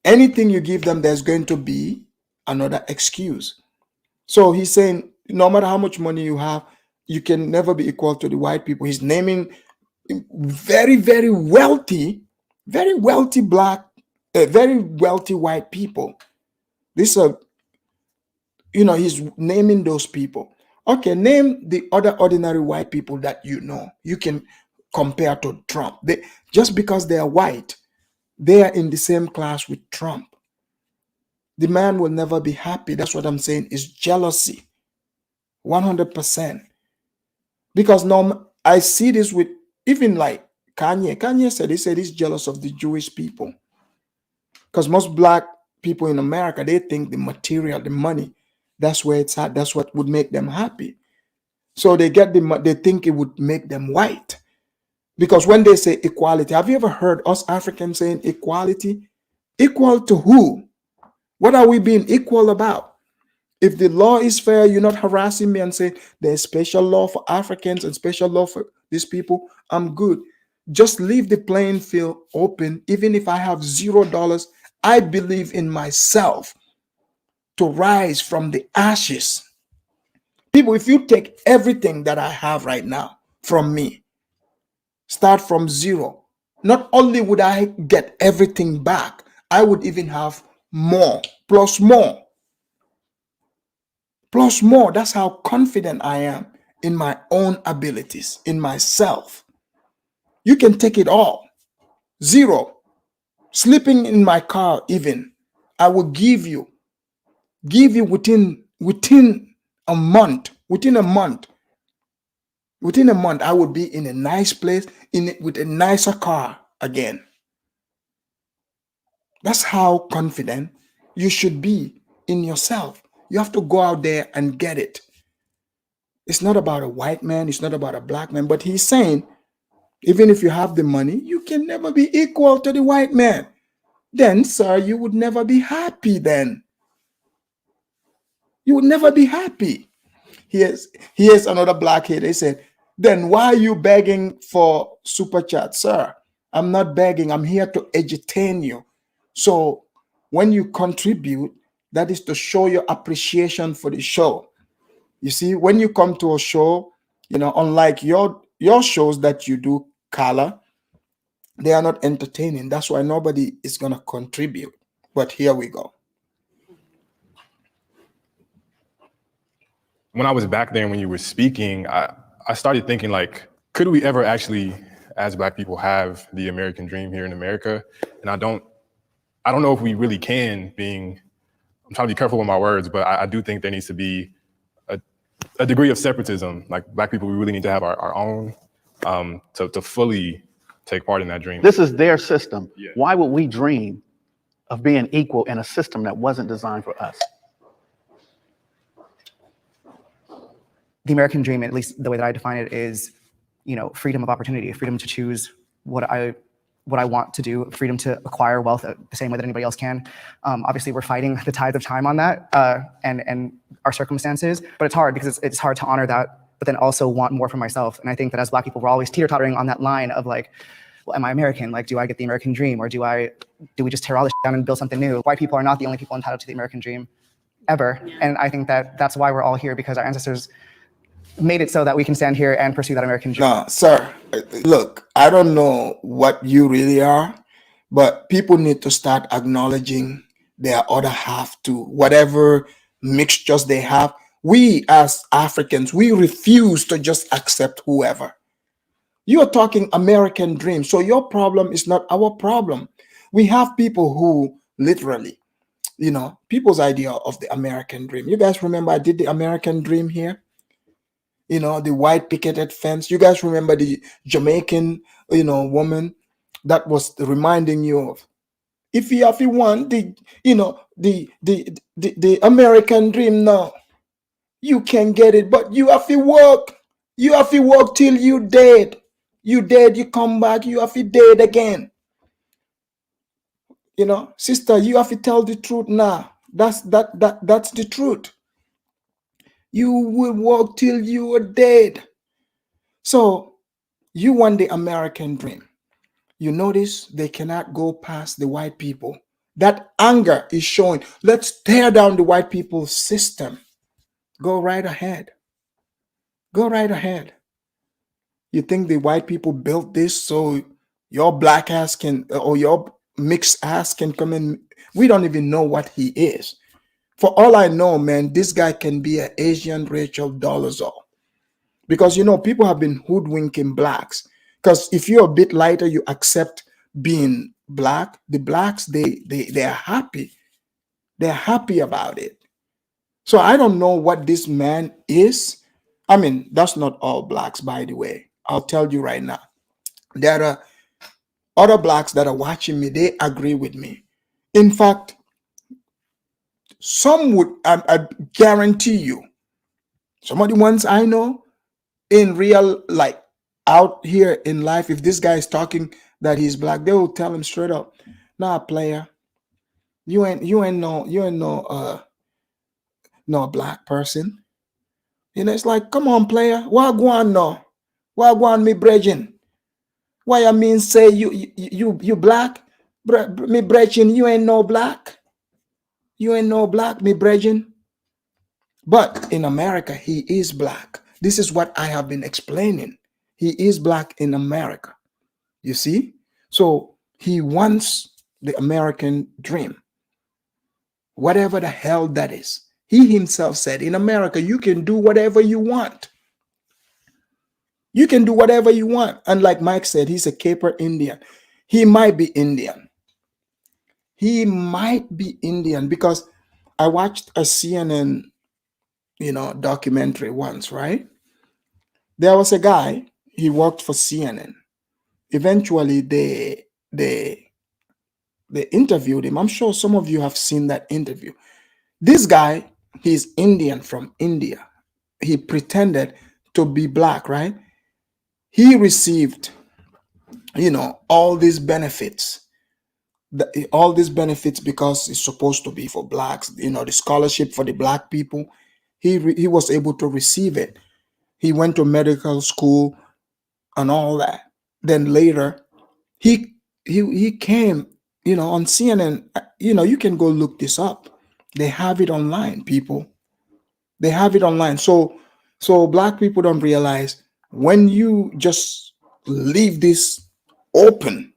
S4: Anything you give them, there's going to be another excuse. So he's saying, no matter how much money you have, you can never be equal to the white people. He's naming very, very wealthy Black, very wealthy white people. This he's naming those people. Okay, name the other ordinary white people that you can compare to Trump. Just because they are white, they are in the same class with Trump. The man will never be happy. That's what I'm saying, is jealousy. 100%. Because now I see this with even like Kanye. Kanye said he's jealous of the Jewish people. Because most Black people in America, they think the material, the money, that's where it's at. That's what would make them happy. So they think it would make them white. Because when they say equality, have you ever heard us Africans saying equality? Equal to who? What are we being equal about? If the law is fair, you're not harassing me and saying there's special law for Africans and special law for these people, I'm good. Just leave the playing field open. Even if I have $0, I believe in myself to rise from the ashes. People, if you take everything that I have right now from me, start from 0, not only would I get everything back, I would even have more, plus more. Plus more. That's how confident I am in my own abilities, in myself. You can take it all. 0. Sleeping in my car even, I will give you within a month. Within a month, I would be in a nice place, with a nicer car again. That's how confident you should be in yourself. You have to go out there and get it. It's not about a white man. It's not about a Black man. But he's saying, even if you have the money, you can never be equal to the white man. Then, sir, you would never be happy then. You would never be happy. Here's another blackhead. They said, then why are you begging for super chat, sir? I'm not begging. I'm here to entertain you. So when you contribute, that is to show your appreciation for the show. You see, when you come to a show, unlike your shows that you do, Carla, they are not entertaining. That's why nobody is going to contribute. But here we go.
S13: When I was back there, when you were speaking, I started thinking, like, could we ever actually, as Black people, have the American dream here in America? And I don't know if we really can, I'm trying to be careful with my words, but I do think there needs to be a degree of separatism. Like, Black people, we really need to have our own to fully take part in that dream.
S10: This is their system. Yeah. Why would we dream of being equal in a system that wasn't designed for us?
S12: The American dream, at least the way that I define it, is, freedom of opportunity, freedom to choose what I want to do, freedom to acquire wealth the same way that anybody else can. Obviously, we're fighting the tides of time on that and our circumstances, but it's hard because it's hard to honor that, but then also want more for myself. And I think that as Black people, we're always teeter-tottering on that line of like, well, am I American? Like, do I get the American dream, or do we just tear all this down and build something new? White people are not the only people entitled to the American dream ever. And I think that that's why we're all here, because our ancestors made it so that we can stand here and pursue that American dream.
S4: No, sir, look, I don't know what you really are, but people need to start acknowledging their other half too. Whatever mixtures they have, We as Africans, we refuse to just accept whoever. You're talking American dream. So your problem is not our problem. We have people who literally, people's idea of the American dream. You guys remember I did the American dream here? The white picketed fence. You guys remember the Jamaican, woman that was reminding you of, if you want the American dream now, you can get it, but you have to work. You have to work till you dead. You dead, you come back, you have to dead again. Sister, you have to tell the truth now. That's the truth. You will work till you are dead. So you want the American dream. You notice they cannot go past the white people. That anger is showing. Let's tear down the white people's system. Go right ahead. Go right ahead. You think the white people built this so your black ass can, or your mixed ass can come in? We don't even know what he is. For all I know, man, this guy can be an Asian Rachel Dolezal. Because, people have been hoodwinking blacks. Because if you're a bit lighter, you accept being black. The blacks, they are happy. They're happy about it. So I don't know what this man is. I mean, that's not all blacks, by the way. I'll tell you right now. There are other blacks that are watching me. They agree with me. In fact, some would, I guarantee you, some of the ones I know in real, like out here in life, if this guy is talking that he's black, they will tell him straight up, nah, player, you ain't no black person. It's like, come on, player, why go on no? Why go on me brethren? Why I mean say you black? Me brethren, you ain't no black. You ain't no black, me brethren. But in America, he is black. This is what I have been explaining. He is black in America. You see? So he wants the American dream. Whatever the hell that is. He himself said, in America, you can do whatever you want. You can do whatever you want. And like Mike said, he's a Caper Indian. He might be Indian. He might be Indian because I watched a CNN, documentary once, right? There was a guy, he worked for CNN. Eventually, they interviewed him. I'm sure some of you have seen that interview. This guy, he's Indian from India. He pretended to be black, right? He received, all these benefits. All these benefits because it's supposed to be for blacks, the scholarship for the black people. He was able to receive it. He went to medical school and all that. Then later, he came, on CNN. You can go look this up. They have it online, people. They have it online. So black people don't realize when you just leave this open,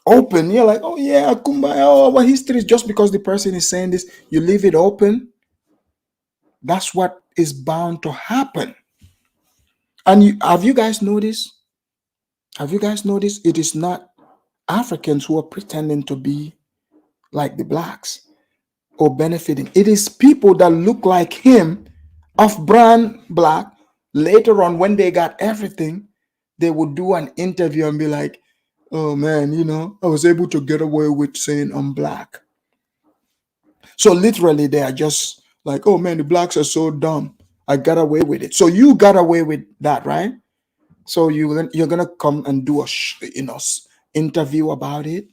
S4: you're like, oh yeah, kumbaya, oh, our history is just because the person is saying this, you leave it open. That's what is bound to happen. And have you guys noticed? Have you guys noticed it is not Africans who are pretending to be like the blacks or benefiting? It is people that look like him, of brand black. Later on, when they got everything, they would do an interview and be like, oh man, I was able to get away with saying I'm black. So literally they are just like, oh man, the blacks are so dumb. I got away with it. So you got away with that, right? So you're gonna come and do a interview about it.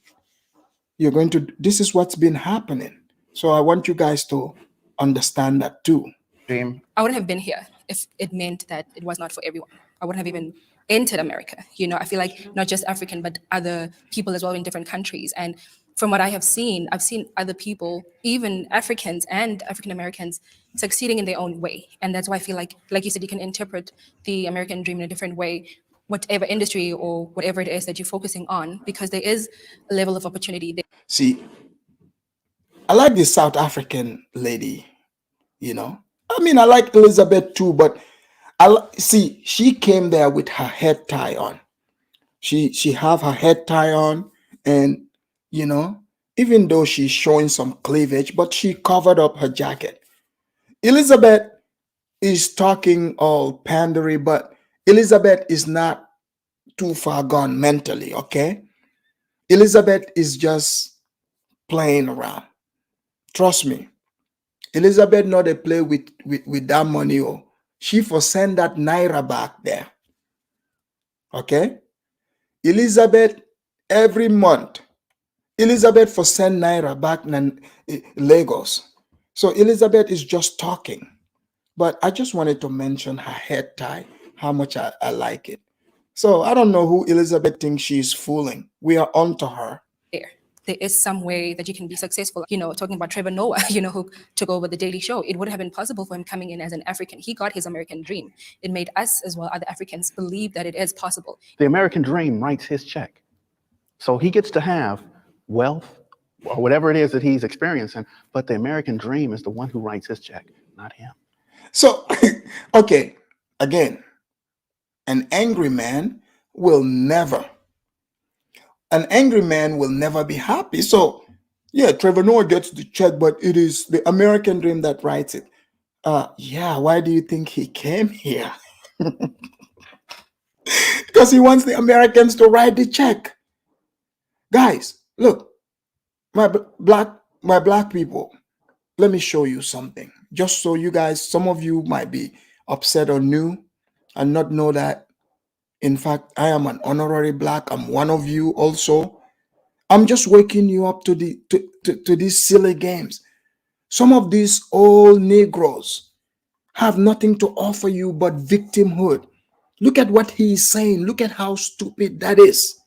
S4: This is what's been happening. So I want you guys to understand that too.
S15: Dream. I wouldn't have been here if it meant that it was not for everyone. I wouldn't have even entered America. I feel like not just African, but other people as well in different countries. And from what I have seen, I've seen other people, even Africans and African Americans, succeeding in their own way. And that's why I feel like you said, you can interpret the American dream in a different way, whatever industry or whatever it is that you're focusing on, because there is a level of opportunity there.
S4: See, I like this South African lady, I mean, I like Elizabeth too, but see, she came there with her head tie on. She have her head tie on, and you know, even though she's showing some cleavage, but she covered up her jacket. Elizabeth is talking all pandery, but Elizabeth is not too far gone mentally, okay? Elizabeth is just playing around. Trust me. Elizabeth know they play with that money. Oh, she for send that naira back there. Okay? Elizabeth every month. Elizabeth for send naira back in Lagos. So Elizabeth is just talking. But I just wanted to mention her head tie, how much I like it. So I don't know who Elizabeth thinks she's fooling. We are on to her.
S15: There is some way that you can be successful. Talking about Trevor Noah, who took over the Daily Show, it would have been possible for him coming in as an African. He got his American dream. It made us as well, other Africans, believe that it is possible.
S10: The American dream writes his check. So he gets to have wealth or whatever it is that he's experiencing, but the American dream is the one who writes his check, not him.
S4: So, okay, again, an angry man will never be happy. So, yeah, Trevor Noah gets the check, but it is the American dream that writes it. Yeah, why do you think he came here? Because he wants the Americans to write the check. Guys, look, my black people, let me show you something. Just so you guys, some of you might be upset or new and not know that, in fact, I am an honorary black. I'm one of you also. I'm just waking you up to these silly games. Some of these old Negroes have nothing to offer you but victimhood. Look at what he is saying. Look at how stupid that is.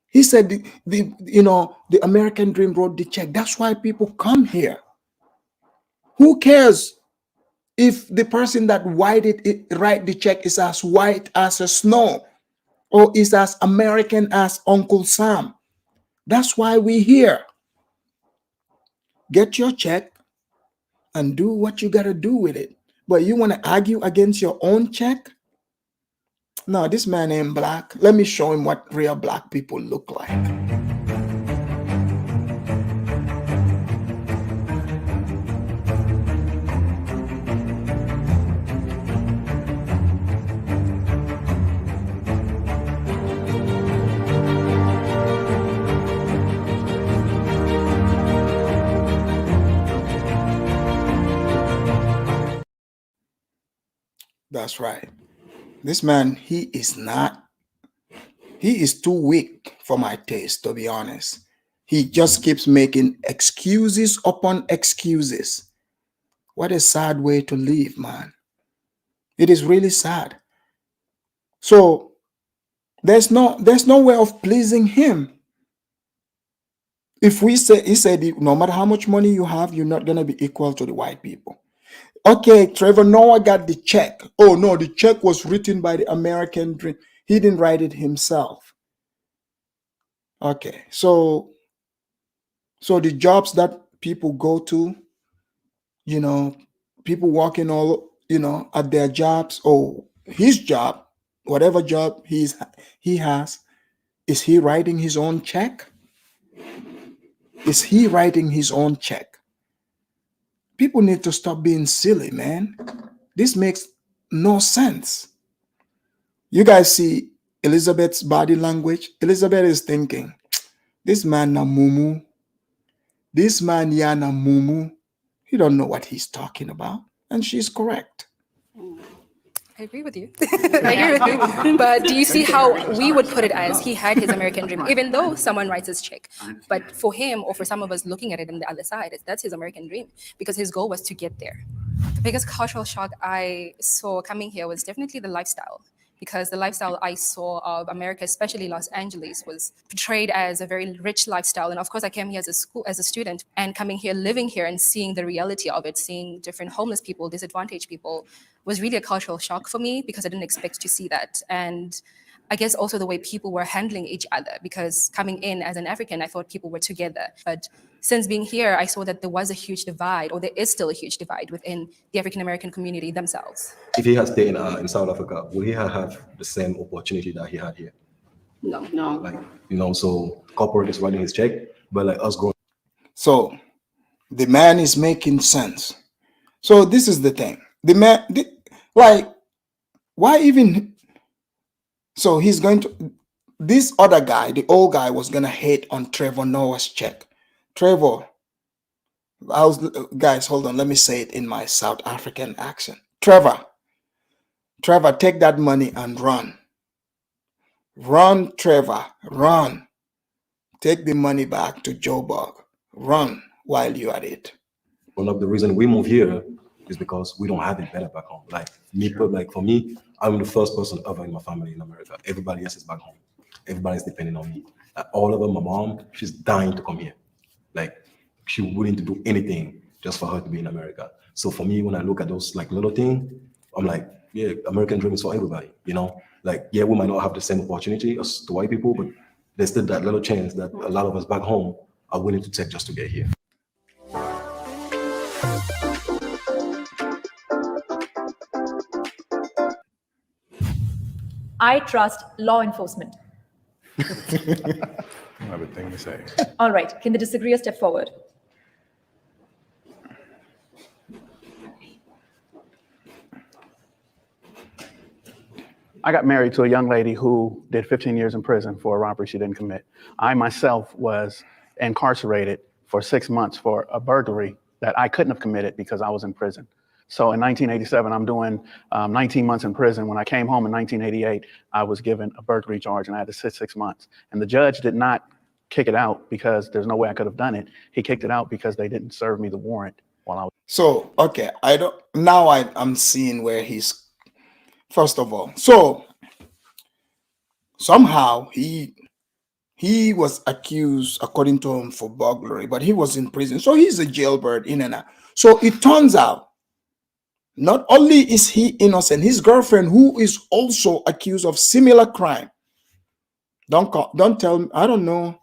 S4: He said the American dream wrote the check. That's why people come here. Who cares if the person that write the check is as white as a snow or is as American as Uncle Sam? That's why we're here. Get your check and do what you got to do with it. But you want to argue against your own check? No, this man ain't black. Let me show him what real black people look like. That's right. This man, he is too weak for my taste, to be honest. He just keeps making excuses upon excuses. What a sad way to live, man. It is really sad. So there's no way of pleasing him. If he said no matter how much money you have, you're not gonna be equal to the white people. Okay, Trevor Noah got the check. Oh no, the check was written by the American dream. He didn't write it himself. Okay, so the jobs that people go to, people working all, at their jobs or his job, whatever job he has, is he writing his own check? Is he writing his own check? People need to stop being silly, man. This makes no sense. You guys see Elizabeth's body language? Elizabeth is thinking, this man na mumu. This man ya na mumu. He don't know what he's talking about. And she's correct.
S15: I agree with you. I agree with you. But do you see how we would put it as he had his American dream, even though someone writes his check? But for him, or for some of us looking at it on the other side, that's his American dream because his goal was to get there. The biggest cultural shock I saw coming here was definitely the lifestyle. Because the lifestyle I saw of America, especially Los Angeles, was portrayed as a very rich lifestyle. And of course, I came here as a student, and coming here, living here, and seeing the reality of it, seeing different homeless people, disadvantaged people, was really a cultural shock for me because I didn't expect to see that. And I guess also the way people were handling each other, because coming in as an African, I thought people were together. But since being here, I saw that there was a huge divide, or there is still a huge divide within the African American community themselves.
S9: If he had stayed in South Africa, would he have the same opportunity that he had here?
S16: No, no.
S9: Like, you know, so corporate is writing his check, but like us growing.
S4: So the man is making sense. So this is the thing. The man, like, why even? So he's going to, this other guy, the old guy, was going to hate on Trevor Noah's check. Trevor, guys, hold on. Let me say it in my South African accent. Trevor, take that money and run. Run, Trevor, run. Take the money back to Joburg. Run while you're at it.
S9: One of the reasons we move here is because we don't have it better back home. Like me, like for me, I'm the first person ever in my family in America. Everybody else is back home. Everybody's depending on me. All of them, my mom, she's dying to come here. Like she's willing to do anything just for her to be in America. So for me, when I look at those like little things, I'm like, yeah, American dream is for everybody, you know? Like, yeah, we might not have the same opportunity as the white people, but there's still that little chance that a lot of us back home are willing to take just to get here.
S11: I trust law enforcement.
S13: I have a thing to say.
S11: All right, can the disagreeer step forward?
S10: I got married to a young lady who did 15 years in prison for a robbery she didn't commit. I myself was incarcerated for 6 months for a burglary that I couldn't have committed because I was in prison. So in 1987, I'm doing 19 months in prison. When I came home in 1988, I was given a burglary charge and I had to sit 6 months. And the judge did not kick it out because there's no way I could have done it. He kicked it out because they didn't serve me the warrant while I was.
S4: So, okay, I'm seeing where he's, first of all. So somehow he was accused, according to him, for burglary, but he was in prison. So he's a jailbird in and out. So it turns out, not only is he innocent, his girlfriend, who is also accused of similar crime. Don't tell me, I don't know,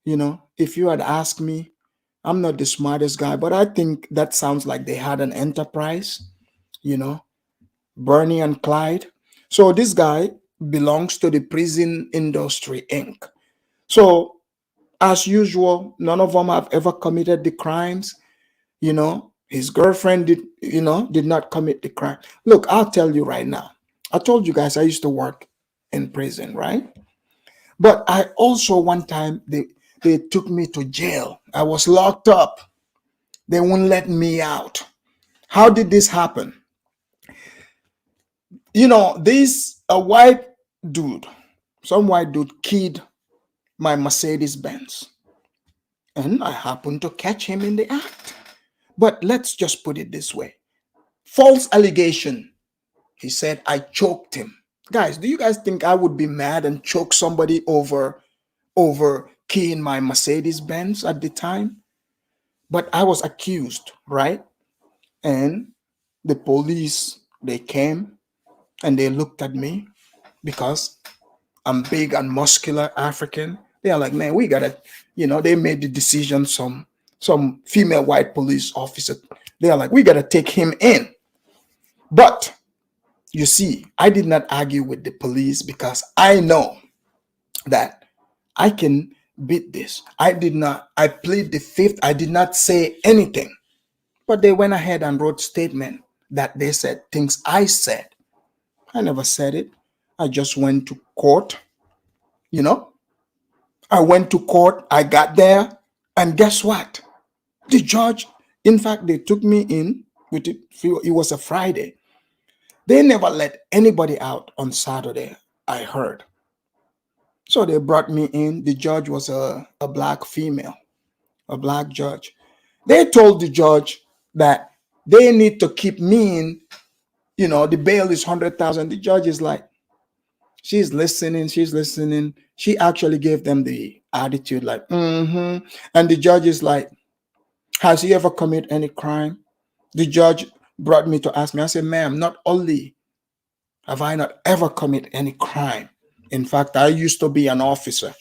S4: you know, if you had asked me, I'm not the smartest guy, but I think that sounds like they had an enterprise, you know, Bernie and Clyde. So this guy belongs to the Prison Industry Inc. So as usual, none of them have ever committed the crimes, you know. His girlfriend did not commit the crime. Look, I'll tell you right now. I told you guys I used to work in prison, right? But I also, one time, they took me to jail. I was locked up. They wouldn't let me out. How did this happen? You know, some white dude keyed my Mercedes Benz. And I happened to catch him in the act. But let's just put it this way. False allegation. He said I choked him. Guys, do you guys think I would be mad and choke somebody over keying my Mercedes Benz at the time? But I was accused, right? And the police, they came and they looked at me because I'm big and muscular African. They are like, man, we gotta, you know, they made the decision, some female white police officer. They are like, we got to take him in. But you see, I did not argue with the police because I know that I can beat this. I plead the fifth. I did not say anything. But they went ahead and wrote statement that they said things I said. I never said it. I just went to court, you know. I went to court. I got there. And guess what? The judge, in fact, they took me in with it. It was a Friday. They never let anybody out on Saturday, I heard. So they brought me in. The judge was a black female, a black judge. They told the judge that they need to keep me in. You know, the bail is 100,000. The judge is like, she's listening. She actually gave them the attitude like, mm-hmm. And the judge is like, has he ever committed any crime? The judge brought me to ask me. I said, ma'am, not only have I not ever committed any crime. In fact, I used to be an officer.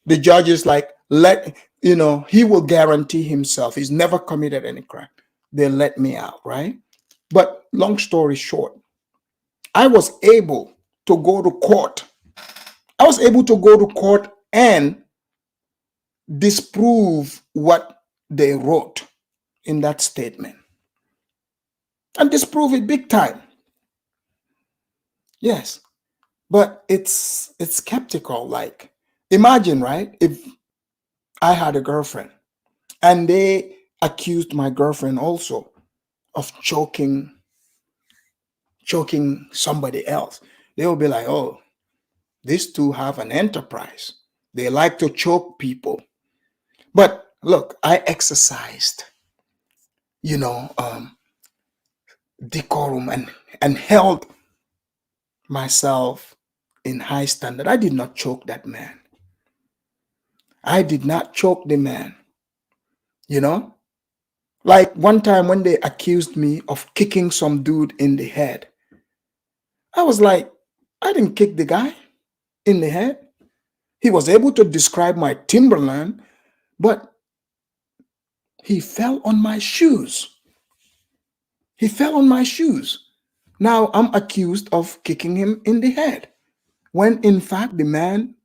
S4: The judge is like, he will guarantee himself. He's never committed any crime. They let me out, right? But long story short, I was able to go to court. I was able to go to court and disprove what they wrote in that statement. And disprove it big time. Yes. But it's skeptical. Like, imagine, right? If I had a girlfriend and they accused my girlfriend also of choking somebody else, they will be like, oh, these two have an enterprise. They like to choke people. But look, I exercised, decorum and held myself in high standard. I did not choke that man. I did not choke the man. Like one time when they accused me of kicking some dude in the head, I was like, I didn't kick the guy in the head. He was able to describe my Timberland, but he fell on my shoes. He fell on my shoes. Now I'm accused of kicking him in the head, when in fact the man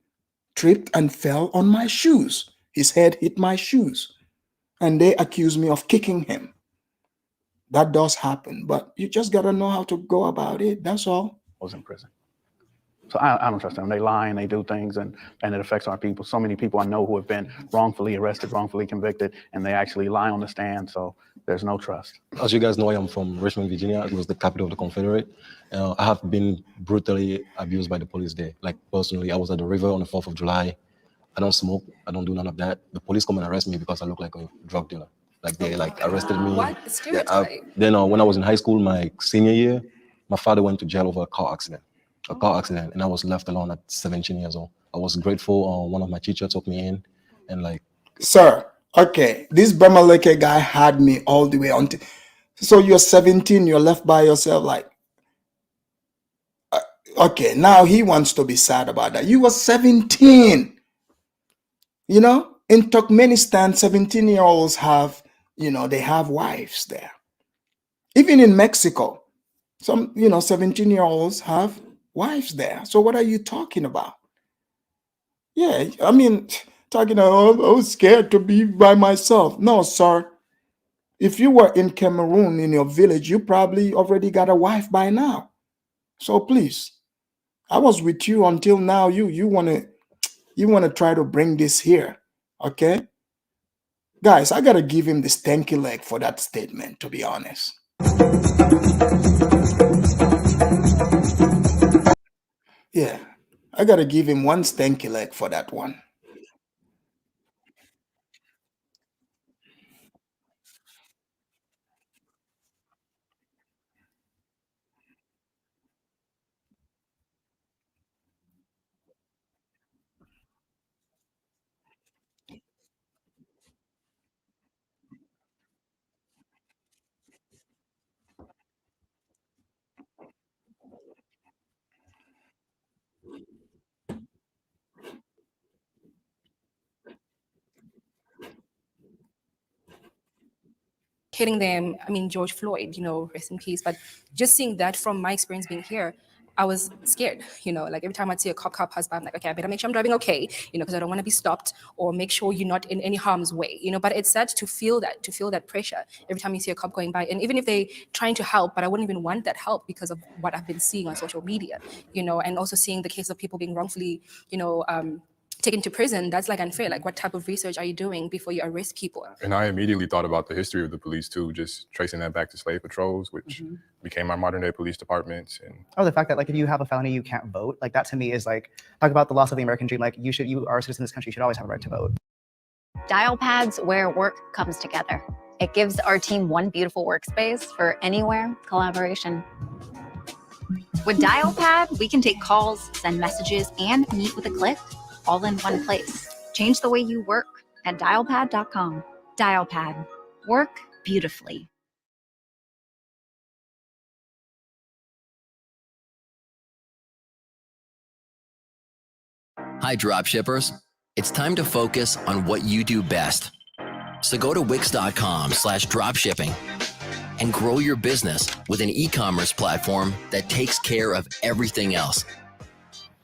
S4: tripped and fell on my shoes. His head hit my shoes, and they accuse me of kicking him. That does happen, but you just got to know how to go about it. That's all.
S10: I was in prison. So I don't trust them. They lie and they do things, and it affects our people. So many people I know who have been wrongfully arrested, wrongfully convicted, and they actually lie on the stand. So there's no trust.
S9: As you guys know, I am from Richmond, Virginia. It was the capital of the Confederate. I have been brutally abused by the police there. Like personally, I was at the river on the 4th of July. I don't smoke. I don't do none of that. The police come and arrest me because I look like a drug dealer. Like they arrested me.
S15: What? Stereotype.
S9: Then when I was in high school, my senior year, my father went to jail over a car accident. And I was left alone at 17 years old. I was grateful. One of my teachers took me in, and like,
S4: sir, okay, this Bamaleke guy had me all the way until. So you're 17, you're left by yourself, like. Okay, now he wants to be sad about that. You were 17. In Turkmenistan, 17-year-olds have, they have wives there. Even in Mexico, some, 17-year-olds have wives there. So what are you talking about? Yeah, I mean, talking about, I was scared to be by myself. No, sir. If you were in Cameroon, in your village, you probably already got a wife by now. So please, I was with you until now. You wanna try to bring this here, okay? Guys, I gotta give him the stanky leg for that statement, to be honest. Yeah, I gotta give him one stanky leg for that one.
S15: Hitting them, I mean, George Floyd, rest in peace. But just seeing that from my experience being here, I was scared, like every time I'd see a car pass by, I'm like, okay, I better make sure I'm driving okay, because I don't want to be stopped, or make sure you're not in any harm's way, but it's sad to feel that pressure every time you see a cop going by. And even if they're trying to help, but I wouldn't even want that help because of what I've been seeing on social media, and also seeing the case of people being wrongfully, taken to prison. That's like unfair. Like, what type of research are you doing before you arrest people?
S13: And I immediately thought about the history of the police too, just tracing that back to slave patrols, which became our modern day police departments. And
S12: the fact that like if you have a felony, you can't vote. Like that to me is like, talk about the loss of the American dream. Like you are a citizen of this country, you should always have a right to vote.
S14: Dialpad's where work comes together. It gives our team one beautiful workspace for anywhere collaboration. With Dialpad, we can take calls, send messages, and meet with a click, all in one place. Change the way you work at dialpad.com. Dialpad. Work beautifully.
S19: Hi, dropshippers. It's time to focus on what you do best. So go to wix.com/dropshipping and grow your business with an e-commerce platform that takes care of everything else.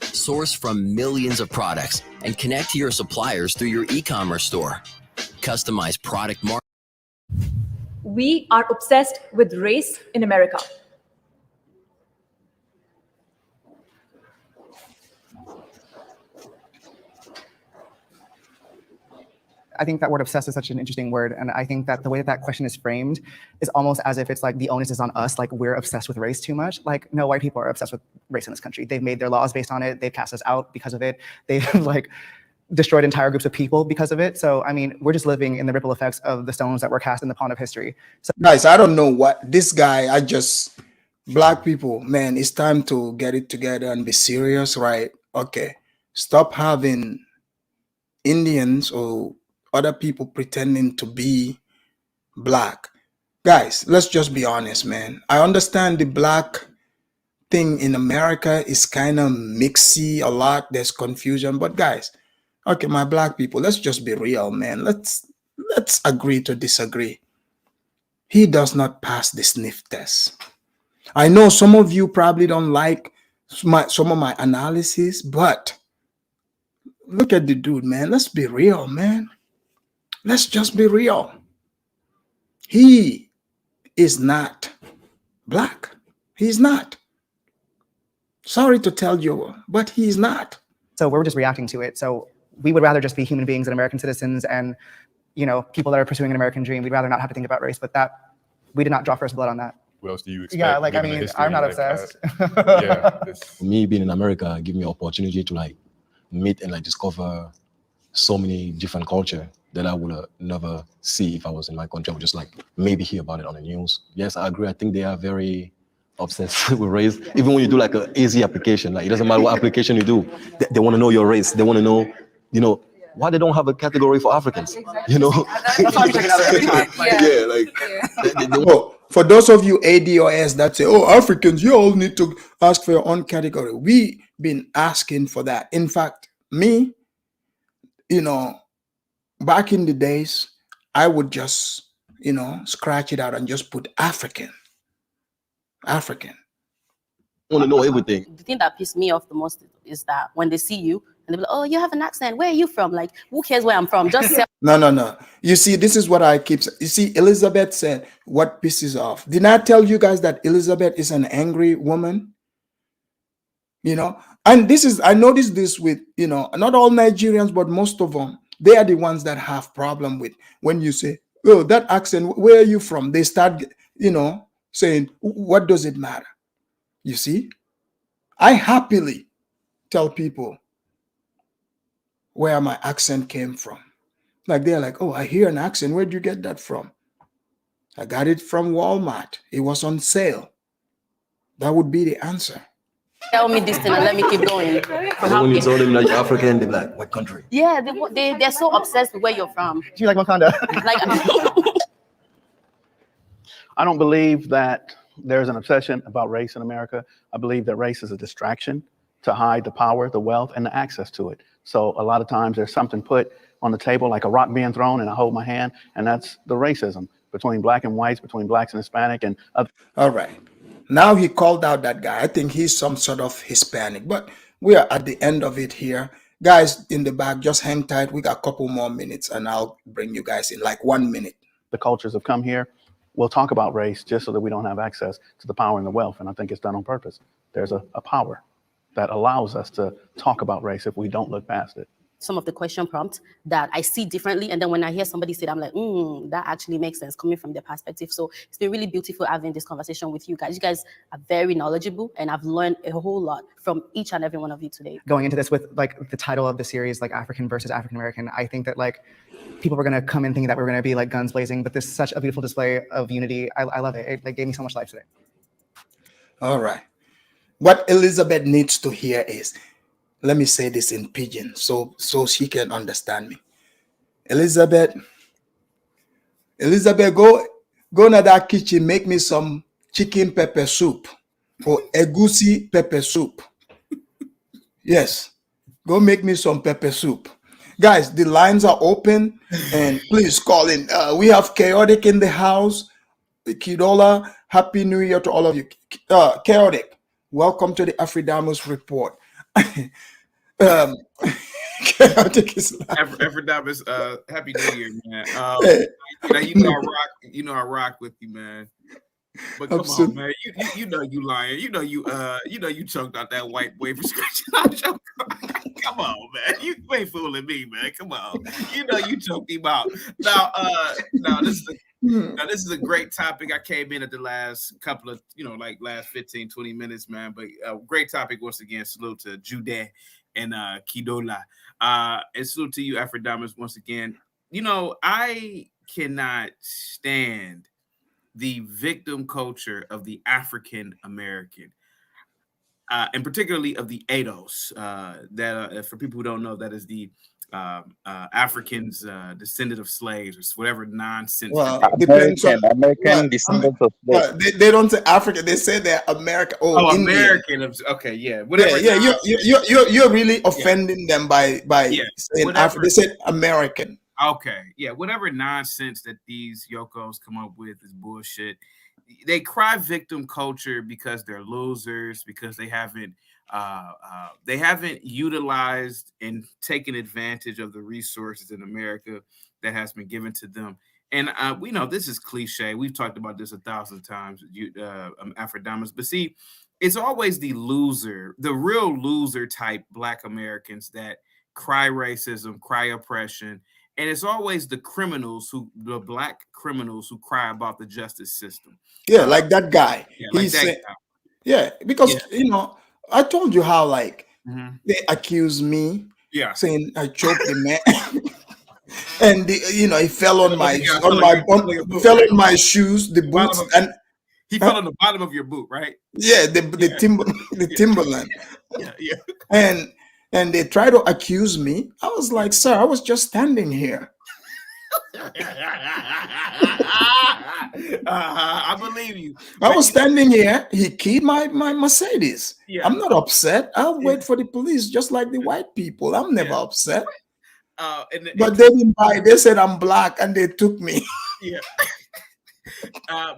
S19: Source from millions of products and connect to your suppliers through your e-commerce store. Customize product marketing.
S11: We are obsessed with race in America.
S12: I think that word obsessed is such an interesting word. And I think that the way that that question is framed is almost as if it's like the onus is on us, like we're obsessed with race too much. Like, no, white people are obsessed with race in this country. They've made their laws based on it. They've cast us out because of it. They've like destroyed entire groups of people because of it. So, I mean, we're just living in the ripple effects of the stones that were cast in the pond of history. So,
S4: Guys, I don't know what this guy, black people, man, it's time to get it together and be serious, right? Okay. Stop having Indians or other people pretending to be black. Guys, let's just be honest, man. I understand the black thing in America is kind of mixy a lot. There's confusion, but guys, okay, my black people, let's just be real, man. Let's agree to disagree. He does not pass the sniff test. I know some of you probably don't like some of my analysis, but look at the dude, man. Let's be real, man. Let's just be real. He is not black. He's not. Sorry to tell you, but he's not.
S12: So we're just reacting to it. So we would rather just be human beings and American citizens and, you know, people that are pursuing an American dream. We'd rather not have to think about race, but that we did not draw first blood on that.
S13: What else do you expect?
S12: Yeah, like, I mean, I'm not obsessed.
S9: Me being in America give me an opportunity to like meet and like discover so many different culture that I would never see if I was in my country. I would just like maybe hear about it on the news. Yes, I agree. I think they are very obsessed with race. Even when you do like an easy application, like it doesn't matter what application you do, they want to know your race. They want to know, you know, why they don't have a category for Africans. You know,
S12: that's why I'm checking out every time.
S4: Oh, for those of you ADOS that say, oh, Africans, you all need to ask for your own category. We've been asking for that. In fact, me, you know, back in the days, I would just, you know, scratch it out and just put African. African.
S9: I want to know everything.
S16: The thing that pissed me off the most is that when they see you and they're like, oh, you have an accent. Where are you from? Like, who cares where I'm from? Just say.
S4: No. You see, this is what I keep saying. You see, Elizabeth said, what pisses off? Didn't I tell you guys that Elizabeth is an angry woman? You know, and this is, I noticed this with, you know, not all Nigerians, but most of them, they are the ones that have problem with when you say, oh, that accent, where are you from? They start, you know, saying, what does it matter? You see, I happily tell people where my accent came from. Like they're like, oh, I hear an accent. Where'd you get that from? I got it from Walmart. It was on sale. That would be the answer.
S16: Tell me this thing and let me keep going.
S9: When you told them that you're African, they're like, what country?
S16: Yeah, they're so obsessed with where you're from.
S12: Do you like Wakanda?
S16: Like,
S10: I don't believe that there's an obsession about race in America. I believe that race is a distraction to hide the power, the wealth, and the access to it. So a lot of times there's something put on the table, like a rock being thrown, and I hold my hand, and that's the racism between black and whites, between blacks and Hispanic, and other.
S4: All right. Now he called out that guy. I think he's some sort of Hispanic, but we are at the end of it here. Guys in the back, just hang tight. We got a couple more minutes, and I'll bring you guys in like 1 minute.
S10: The cultures have come here. We'll talk about race just so that we don't have access to the power and the wealth, and I think it's done on purpose. There's a power that allows us to talk about race if we don't look past it.
S16: Some of the question prompts that I see differently, and then when I hear somebody say it, I'm like, that actually makes sense coming from their perspective. So it's been really beautiful having this conversation with you guys. You guys are very knowledgeable, and I've learned a whole lot from each and every one of you today.
S12: Going into this with like the title of the series, like African versus African American, I think that like people were gonna come in thinking that we're gonna be like guns blazing, but this is such a beautiful display of unity. I love it. It like gave me so much life today.
S4: All right. What Elizabeth needs to hear is, let me say this in pidgin so she can understand me. Elizabeth, go to that kitchen, make me some chicken pepper soup or egusi pepper soup. Yes, go make me some pepper soup. Guys, the lines are open, and please call in. We have Chaotic in the house. Kidola, Happy New Year to all of you. Chaotic, welcome to the Afridamus report. Chaotic is
S20: Afridamus, Happy New Year, man.
S4: Hey.
S20: You know I rock with you, man. But come on, man. You know you lying. You know you choked out that white boy prescription. Come on, man. You ain't fooling me, man. Come on. You know you choked him out. Now, this is a great topic. I came in at the last couple of, last 15, 20 minutes, man. But great topic once again. Salute to Jude and Kidola. And salute to you, Afridamus, once again. I cannot stand the victim culture of the African American, and particularly of the ADOS. That for people who don't know, that is the Africans descendant of slaves, or whatever nonsense.
S4: Well,
S21: American descendants of slaves.
S4: They don't say African. They say they're American. Oh,
S20: American. Okay, yeah. Whatever.
S4: Yeah. You're really offending them by saying African. They said American.
S20: Okay, yeah, whatever nonsense that these yokos come up with is bullshit. They cry victim culture because they're losers, because they haven't utilized and taken advantage of the resources in America that has been given to them. And we know this is cliche. We've talked about this 1,000 times, Afridamus. But see, it's always the loser, the real loser type Black Americans that cry racism, cry oppression. And it's always the Black criminals who cry about the justice system.
S4: Yeah, like that guy.
S20: Yeah,
S4: because I told you how they accuse me, saying I choked the man, and he fell on my shoes, the boots, and
S20: he fell on the bottom of your boot, right?
S4: Yeah, the Timberland. Yeah. And they try to accuse me. I was like, sir, I was just standing here.
S20: I believe you.
S4: I was standing here. He keyed my Mercedes.
S20: Yeah.
S4: I'm not upset. I'll wait for the police, just like the white people. I'm never upset. But they didn't buy. They said I'm Black, and they took me.
S20: Yeah.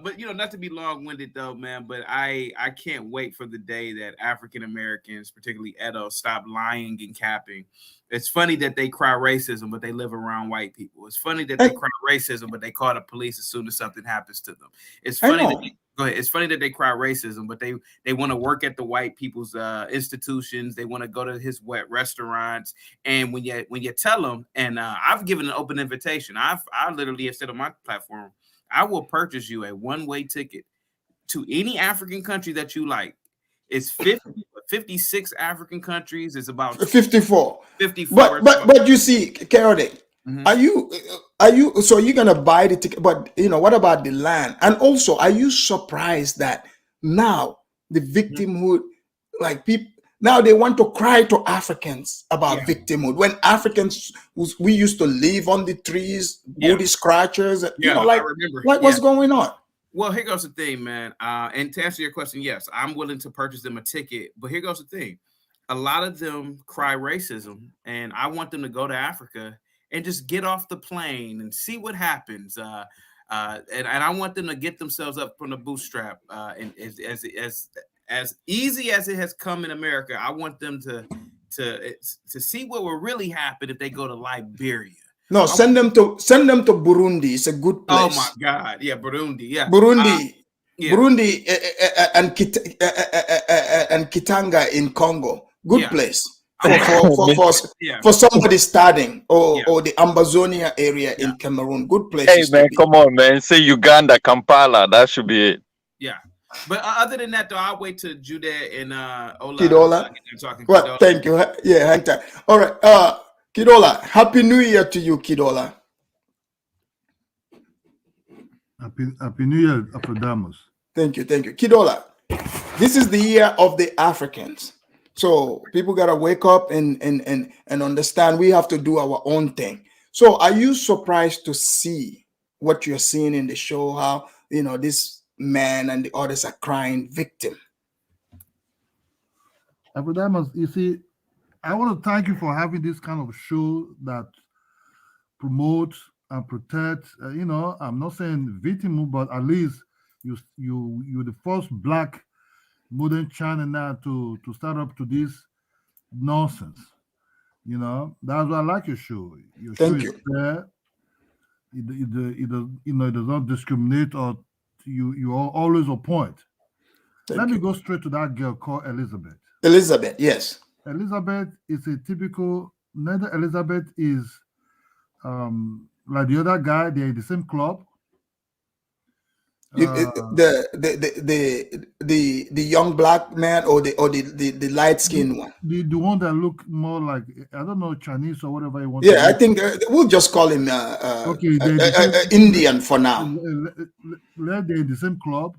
S20: But not to be long-winded though, man, but I can't wait for the day that African Americans, particularly Edo, stop lying and capping. It's funny that they cry racism, but they live around white people. It's funny that they cry racism, but they call the police as soon as something happens to them. It's funny It's funny that they cry racism, but they want to work at the white people's institutions. They want to go to his wet restaurants. And when you tell them, and I've given an open invitation. I literally have said on my platform, I will purchase you a one-way ticket to any African country that you like. It's 56 African countries. It's about
S4: 54. 54. But you see, Chaotic, are you so you're gonna buy the ticket? But what about the land? And also, are you surprised that now the victimhood, like people now they want to cry to Africans about victimhood when Africans we used to live on the trees, booty scratchers,
S20: I remember.
S4: What's going on?
S20: Well, here goes the thing, man. And to answer your question, yes, I'm willing to purchase them a ticket. But here goes the thing. A lot of them cry racism, and I want them to go to Africa and just get off the plane and see what happens. And I want them to get themselves up from the bootstrap. And as easy as it has come in America, I want them to see what will really happen if they go to Liberia.
S4: No, send them to Burundi. It's a good place.
S20: Oh my God, yeah, Burundi, yeah,
S4: Burundi, and Kitanga in Congo. Good place for somebody starting, or the Ambazonia area in Cameroon. Good place.
S21: Hey man, come on, man. Say Uganda, Kampala. That should be it.
S20: Yeah. But other than that, though, I'll wait till Jude and Ola.
S4: Kidola. Well, thank you. Yeah, hang tight. All right. Kidola, Happy New Year to you, Kidola.
S22: Happy New Year, Afridamus.
S4: Thank you. Kidola, this is the year of the Africans. So people gotta wake up and understand we have to do our own thing. So are you surprised to see what you're seeing in the show, how this man and the others are crying victim?
S22: Afridamus, you see, I want to thank you for having this kind of show that promotes and protects. I'm not saying victim, but at least you're the first black modern channel now to start up to this nonsense. That's why I like your show. Your show
S4: Thank
S22: is
S4: you.
S22: fair. It does not discriminate, or you are always on point. Let me go straight to that girl called Elizabeth.
S4: Elizabeth, yes.
S22: Elizabeth is a typical. Neither Elizabeth is like the other guy. They're in the same club.
S4: The young black man or the light skinned one.
S22: The one that look more like, I don't know, Chinese or whatever you want.
S4: Yeah, I think we'll just call him Indian for now.
S22: They're in the same club,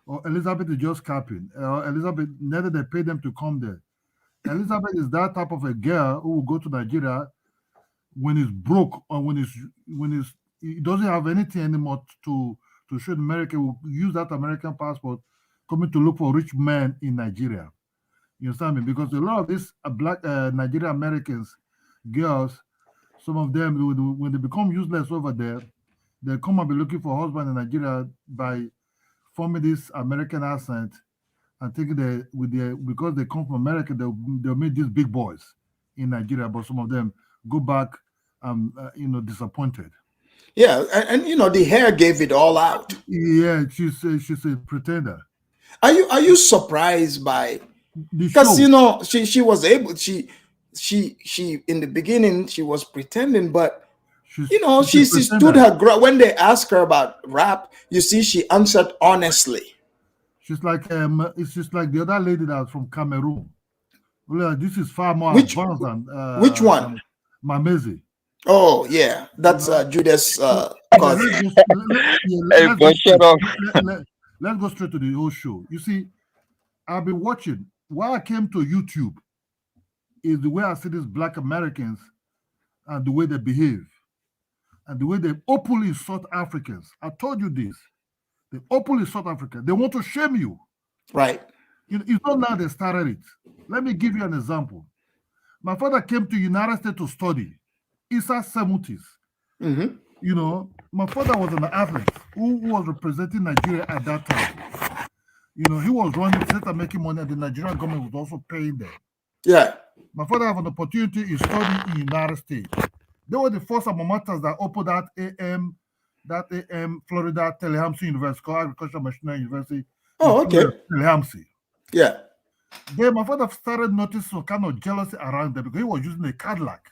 S22: or Elizabeth is just capping. Elizabeth, neither they pay them to come there. Elizabeth is that type of a girl who will go to Nigeria when he's broke, or when he doesn't have anything anymore to show in America, will use that American passport coming to look for rich men in Nigeria. You understand me? Because a lot of these black Nigerian Americans, girls, some of them, when they become useless over there, they come and be looking for a husband in Nigeria by forming this American accent and thinking because they come from America, they'll meet these big boys in Nigeria, but some of them go back disappointed.
S4: Yeah, and the hair gave it all out.
S22: Yeah, she's a pretender.
S4: Are you surprised by, because she was able, she in the beginning she was pretending, but she stood her ground. When they asked her about rap, you see, she answered honestly.
S22: She's like it's just like the other lady that's from Cameroon. Well, this is far more advanced than
S4: which one?
S22: Mamezi.
S4: Oh yeah, that's Judas.
S22: Let's go straight to the whole show. You see, I've been watching. Why I came to YouTube is the way I see these Black Americans and the way they behave and the way they openly insult Africans. I told you this. They openly insult Africans. They want to shame you.
S4: Right.
S22: It's not now they started it. Let me give you an example. My father came to United States to study. It's our 70s.
S4: Mm-hmm.
S22: My father was an athlete who was representing Nigeria at that time. He was running, started making money, and the Nigerian government was also paying them.
S4: Yeah.
S22: My father had an opportunity to study in the United States. They were the first alma maters that opened that AM Florida Tallahassee University, called Agricultural Machinery University.
S4: Oh, okay.
S22: Tallahassee.
S4: Yeah.
S22: Then my father started noticing some kind of jealousy around them because he was using a Cadillac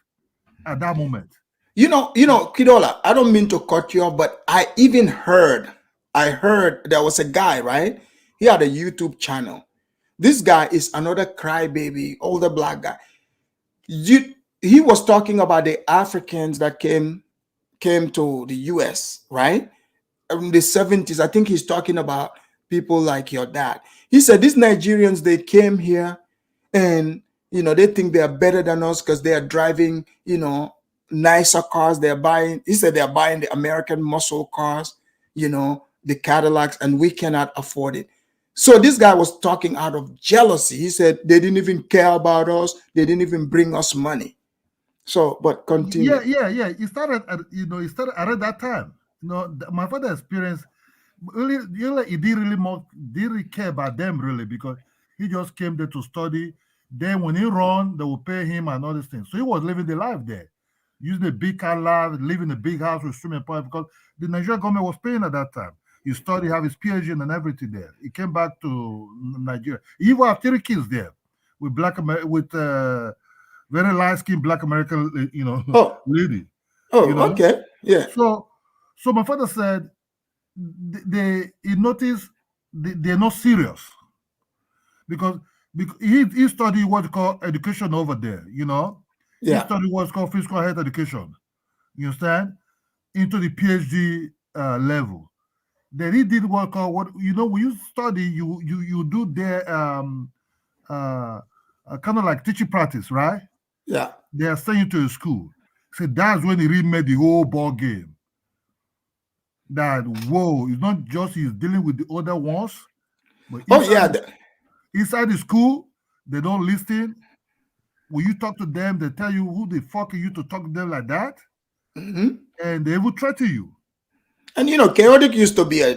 S22: at that moment.
S4: Kidola, I don't mean to cut you off, but I heard there was a guy, right? He had a YouTube channel. This guy is another crybaby, older black guy. He was talking about the Africans that came to the US, right? In the 70s. I think he's talking about people like your dad. He said these Nigerians, they came here and they think they are better than us because they are driving, nicer cars. He said they're buying the American muscle cars, the Cadillacs, and we cannot afford it. So this guy was talking out of jealousy. He said they didn't even care about us. They didn't even bring us money. So, but continue.
S22: Yeah. It started at that time. My father experienced really he didn't really care about them really, because he just came there to study. Then when he run, they will pay him and all these things. So he was living the life there, using a big car, living in a big house with swimming pool, because the Nigerian government was paying at that time. He studied, have his PhD and everything there. He came back to Nigeria. He even have 3 kids there with very light-skinned Black American, lady.
S4: Oh, okay, yeah.
S22: So my father said he noticed they're not serious because he studied what's called education over there.
S4: Yeah.
S22: He studied what's called physical health education. You understand? Into the PhD level. Then he did what when you study, you do their kind of like teaching practice, right?
S4: Yeah.
S22: They are sending you to a school. So that's when he really made the whole ball game. That it's not just he's dealing with the other ones, but inside the school, they don't listen. when you talk to them, they tell you who the fuck are you to talk to them like that,
S4: Mm-hmm.
S22: and they will threaten you.
S4: And Chaotic used to be a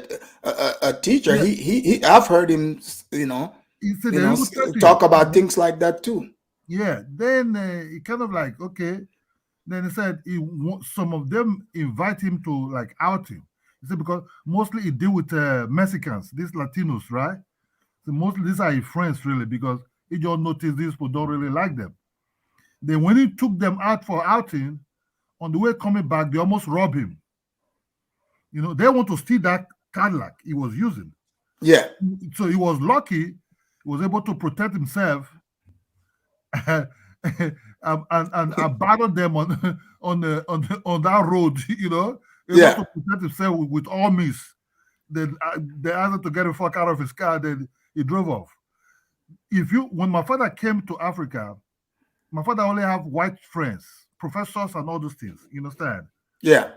S4: teacher.
S22: Yeah.
S4: He I've heard him,
S22: He said they will threaten
S4: talk
S22: you.
S4: about things like that too.
S22: Yeah. Then he kind of like, okay. Then he said some of them invite him to like out him. He said because mostly he deal with Mexicans, these Latinos, right? So mostly these are his friends really, because he just noticed these people don't really like them. Then when he took them out for outing, on the way coming back, they almost robbed him. They want to steal that Cadillac he was using.
S4: Yeah.
S22: So he was lucky, he was able to protect himself and abandon them on that road, able to protect himself with all means. Then they asked to get the fuck out of his car, then he drove off. When my father came to Africa, my father only have white friends, professors and all those things, you understand?
S4: Yeah.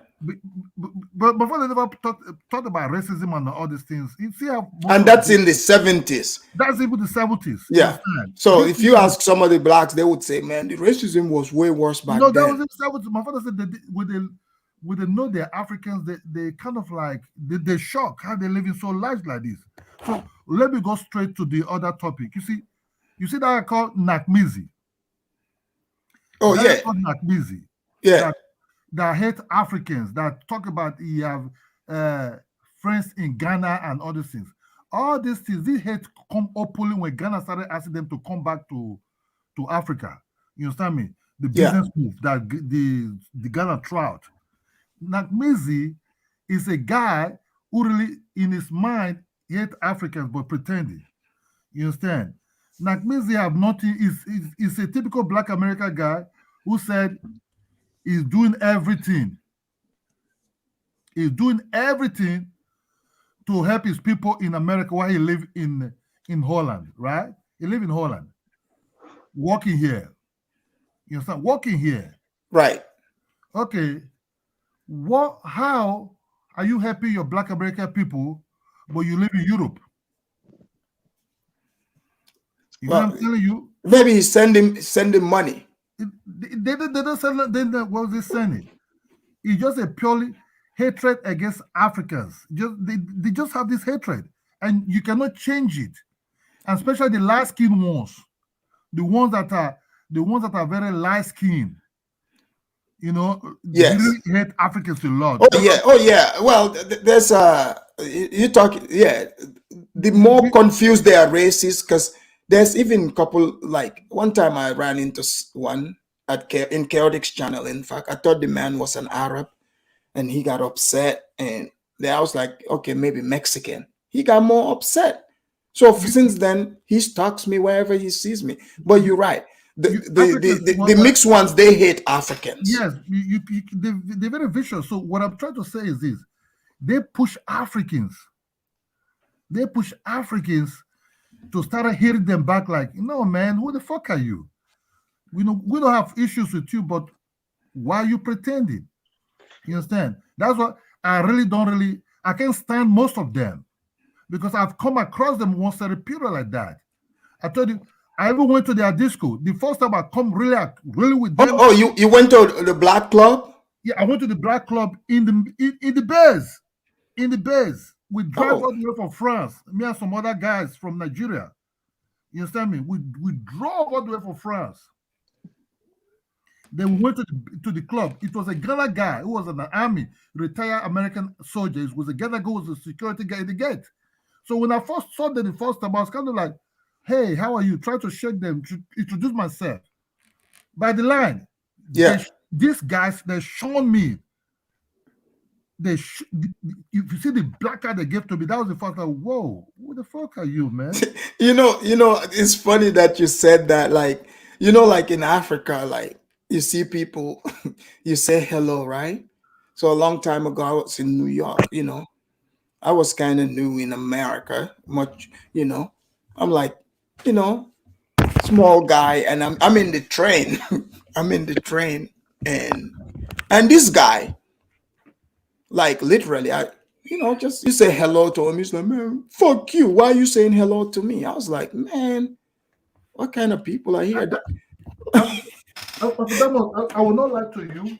S22: But my father never thought about racism and all these things. You see
S4: and that's in the 70s.
S22: That's even the 70s.
S4: Yeah. So if you ask some of the blacks, they would say, man, the racism was way worse back then.
S22: No, that was in the 70s. My father said that when they know they're Africans, they kind of like, they shock how they live in so lives like this. So let me go straight to the other topic. You see that I call Nakmizi.
S4: Oh,
S22: that
S4: yeah.
S22: Called Nakmizi.
S4: Yeah.
S22: That hate Africans, that talk about you have friends in Ghana and other things. All these things, this hate come openly when Ghana started asking them to come back to Africa. You understand me? The business move that the Ghana trout. Nakmizi is a guy who really, in his mind, hate Africans but pretending. You understand? Nakmizi have nothing. Is a typical Black American guy who said he's doing everything. He's doing everything to help his people in America while he live in Holland, right? He live in Holland, working here. You understand? Working here.
S4: Right.
S22: Okay. How are you helping your Black American people, but you live in Europe? You know what I'm telling you?
S4: Maybe he's sending money.
S22: They don't send. Then what was he sending? It's just a purely hatred against Africans. They just have this hatred, and you cannot change it. And especially the light skinned ones, the ones that are very light skinned.
S4: Yes.
S22: They really hate Africans a lot.
S4: Oh yeah. Well, there's you talk. Yeah, the more confused they are racist, because there's even a couple. Like one time I ran into one in Chaotic's channel. In fact, I thought the man was an Arab, and he got upset, and I was like, okay, maybe Mexican. He got more upset. So since then, he stalks me wherever he sees me. But you're right. The mixed ones, they hate Africans.
S22: Yes, they're very vicious. So what I'm trying to say is this: they push Africans. They push Africans to start hitting them back. Like, no, man, who the fuck are you? We don't have issues with you, but why are you pretending? You understand? That's what I really don't. I can't stand most of them because I've come across them once at a period like that. I told you. I even went to their disco. The first time I come really with them.
S4: Oh, you went to the Black Club?
S22: Yeah, I went to the Black Club in the Bays. In the Bays. We drive all the way from France. Me and some other guys from Nigeria. You understand me? We drove all the way from France. Then we went to the club. It was a Ghana guy who was in the army, retired American soldier. It was a Ghana guy who was a security guy in the gate. So when I first saw them the first time, I was kind of like, hey, how are you? Try to shake them, to introduce myself. By the line, these guys, they shown me. If you see the black eye they gave to me, that was the first time, whoa, who the fuck are you, man?
S4: It's funny that you said that. Like, like in Africa, like you see people, you say hello, right? So a long time ago, I was in New York, I was kind of new in America, much, I'm like, small guy, and I'm in the train. I'm in the train, and this guy, like literally, you say hello to him. He's like, man, fuck you. Why are you saying hello to me? I was like, man, what kind of people are here?
S22: I will not lie to you.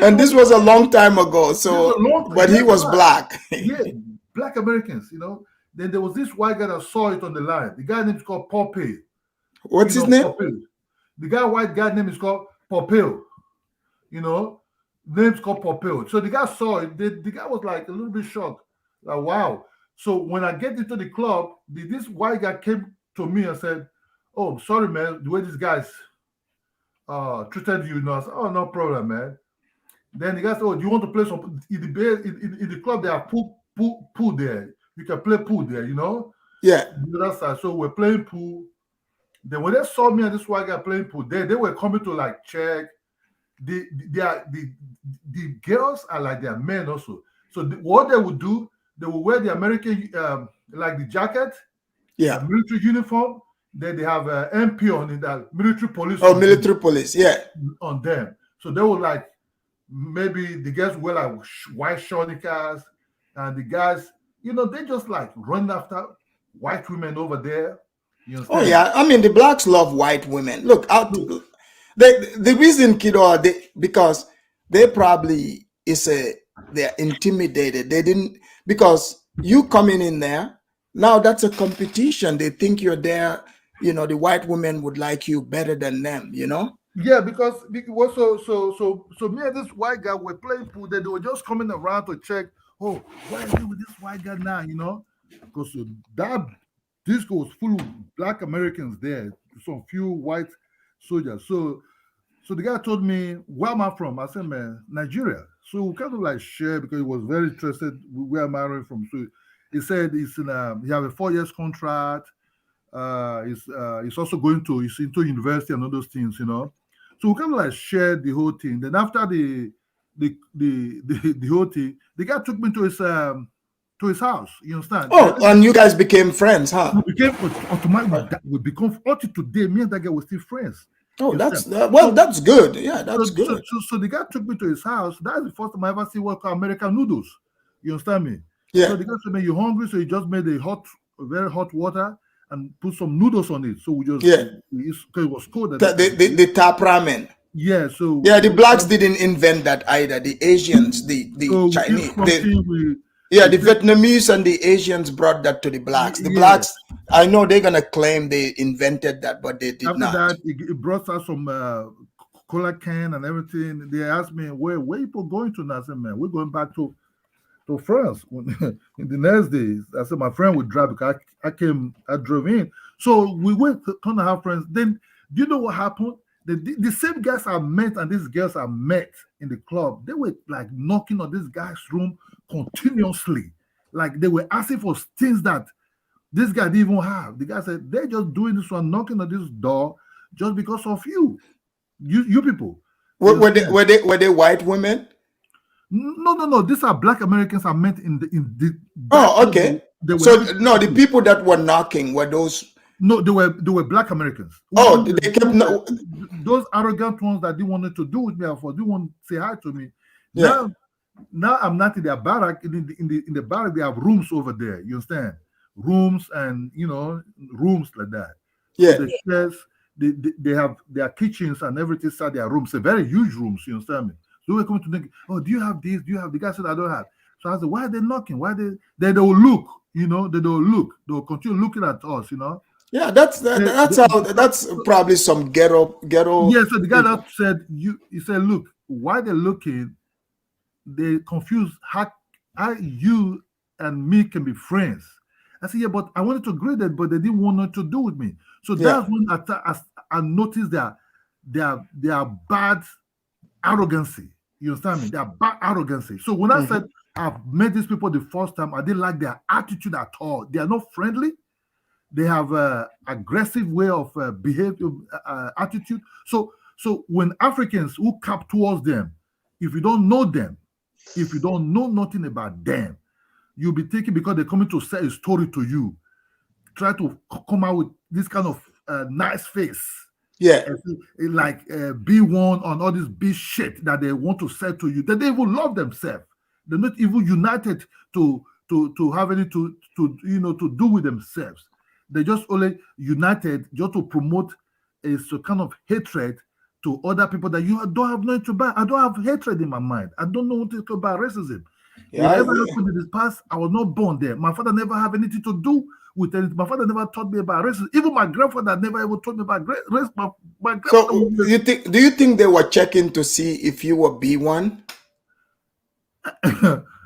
S4: And this was a long time ago, so but he was black.
S22: Yeah, black Americans, Then there was this white guy that saw it on the line. The guy name is called Poppy.
S4: What's his name?
S22: The white guy name is called Poppy. Name's called Poppy. So the guy saw it. The guy was like a little bit shocked. Like, wow. So when I get into the club, this white guy came to me and said, "Oh, sorry, man, the way these guys treated you." I said, "Oh, no problem, man." Then the guy said, "Oh, do you want to play some in the club? They have pool there. You can play pool there,
S4: Yeah.
S22: The other side. So we're playing pool. Then when they saw me and this white guy playing pool, they were coming to like check. The girls are like their men also. So what they would do, they will wear the American like the jacket, military uniform. Then they have MP on it, that military police.
S4: Oh, military police, yeah.
S22: On them. So they were like, maybe the girls wear like white shorticas, and the guys, they just like run after white women over there.
S4: Oh yeah, I mean the blacks love white women. Look, the reason, Kiddo, because they probably they're intimidated. They didn't, because you coming in there now, that's a competition. They think you're there. The white women would like you better than them.
S22: Yeah, because so me and this white guy were playing pool. They were just coming around to check. Oh, what is it with this white guy now? Because that disco was full of black Americans there, some few white soldiers. So the guy told me, "Where am I from?" I said, "Man, Nigeria." So we kind of like share, because he was very interested where am I from. So he said he have a 4 years contract. He's also he's into university and all those things, So we kind of like shared the whole thing. Then after the whole thing, the guy took me to his house. You understand?
S4: Oh, and you guys became friends, huh?
S22: We became automatically. We become until today. Me and that guy were still friends.
S4: Oh, that's good. Yeah, that's good.
S22: So the guy took me to his house. That's the first time I ever see what called American noodles. You understand me?
S4: Yeah.
S22: So the guy said, "Man, you're hungry," so he just made very hot water and put some noodles on it. So we just because it was cold.
S4: The tap ramen.
S22: Yeah. So
S4: the blacks didn't invent that either. The Asians, the Chinese, the Vietnamese and the Asians brought that to the blacks. The blacks, I know they're gonna claim they invented that, but they did not.
S22: After that, it brought us some cola can and everything. They asked me, where people going to now? I said, "Man, we're going back to France." In the next days, I said my friend would drive, because I drove in. So we went to have friends. Then do you know what happened? The same guys I met and these girls I met in the club, they were like knocking on this guy's room continuously. Like they were asking for things that this guy didn't even have. The guy said, "They're just doing this one, knocking on this door just because of you people."
S4: Were they white women?
S22: No. These are black Americans I met in the.
S4: Oh, okay. The people that were knocking were those.
S22: No, they were black Americans.
S4: Oh, they kept
S22: those arrogant ones that didn't want to do with me, or didn't want to say hi to me.
S4: Yeah.
S22: Now I'm not in their barrack. In the barrack, they have rooms over there. You understand? Rooms and rooms like that.
S4: Yeah.
S22: So the chefs, they have their kitchens and everything inside their rooms. They're very huge rooms. You understand me? So we're coming to think, "Oh, do you have this? Do you have?" The guy said, "I don't have." So I said, "Why are they knocking? Why they will look? They will look. They will continue looking at us.
S4: Yeah, that's probably some ghetto.
S22: Yeah. So the guy that said he said, "Look, why they're looking? They confused how you and me can be friends." I said, "Yeah, but I wanted to greet them, but they didn't want nothing to do with me." So that's when I noticed their bad arrogancy. You understand me? Their bad arrogancy. So when I said I've met these people the first time, I didn't like their attitude at all. They are not friendly. They have an aggressive way of behavior, attitude. So when Africans who come towards them, if you don't know them, if you don't know nothing about them, you'll be taken because they're coming to say a story to you. Try to come out with this kind of nice face.
S4: Yeah.
S22: Like B1 on all this big shit that they want to say to you. That they will love themselves. They're not even united to have any to do with themselves. They just only united just to promote is a kind of hatred to other people that you don't have nothing to buy. I don't have hatred in my mind. I don't know what to talk about racism.
S4: Yeah,
S22: Whatever happened in the past, I was not born there. My father never had anything to do with anything. My father never taught me about racism. Even my grandfather never ever taught me about race. My
S4: So do you think they were checking to see if you were B1?
S22: I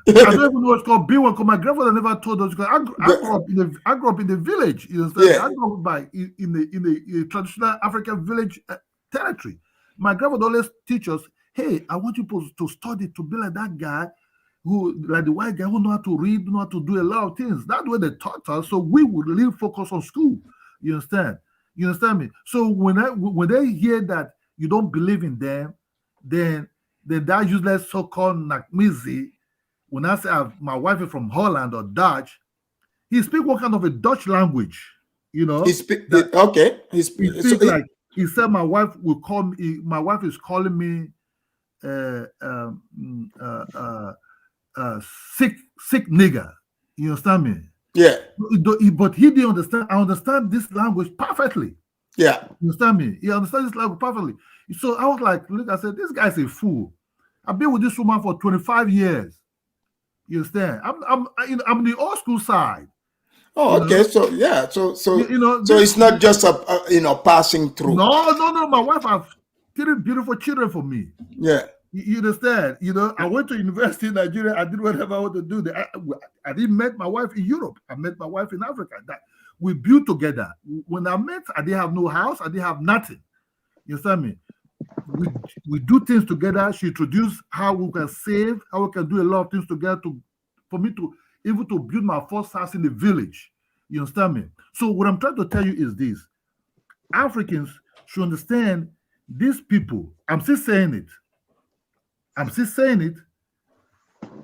S22: don't even know what's called B1 because my grandfather never told us. I grew up in the village. You understand?
S4: Yeah.
S22: I grew up in the traditional African village territory. My grandfather always teach us, hey, I want you to study to be like that guy who, like the white guy who know how to read, know how to do a lot of things. That's what they taught us. So we would really focus on school. You understand? You understand me? So when they hear that you don't believe in them, then that useless so-called Nakmizi, when I say my wife is from Holland or Dutch, he speak one kind of a Dutch language, you know. He speak like he said my wife will call me. My wife is calling me sick nigger. You understand me?
S4: Yeah.
S22: But he didn't understand. I understand this language perfectly.
S4: Yeah.
S22: You understand me? He understands this language perfectly. So I was like, look, I said, this guy's a fool. I've been with this woman for 25 years. You understand? I'm the old school side.
S4: Oh, okay. So yeah. So it's not just a passing through.
S22: No. My wife has 3 beautiful children for me.
S4: Yeah.
S22: You understand? You know, I went to university in Nigeria. I did whatever I wanted to do. I didn't met my wife in Europe. I met my wife in Africa. That we built together. When I met, I didn't have no house. I didn't have nothing. You understand me? We do things together. She introduced how we can save, how we can do a lot of things together for me to even to build my first house in the village. You understand me? So what I'm trying to tell you is this: Africans should understand these people. I'm still saying it.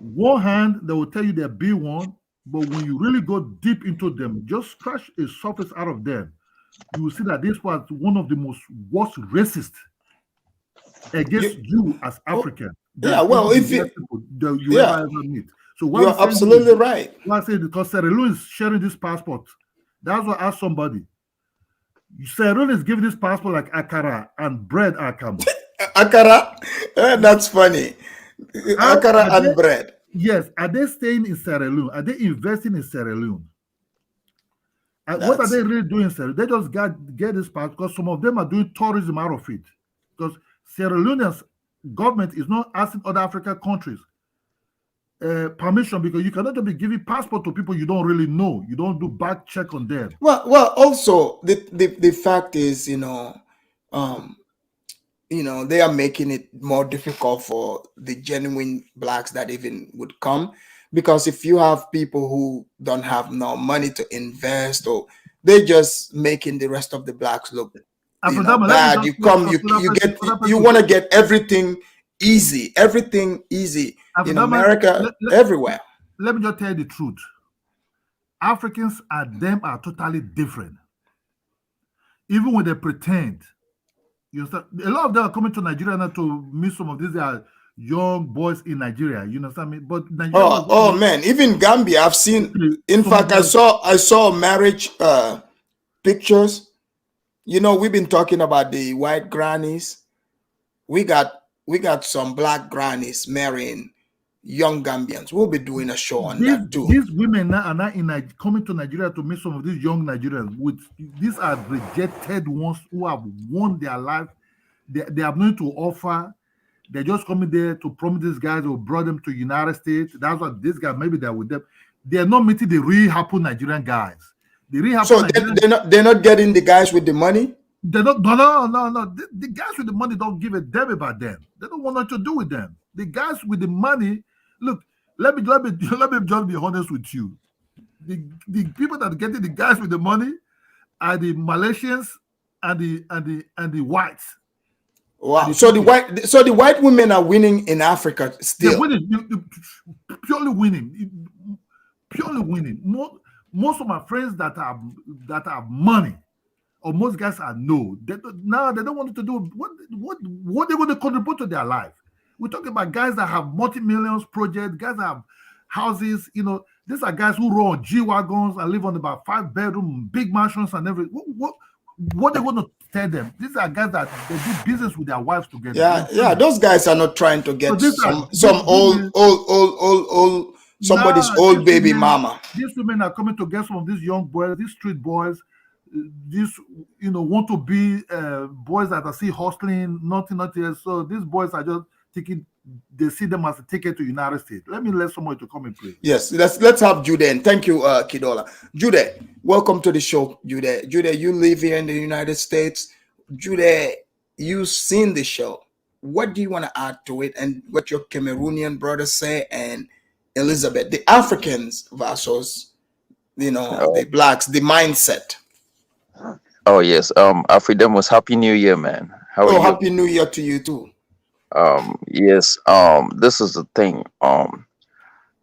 S22: One hand, they will tell you they're B1, but when you really go deep into them, just scratch a surface out of them, you will see that this was one of the most worst racist against you as African.
S4: Yeah, well, if
S22: you ever meet. So
S4: you're absolutely right.
S22: Why I say because Sierra Leone is sharing this passport. That's what I asked somebody. Sierra Leone is giving this passport like akara and bread are coming.
S4: Akara? That's funny. Akara and bread.
S22: Yes. Are they staying in Sierra Leone? Are they investing in Sierra Leone? What are they really doing, Sierra Leone? They just get this passport because some of them are doing tourism out of it. Because Sierra Leone's government is not asking other African countries permission, because you cannot be giving passport to people you don't really know. You don't do back check on them.
S4: Well, also the fact is, they are making it more difficult for the genuine blacks that even would come, because if you have people who don't have no money to invest, or they're just making the rest of the blacks look bad. You want to get everything easy, in America, everywhere.
S22: Let me just tell you the truth. Africans are totally different. Even when they pretend, you understand? A lot of them are coming to Nigeria now to meet some of these young boys in Nigeria. You understand me? But Nigeria
S4: man, even Gambia, I've seen. In fact, I saw marriage pictures. We've been talking about the white grannies. We got some black grannies marrying young Gambians. We'll be doing a show on that too.
S22: These women now are not coming to Nigeria to meet some of these young Nigerians. These are rejected ones who have won their life. They have nothing to offer. They're just coming there to promise these guys who brought them to the United States. That's what this guy, maybe they're with them. They're not meeting the real happy Nigerian guys.
S4: So they're not getting the guys with the money?
S22: They're not. No. The guys with the money don't give a damn about them. They don't want nothing to do with them. The guys with the money, look. Let me just be honest with you. The people that are getting the guys with the money are the Malaysians and the whites.
S4: Wow. So the white women are winning in Africa still.
S22: They're winning, purely winning. Most of my friends that have money, or most guys I know, they don't want to do what they want to contribute to their life. We're talking about guys that have multi-millions projects, guys that have houses. These are guys who roll on G-Wagons and live on about 5-bedroom big mansions and everything. what they're going to tell them. These are guys that they do business with their wives together.
S4: Yeah. Those guys are not trying to get some old somebody's old baby mama.
S22: These women are coming to get some of these young boys, these street boys. These want to be boys that are still hustling, nothing else. So these boys are just taking. They see them as a ticket to United States. Let me let someone to come and play.
S4: Yes, let's have Jude. And thank you, Kidola. Jude, welcome to the show, Jude. Jude, you live here in the United States. Jude, you've seen the show. What do you want to add to it, and what your Cameroonian brothers say, and Elizabeth, the Africans versus the blacks, the mindset?
S21: Oh yes, Afridamus, Happy New Year, man. How are you?
S4: Happy New Year to you too.
S21: Yes, this is the thing.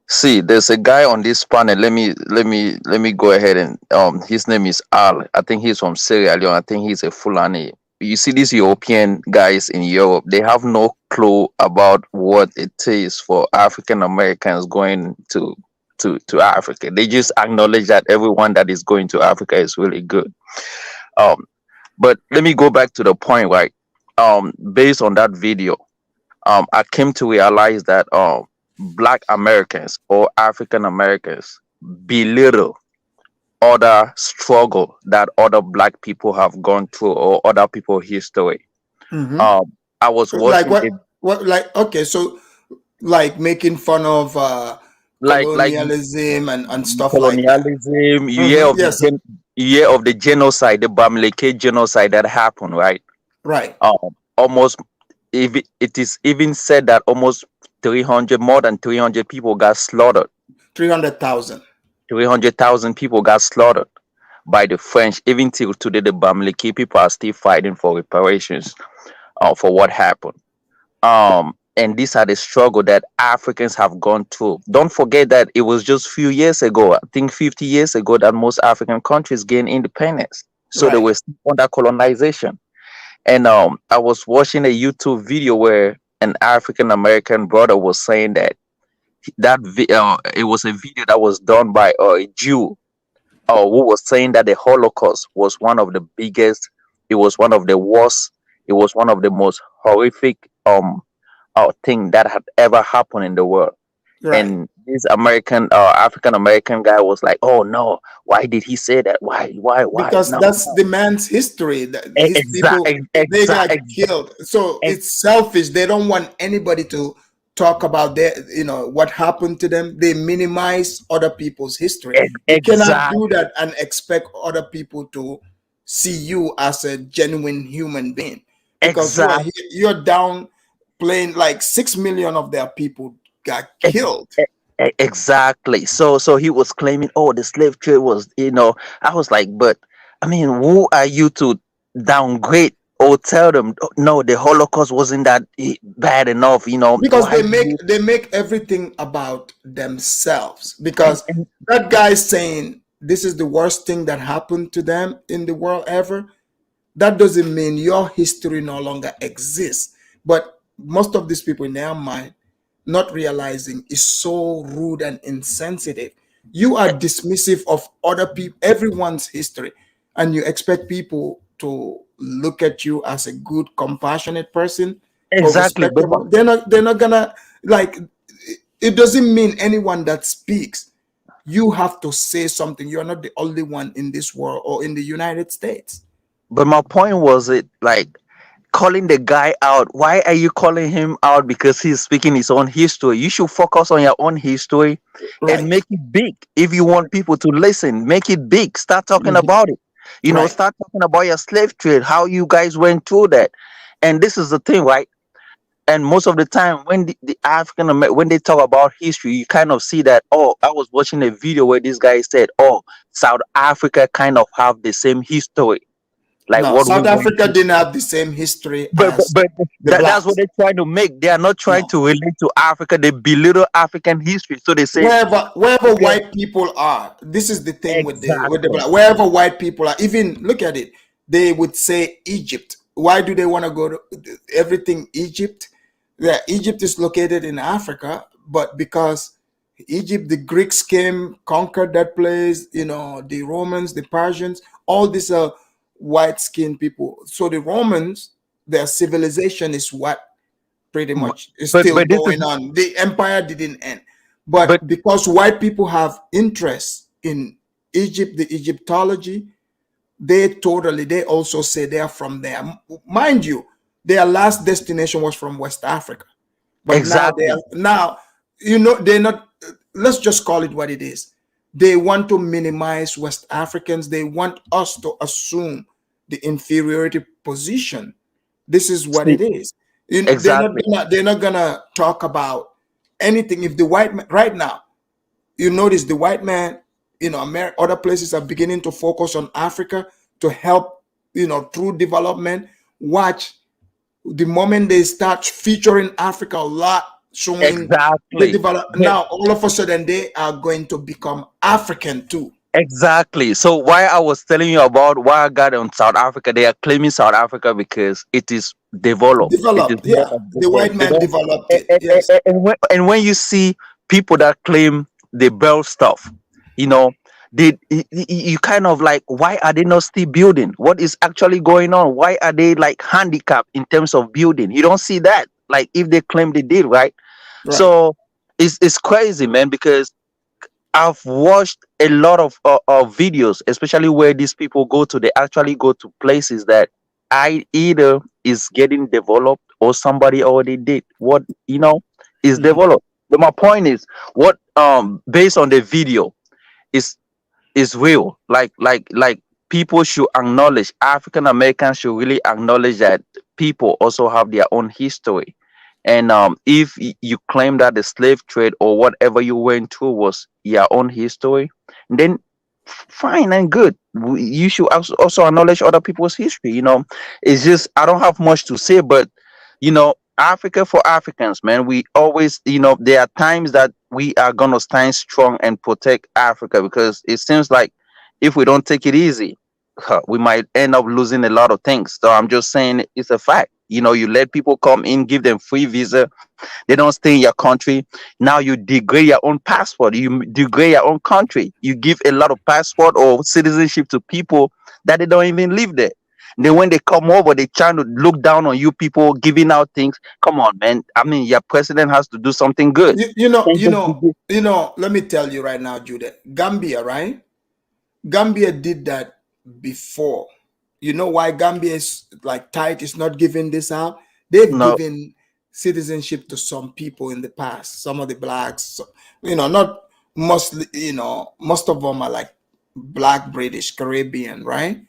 S21: See, there's a guy on this panel. Let me go ahead and his name is Al. I think he's from Sierra Leone. I think he's a Fulani. You see these European guys in Europe, they have no clue about what it is for African Americans going to Africa. They just acknowledge that everyone that is going to Africa is really good. But let me go back to the point, right? Based on that video, I came to realize that Black Americans or African Americans belittle other struggle that other Black people have gone through or other people's history. I was watching
S4: so making fun of colonialism and stuff like that.
S21: Colonialism, year of the genocide, the Bamileke genocide that happened, right?
S4: Right.
S21: Almost, if it is even said that almost more than 300 people got slaughtered.
S4: 300,000.
S21: 300,000 people got slaughtered by the French. Even till today, the Bamileke people are still fighting for reparations for what happened. And these are the struggle that Africans have gone through. Don't forget that it was just few years ago, I think 50 years ago, that most African countries gained independence. So they were still under colonization. And I was watching a YouTube video where an African American brother was saying that it was a video that was done by a Jew who was saying that the Holocaust was one of the biggest, it was one of the worst, it was one of the most horrific thing that had ever happened in the world. Right. And this African American guy was like, "Oh no, why did he say that? Why?
S4: Because that's the man's history. They got killed. So it's selfish. They don't want anybody to talk about what happened to them. They minimize other people's history. You cannot do that and expect other people to see you as a genuine human being, because you're down playing like 6 million of their people got killed.
S21: Exactly. So he was claiming, the slave trade was, I was like, but I mean, who are you to downgrade or tell them, no, the Holocaust wasn't that bad enough,
S4: Because they make everything about themselves. Because that guy's saying this is the worst thing that happened to them in the world ever. That doesn't mean your history no longer exists. But most of these people in their mind, not realizing, is so rude and insensitive. You are dismissive of other people, everyone's history, and you expect people to look at you as a good, compassionate person.
S21: Exactly.
S4: But they're not gonna it doesn't mean anyone that speaks, you have to say something. You're not the only one in this world or in the United States.
S21: But my point was calling the guy out. Why are you calling him out? Because he's speaking his own history. You should focus on your own history and make it big. If you want people to listen, make it big. Start talking about it. Start talking about your slave trade, how you guys went through that. And this is the thing, right? And most of the time when the African American, when they talk about history, you kind of see that, I was watching a video where this guy said, South Africa kind of have the same history.
S4: South Africa didn't have the same history.
S21: But that's what they're trying to make. They are not trying to relate to Africa. They belittle African history. So they say
S4: wherever white people are, this is the thing with the black. Wherever white people are, even look at it, they would say Egypt. Why do they want to go to everything Egypt? Yeah, Egypt is located in Africa, but because Egypt, the Greeks came, conquered that place, the Romans, the Persians, all these white-skinned people. So the Romans, their civilization is what pretty much is
S21: But
S4: still
S21: but this is
S4: going on. The empire didn't end. But because white people have interest in Egypt, the Egyptology, they also say they're from there. Mind you, their last destination was from West Africa. But
S21: exactly.
S4: now they're not, let's just call it what it is. They want to minimize West Africans. They want us to assume the inferiority position. This is what it is.
S21: Exactly.
S4: They're not gonna talk about anything. If the white man right now, you notice the white man, other places are beginning to focus on Africa to help, through development. Watch the moment they start featuring Africa a lot, showing
S21: Exactly.
S4: now all of a sudden they are going to become African too.
S21: Exactly. So why I was telling you about why I got on South Africa, they are claiming South Africa because it is developed. It is more
S4: Yeah.
S21: of
S4: The white man
S21: developed.
S4: developed it. Yes.
S21: And when you see people that claim they build stuff, you kind of like, why are they not still building? What is actually going on? Why are they like handicapped in terms of building? You don't see that. Like if they claim they did, right? So it's crazy, man, because I've watched a lot of videos, especially where these people go to. They actually go to places that either is getting developed or somebody already did what is developed. But my point is, what based on the video is real. Like people should acknowledge, African Americans should really acknowledge that people also have their own history. And if you claim that the slave trade or whatever you went through was your own history, then fine and good. You should also acknowledge other people's history. It's just, I don't have much to say, but Africa for Africans, man. We always, there are times that we are gonna stand strong and protect Africa, because it seems like if we don't take it easy, we might end up losing a lot of things. So I'm just saying it's a fact. You let people come in, give them free visa, they don't stay in your country. Now you degrade your own passport, you degrade your own country. You give a lot of passport or citizenship to people that they don't even live there. Then when they come over, they try to look down on you people giving out things. Come on, man. I mean, your president has to do something good.
S4: Let me tell you right now, Judith. Gambia, right? Gambia did that before. You know why Gambia is like tight? It's not giving this out. They've given citizenship to some people in the past. Some of the blacks, not mostly, most of them are like Black, British, Caribbean, right?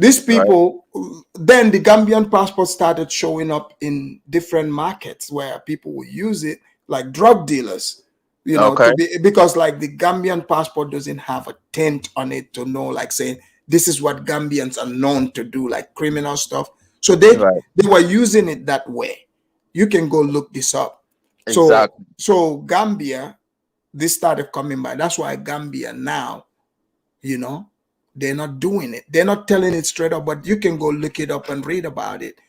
S4: These people, then the Gambian passport started showing up in different markets where people will use it, like drug dealers, because like the Gambian passport doesn't have a tint on it to know, like saying, this is what Gambians are known to do, like criminal stuff. So they were using it that way. You can go look this up. So Gambia, this started coming by. That's why Gambia now, they're not doing it. They're not telling it straight up, but you can go look it up and read about it.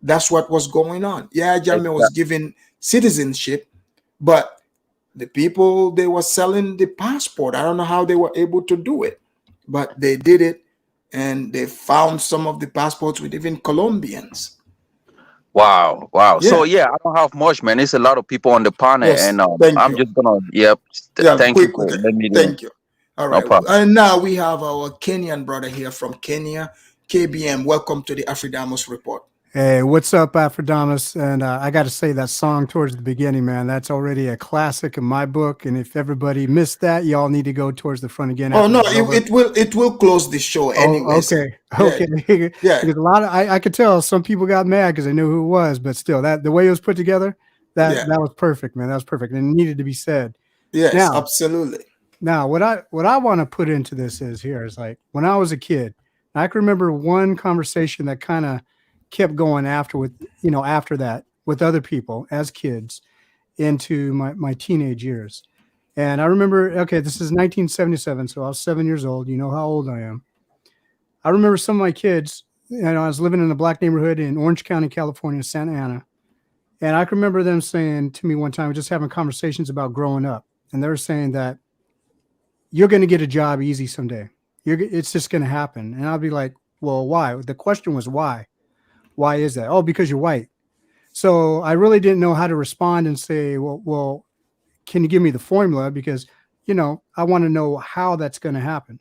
S4: That's what was going on. Yeah, Jammeh was given citizenship, but the people, they were selling the passport. I don't know how they were able to do it, but they did it. And they found some of the passports with even Colombians.
S21: Wow. Yeah. So I don't have much, man. It's a lot of people on the panel, and I'm just gonna thank you for letting me do.
S4: Thank you. All right. No, and now we have our Kenyan brother here from Kenya, KBM. Welcome to the Afridamus Report.
S1: Hey, what's up, Afridamus? And I got to say, that song towards the beginning, man, that's already a classic in my book. And if everybody missed that, y'all need to go towards the front again.
S4: Oh no, it will close the show anyways.
S1: Okay.
S4: Yeah.
S1: Because a lot of I could tell some people got mad because they knew who it was, but still, that the way it was put together, that was perfect, man. That was perfect, and it needed to be said.
S4: Yes, absolutely.
S1: Now, what I want to put into this is like when I was a kid, I can remember one conversation that kind of kept going after that with other people as kids into my teenage years. And I remember, this is 1977, so I was 7 years old. You know how old I am. I remember some of my kids, I was living in a Black neighborhood in Orange County, California, Santa Ana. And I can remember them saying to me one time, just having conversations about growing up. And they were saying that you're going to get a job easy someday. It's just going to happen. And I'll be like, well, why? The question was why? Why is that? Oh, because you're white. So I really didn't know how to respond and say, well, can you give me the formula? Because, I want to know how that's going to happen.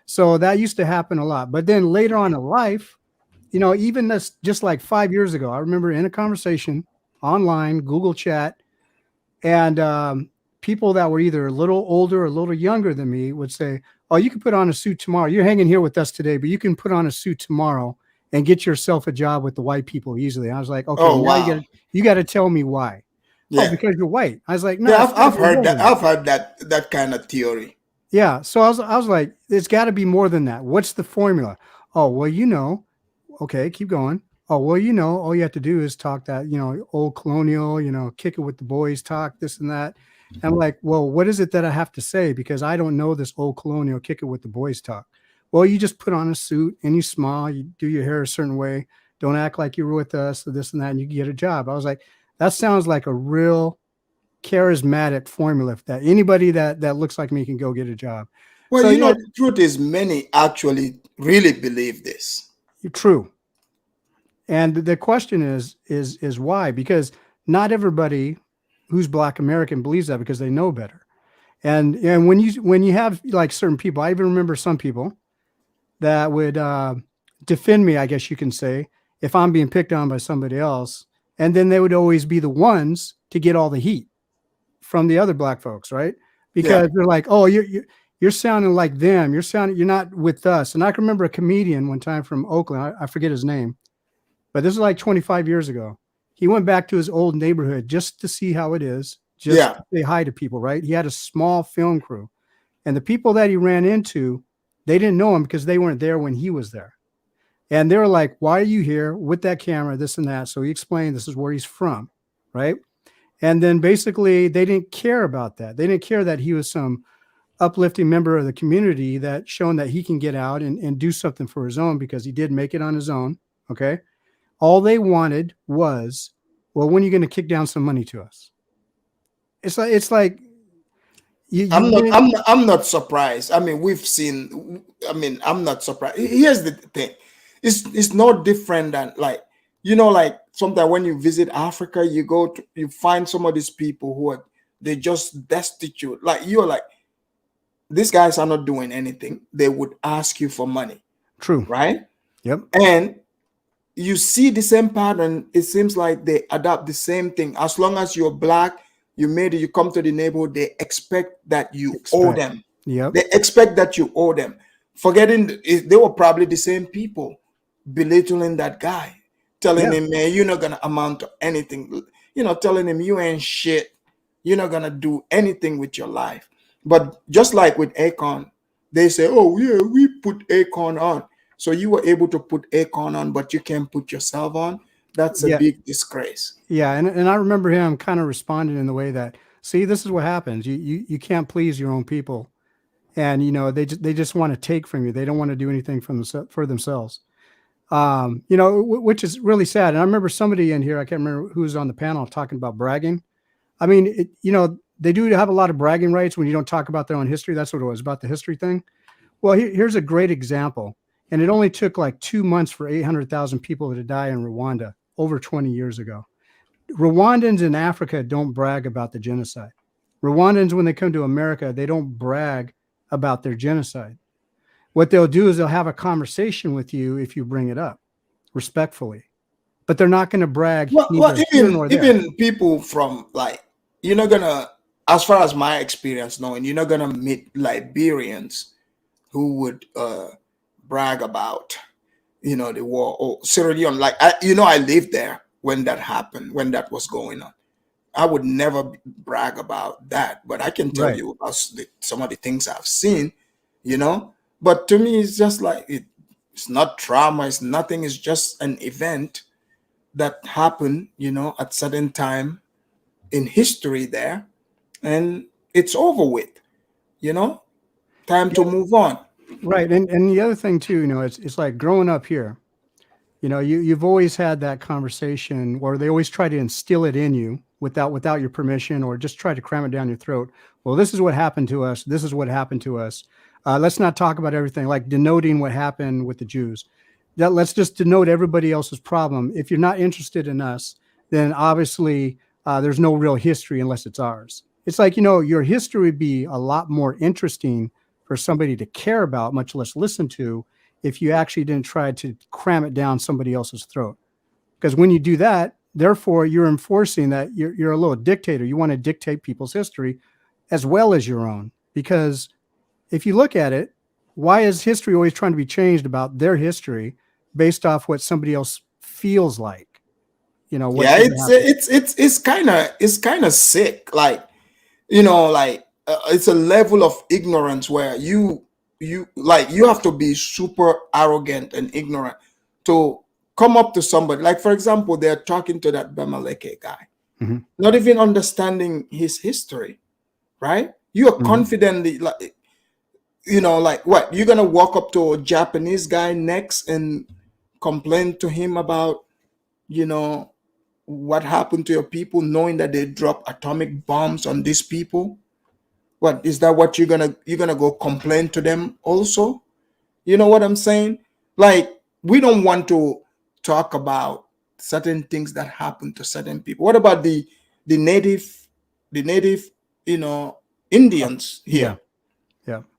S1: So that used to happen a lot. But then later on in life, even that's just like 5 years ago, I remember in a conversation online, Google chat, and people that were either a little older or a little younger than me would say, oh, you can put on a suit tomorrow. You're hanging here with us today, but you can put on a suit tomorrow and get yourself a job with the white people easily. I was like, okay,
S4: Oh,
S1: now
S4: wow.
S1: you got to tell me why.
S4: Yeah.
S1: Oh, because you're white. I was like, no,
S4: Yeah, I've heard that. I've heard that kind of theory.
S1: Yeah. So I was like, it's got to be more than that. What's the formula? Oh, well, okay, keep going. Oh, well, all you have to do is talk that, old colonial, kick it with the boys talk, this and that. And I'm like, well, what is it that I have to say? Because I don't know this old colonial kick it with the boys talk. Well, you just put on a suit and you smile, you do your hair a certain way. Don't act like you were with us or this and that, and you get a job. I was like, that sounds like a real charismatic formula that anybody that looks like me can go get a job.
S4: Well,
S1: So,
S4: the truth is many actually really believe this.
S1: True. And the question is why? Because not everybody who's Black American believes that because they know better. And when you have like certain people, I even remember some people that would defend me, I guess you can say, if I'm being picked on by somebody else. And then they would always be the ones to get all the heat from the other Black folks, right? Because they're like, oh, you're sounding like them. You're not with us. And I can remember a comedian one time from Oakland. I forget his name, but this is like 25 years ago. He went back to his old neighborhood just to see how it is, just to say hi to people, right? He had a small film crew. And the people that he ran into, they didn't know him because they weren't there when he was there. And they were like, why are you here with that camera, this and that? So he explained this is where he's from, right? And then basically they didn't care about that. They didn't care that he was some uplifting member of the community that shown that he can get out and do something for his own because he did make it on his own, okay? All they wanted was, well, when are you going to kick down some money to us? It's like
S4: I'm not surprised. I mean, I'm not surprised. Here's the thing. It's not different than like sometimes when you visit Africa, you find some of these people who they're just destitute. Like you're like, these guys are not doing anything. They would ask you for money.
S1: True.
S4: Right?
S1: Yep.
S4: And you see the same pattern. It seems like they adapt the same thing. As long as you're Black, you come to the neighborhood, they expect that you owe them.
S1: Yep.
S4: They expect that you owe them. Forgetting they were probably the same people belittling that guy, telling him, man, you're not gonna amount to anything. Telling him you ain't shit. You're not gonna do anything with your life. But just like with Akon, they say, oh yeah, we put Akon on. So you were able to put Akon on, but you can't put yourself on. That's a big disgrace.
S1: Yeah, and I remember him kind of responding in the way that, see, this is what happens. You can't please your own people, and they just want to take from you. They don't want to do anything for themselves. Which is really sad. And I remember somebody in here, I can't remember who was on the panel talking about bragging. I mean, they do have a lot of bragging rights when you don't talk about their own history. That's what it was about, the history thing. Well, here's a great example. And it only took like 2 months for 800,000 people to die in Rwanda over 20 years ago. Rwandans in Africa don't brag about the genocide. Rwandans, when they come to America, they don't brag about their genocide. What they'll do is they'll have a conversation with you if you bring it up respectfully, but they're not going to brag.
S4: Even people from you're not gonna, as far as my experience knowing, you're not gonna meet Liberians who would brag about the war, or Sierra Leone. I lived there when that happened, when that was going on. I would never brag about that, but I can tell you about some of the things I've seen, But to me, it's just like it's not trauma. It's nothing. It's just an event that happened, at certain time in history there, and it's over with. Time to move on.
S1: Right, and the other thing too, it's like growing up here. You've always had that conversation, or they always try to instill it in you without your permission, or just try to cram it down your throat. Well, this is what happened to us. This is what happened to us. Let's not talk about everything, like denoting what happened with the Jews. that let's just denote everybody else's problem. If you're not interested in us, then obviously there's no real history unless it's ours. It's like, your history would be a lot more interesting for somebody to care about, much less listen to, if you actually didn't try to cram it down somebody else's throat. Because when you do that, therefore you're enforcing that you're a little dictator. You want to dictate people's history as well as your own. Because if you look at it, why is history always trying to be changed about their history based off what somebody else feels like? What
S4: Yeah, it's kind of sick. Like, it's a level of ignorance where you have to be super arrogant and ignorant to come up to somebody. Like, for example, they're talking to that Bamaleke guy, not even understanding his history, right? You are confidently like what? You're gonna walk up to a Japanese guy next and complain to him about, what happened to your people, knowing that they drop atomic bombs on these people? What is that? What you're gonna go complain to them also? You know what I'm saying? Like, we don't want to talk about certain things that happen to certain people. What about the native Indians here?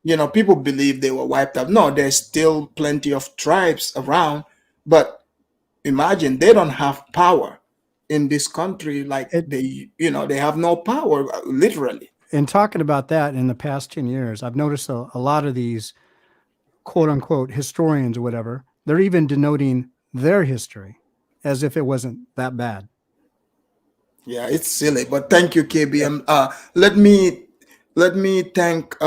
S1: Yeah.
S4: People believe they were wiped out. No, there's still plenty of tribes around, but imagine they don't have power in this country. Like, they have no power, literally.
S1: And talking about that, in the past 10 years, I've noticed a lot of these quote unquote historians or whatever, they're even denoting their history as if it wasn't that bad.
S4: Yeah, it's silly. But thank you, KBM. Let me thank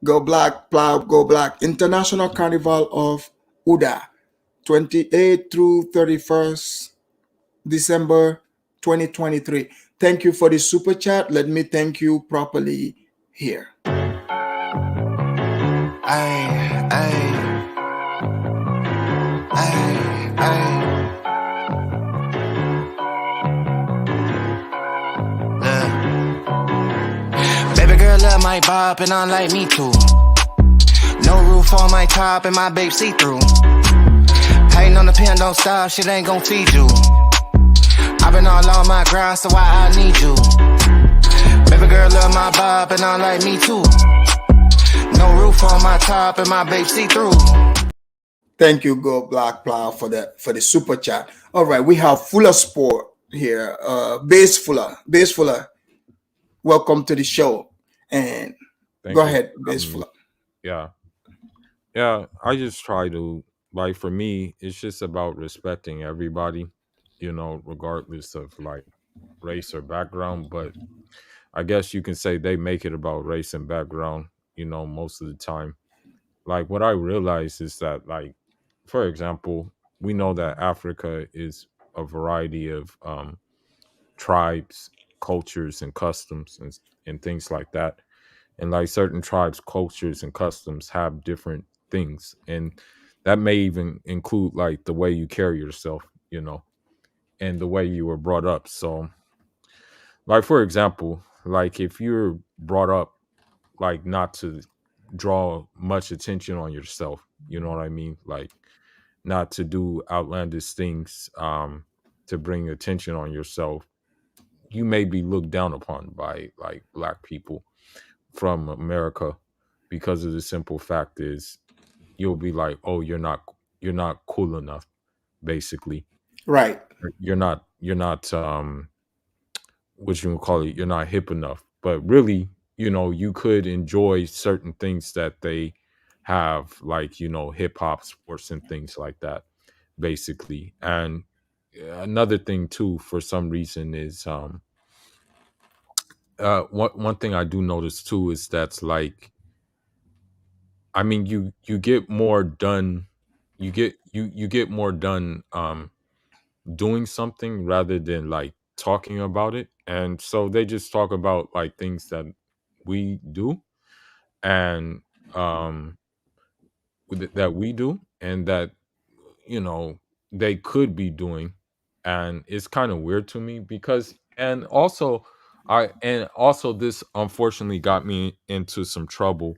S4: Go Black, Plow, Go Black, International Carnival of Uda, 28th through 31st December 2023. Thank you for the super chat. Let me thank you properly here.
S17: Baby girl love my bop and I like me too. No roof on my top and my babe see through. Hating on the pen, don't stop, shit ain't gon' feed you. I've been all on my grind, so why I need you. Baby girl love my bop and I like me too. No roof on my top and my babe see through.
S4: Thank you, Go Black Plow, for the super chat. All right, we have Fuller Sport here. Base Fuller. Welcome to the show. And go ahead, Base Fuller.
S5: Yeah. I just try to, like, for me, it's just about respecting everybody, regardless of like race or background. But I guess you can say they make it about race and background, most of the time. Like, what I realize is that, like, for example, we know that Africa is a variety of tribes, cultures, and customs, and things like that. And like certain tribes, cultures, and customs have different things, and that may even include like the way you carry yourself, and the way you were brought up. So, like, for example, like if you're brought up like not to draw much attention on yourself, you know what I mean? Like, not to do outlandish things to bring attention on yourself, you may be looked down upon by like Black people from America, because of the simple fact is you'll be like, oh, you're not cool enough, basically.
S4: Right.
S5: You're not what you would call it, you're not hip enough. But really, you could enjoy certain things that they have, like, hip hop, sports, and things like that, basically. And another thing too, for some reason, is one thing I do notice too is that's like, I mean, you get more done, you get more done doing something rather than like talking about it. And so they just talk about like things that we do, and that we do, and that they could be doing. And it's kind of weird to me, because and also this unfortunately got me into some trouble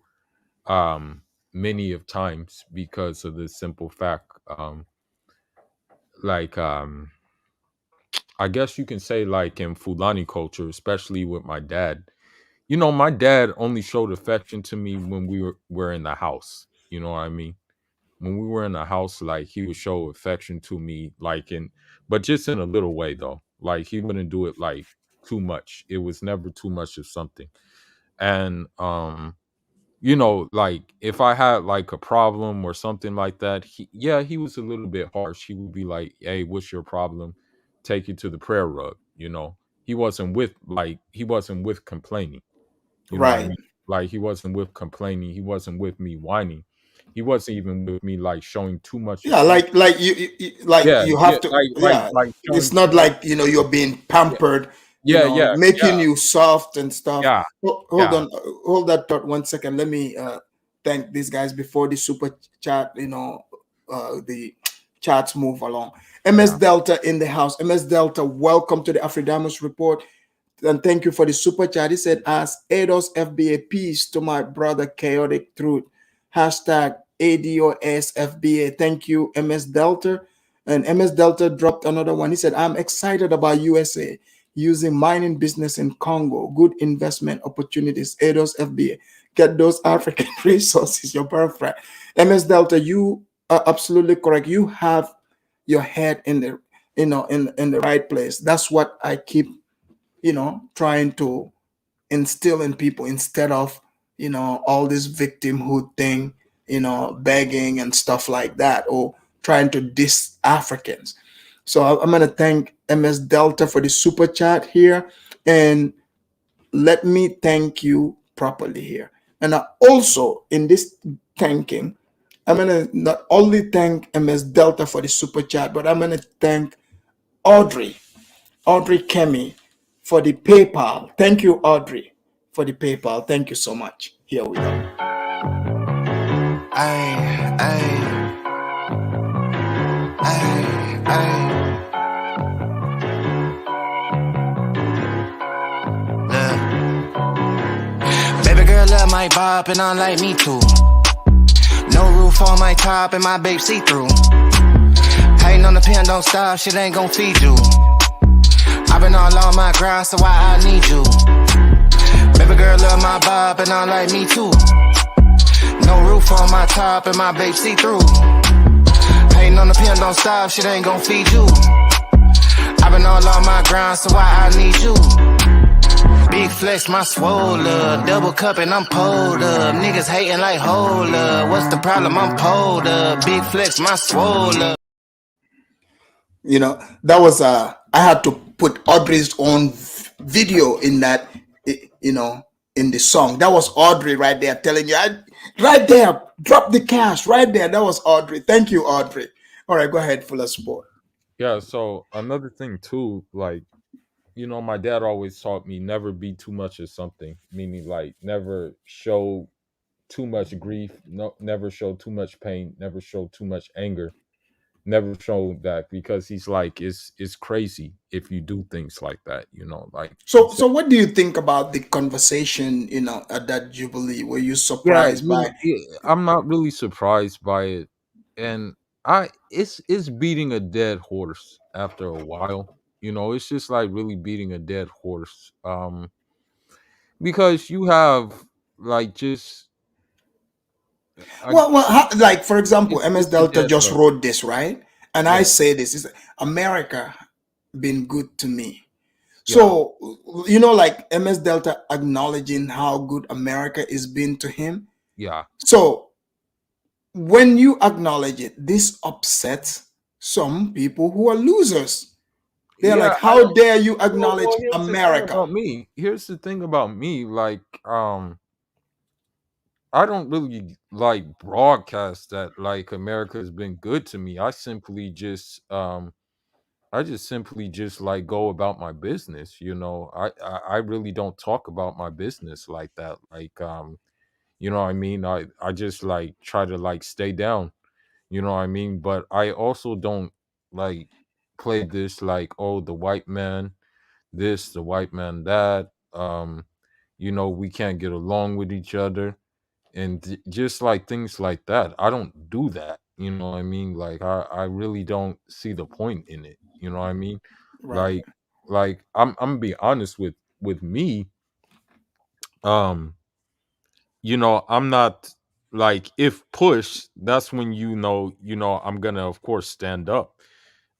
S5: many of times because of the simple fact, like I guess you can say like in Fulani culture, especially with my dad. My dad only showed affection to me when were in the house. You know what I mean? When we were in the house, like he would show affection to me, but just in a little way though. Like he wouldn't do it like too much. It was never too much of something. And like if I had like a problem or something like that, he was a little bit harsh. He would be like, "Hey, what's your problem? Take it to the prayer rug." He wasn't with complaining. You know what I
S4: Right.
S5: mean? Like he wasn't with complaining. He wasn't with me whining. He wasn't even with me like showing too much
S4: Yeah,
S5: affection.
S4: like like
S5: Yeah,
S4: you
S5: yeah,
S4: have to,
S5: like
S4: yeah,
S5: showing
S4: it's
S5: too
S4: not
S5: much.
S4: like you're being
S5: Yeah,
S4: pampered,
S5: yeah, yeah,
S4: making
S5: yeah,
S4: you soft and stuff.
S5: yeah,
S4: Hold
S5: yeah,
S4: on, hold that thought 1 second. Let me thank these guys before the super chat, the chats move along. MS
S5: yeah.
S4: Delta in the house. MS Delta, welcome to the Afridamus report. And thank you for the super chat. He said, as ADOS FBA, peace to my brother Chaotic Truth. Hashtag ADOS FBA. Thank you, MS Delta. And MS Delta dropped another one. He said, I'm excited about USA using mining business in Congo. Good investment opportunities. ADOS FBA. Get those African resources, your birthright. MS Delta, you are absolutely correct. You have your head in the in the right place. That's what I keep trying to instill in people instead of all this victimhood thing, begging and stuff like that, or trying to diss Africans. So I'm going to thank MS Delta for the super chat here, and let me thank you properly here. And also in this thanking, I'm going to not only thank MS Delta for the super chat, but I'm going to thank Audrey Kemi for the PayPal. Thank you, Audrey, for the PayPal. Thank you so much. Here we go.
S17: Baby girl love my bop and I like me too. No roof on my top and my babe see through. Hating on the pen, don't stop, shit ain't gon' feed you. I've been all on my grind, so why I need you? Baby girl love my bop and I like me too. No roof on my top and my babe see through. Hating on the pen, don't stop, shit ain't gon' feed you. I've been all on my grind, so why I need you? Big flex, my swole up. Double cup and I'm pulled up. Niggas hating like hold up. What's the problem? I'm pulled up. Big flex, my swole up.
S4: That was I had to put Audrey's own video in that, in the song. That was Audrey right there telling you, right there, drop the cash right there. That was Audrey. Thank you, Audrey. All right, go ahead, full of sport.
S5: Yeah. So another thing too, like, my dad always taught me never be too much of something, meaning like never show too much grief, no, never show too much pain, never show too much anger, never show that, because he's like, it's crazy if you do things like that, like.
S4: So what do you think about the conversation, at that Jubilee? Were you surprised by?
S5: I'm not really surprised by it, and it's beating a dead horse after a while. It's just like really beating a dead horse. Because you have like just
S4: Like for example, MS
S5: it's a
S4: Delta
S5: dead
S4: just
S5: horse.
S4: wrote this, right? And I
S5: Yeah,
S4: say this is America been good to me.
S5: yeah,
S4: So, like MS Delta acknowledging how good America has been to him.
S5: yeah.
S4: So, when you acknowledge it, this upsets some people who are losers. They're
S5: Yeah,
S4: like, how dare you acknowledge
S5: here's the thing
S4: America?
S5: about me. Here's the thing about me. Like, I don't really like broadcast that like America has been good to me. I just simply just like go about my business. I really don't talk about my business like that. Like, what I mean? I just like try to like stay down. You know what I mean? But I also don't like play this like, oh, the white man this, the white man that. We can't get along with each other. and just like things like that. I don't do that. You know what I mean? Like I really don't see the point in it. You know what I mean?
S4: Right.
S5: Like I'm gonna be honest with me. Um, I'm not like, if push, that's when I'm gonna of course stand up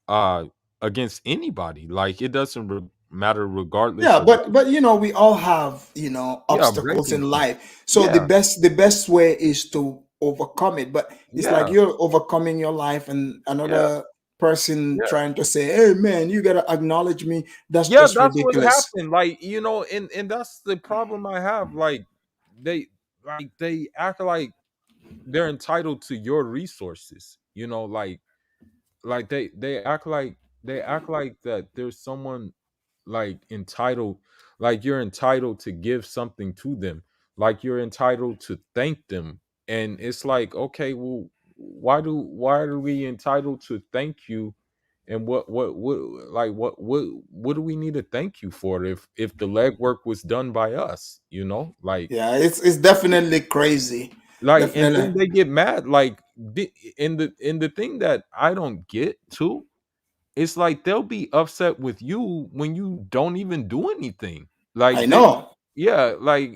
S5: uh against anybody. Like, it doesn't matter regardless
S4: Yeah,
S5: of
S4: but we all have
S5: yeah,
S4: obstacles
S5: breaking
S4: in
S5: point.
S4: life. So the
S5: Yeah,
S4: best way is to overcome it. But it's like
S5: yeah,
S4: you're overcoming your life, and
S5: yeah,
S4: another person
S5: yeah.
S4: trying to say, "Hey, man, you gotta acknowledge me." That's
S5: Yeah,
S4: just
S5: that's what
S4: ridiculous.
S5: happened. Like, and that's the problem I have. Like, they they act like they're entitled to your resources. Like they act like that there's someone like entitled, like you're entitled to give something to them, like you're entitled to thank them. And it's like, okay, well, why are we entitled to thank you? And what do we need to thank you for if the legwork was done by us? Like,
S4: Yeah, it's definitely crazy.
S5: and
S4: Definitely.
S5: then they get mad. Like, the thing that I don't get too, it's like they'll be upset with you when you don't even do anything.
S4: I
S5: Like,
S4: know.
S5: yeah, like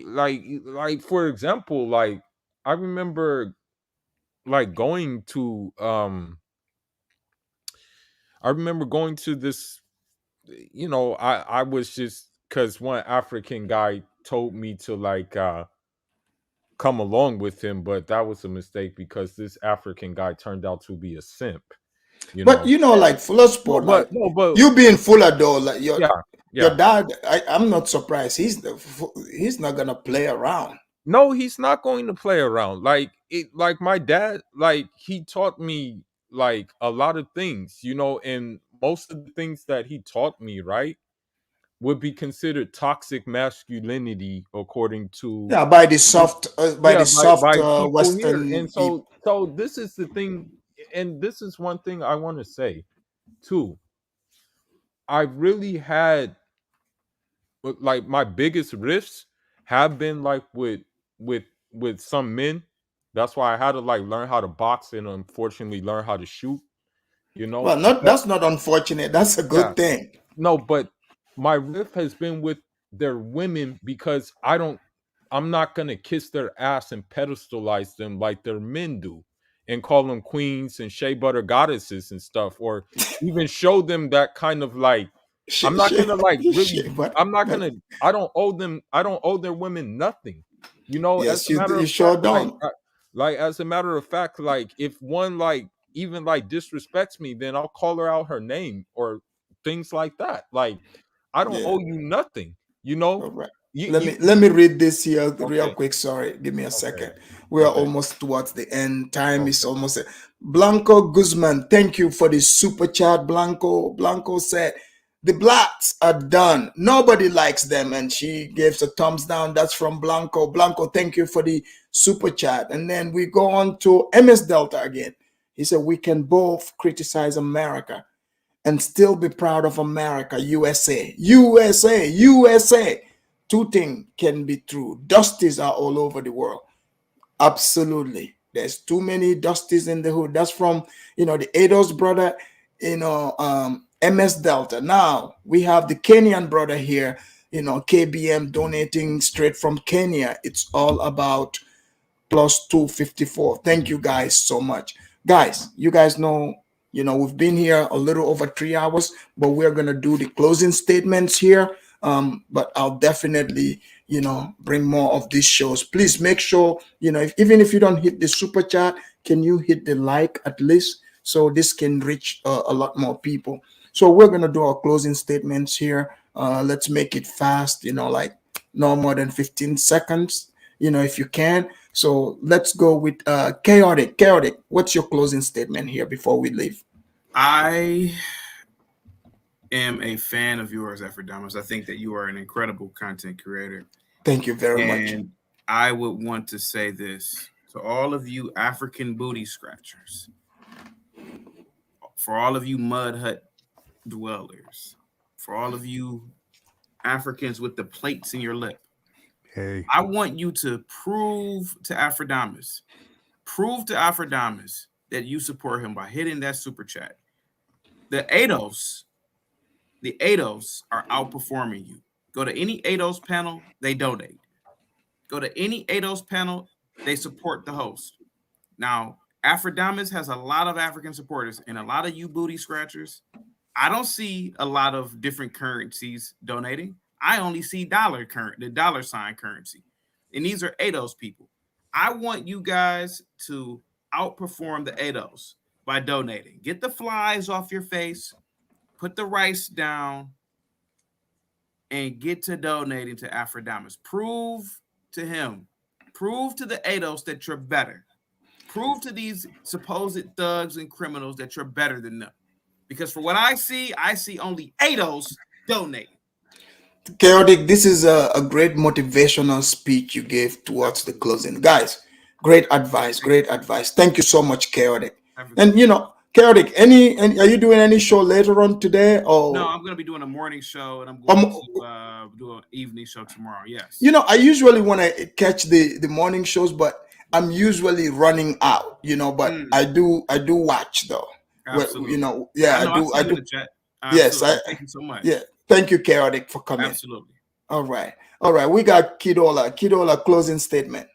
S5: for example, like, I remember like going to this. I was just, because one African guy told me to like come along with him, but that was a mistake because this African guy turned out to be a simp. You
S4: But
S5: know,
S4: like fuller
S5: no,
S4: sport,
S5: but
S4: like
S5: no, but
S4: you being fuller though, like
S5: yeah,
S4: your
S5: yeah.
S4: dad, I'm not surprised. He's not gonna play around.
S5: No, he's not going to play around. Like my dad, like, he taught me like a lot of things, and most of the things that he taught me, right, would be considered toxic masculinity according to,
S4: Yeah, by
S5: yeah,
S4: the soft
S5: by people here.
S4: Western
S5: And
S4: people.
S5: so this is the thing, and this is one thing I want to say too. I really had, like, my biggest rifts have been like with with some men. That's why I had to like learn how to box and unfortunately learn how to shoot,
S4: Well, not
S5: but
S4: that's not unfortunate. That's a
S5: yeah,
S4: good thing.
S5: no, but my riff has been with their women because I'm not gonna kiss their ass and pedestalize them like their men do, and call them queens and shea butter goddesses and stuff, or even show them that kind of like, I'm
S4: Shit,
S5: not
S4: shit,
S5: gonna like really
S4: shit, but
S5: I'm not gonna I don't owe their women nothing. As
S4: yes,
S5: a matter
S4: you
S5: of
S4: sure
S5: fact, like,
S4: don't.
S5: as a matter of fact, like, if one like even like disrespects me, then I'll call her out her name or things like that. Like, I don't
S4: Yeah.
S5: owe you nothing, you know?
S4: All right.
S5: You
S4: Let me read this here real
S5: okay,
S4: quick. Sorry, give me a
S5: okay,
S4: second. We are
S5: okay,
S4: almost towards the end. Time is
S5: okay.
S4: almost. Blanco Guzman, thank you for the super chat. Blanco said, "The blacks are done. Nobody likes them," and she gives a thumbs down. That's from Blanco. Blanco, thank you for the super chat. And then we go on to MS Delta again. He said, "We can both criticize America and still be proud of America, USA, USA, USA. Two things can be true. Dusties are all over the world. Absolutely. There's too many Dusties in the hood. That's from, the Ados brother, MS Delta. Now we have the Kenyan brother here, KBM donating straight from Kenya. It's all about plus 254. Thank you guys so much. Guys, you guys know, we've been here a little over 3 hours, but we're going to do the closing statements here. But I'll definitely, bring more of these shows. Please make sure, even if you don't hit the super chat, can you hit the like at least so this can reach a lot more people? So we're going to do our closing statements here. Let's make it fast, like no more than 15 seconds, if you can. So let's go with chaotic. Chaotic, what's your closing statement here before we leave?
S20: I am a fan of yours, Afridamus. I think that you are an incredible content creator.
S4: Thank you very much.
S20: And I would want to say this to all of you African booty scratchers, for all of you mud hut dwellers, for all of you Africans with the plates in your lip.
S1: Okay.
S20: I want you to prove to Afridamus that you support him by hitting that super chat. The ADOS are outperforming you. Go to any ADOS panel, they donate. Go to any ADOS panel, they support the host. Now, Afridamus has a lot of African supporters and a lot of you booty scratchers. I don't see a lot of different currencies donating. I only see the dollar sign currency. And these are ADOS people. I want you guys to outperform the ADOS by donating. Get the flies off your face, put the rice down, and get to donating to Afridamus. Prove to him, prove to the ADOS that you're better. Prove to these supposed thugs and criminals that you're better than them. Because for what I see only ADOS donate.
S4: Chaotic, this is a great motivational speech you gave towards the closing. Guys, great advice, great advice. Thank you so much, Chaotic. And Chaotic, are you doing any show later on today? Or
S20: no, I'm going to be doing a morning show and I'm going to do an evening show tomorrow. Yes.
S4: I usually want to catch the morning shows, but I'm usually running out, but I do watch though.
S20: Absolutely.
S4: I do. Yes,
S20: thank you so much.
S4: Yeah, thank you, Chaotic, for coming.
S20: Absolutely.
S4: All right. We got Kidola closing statement.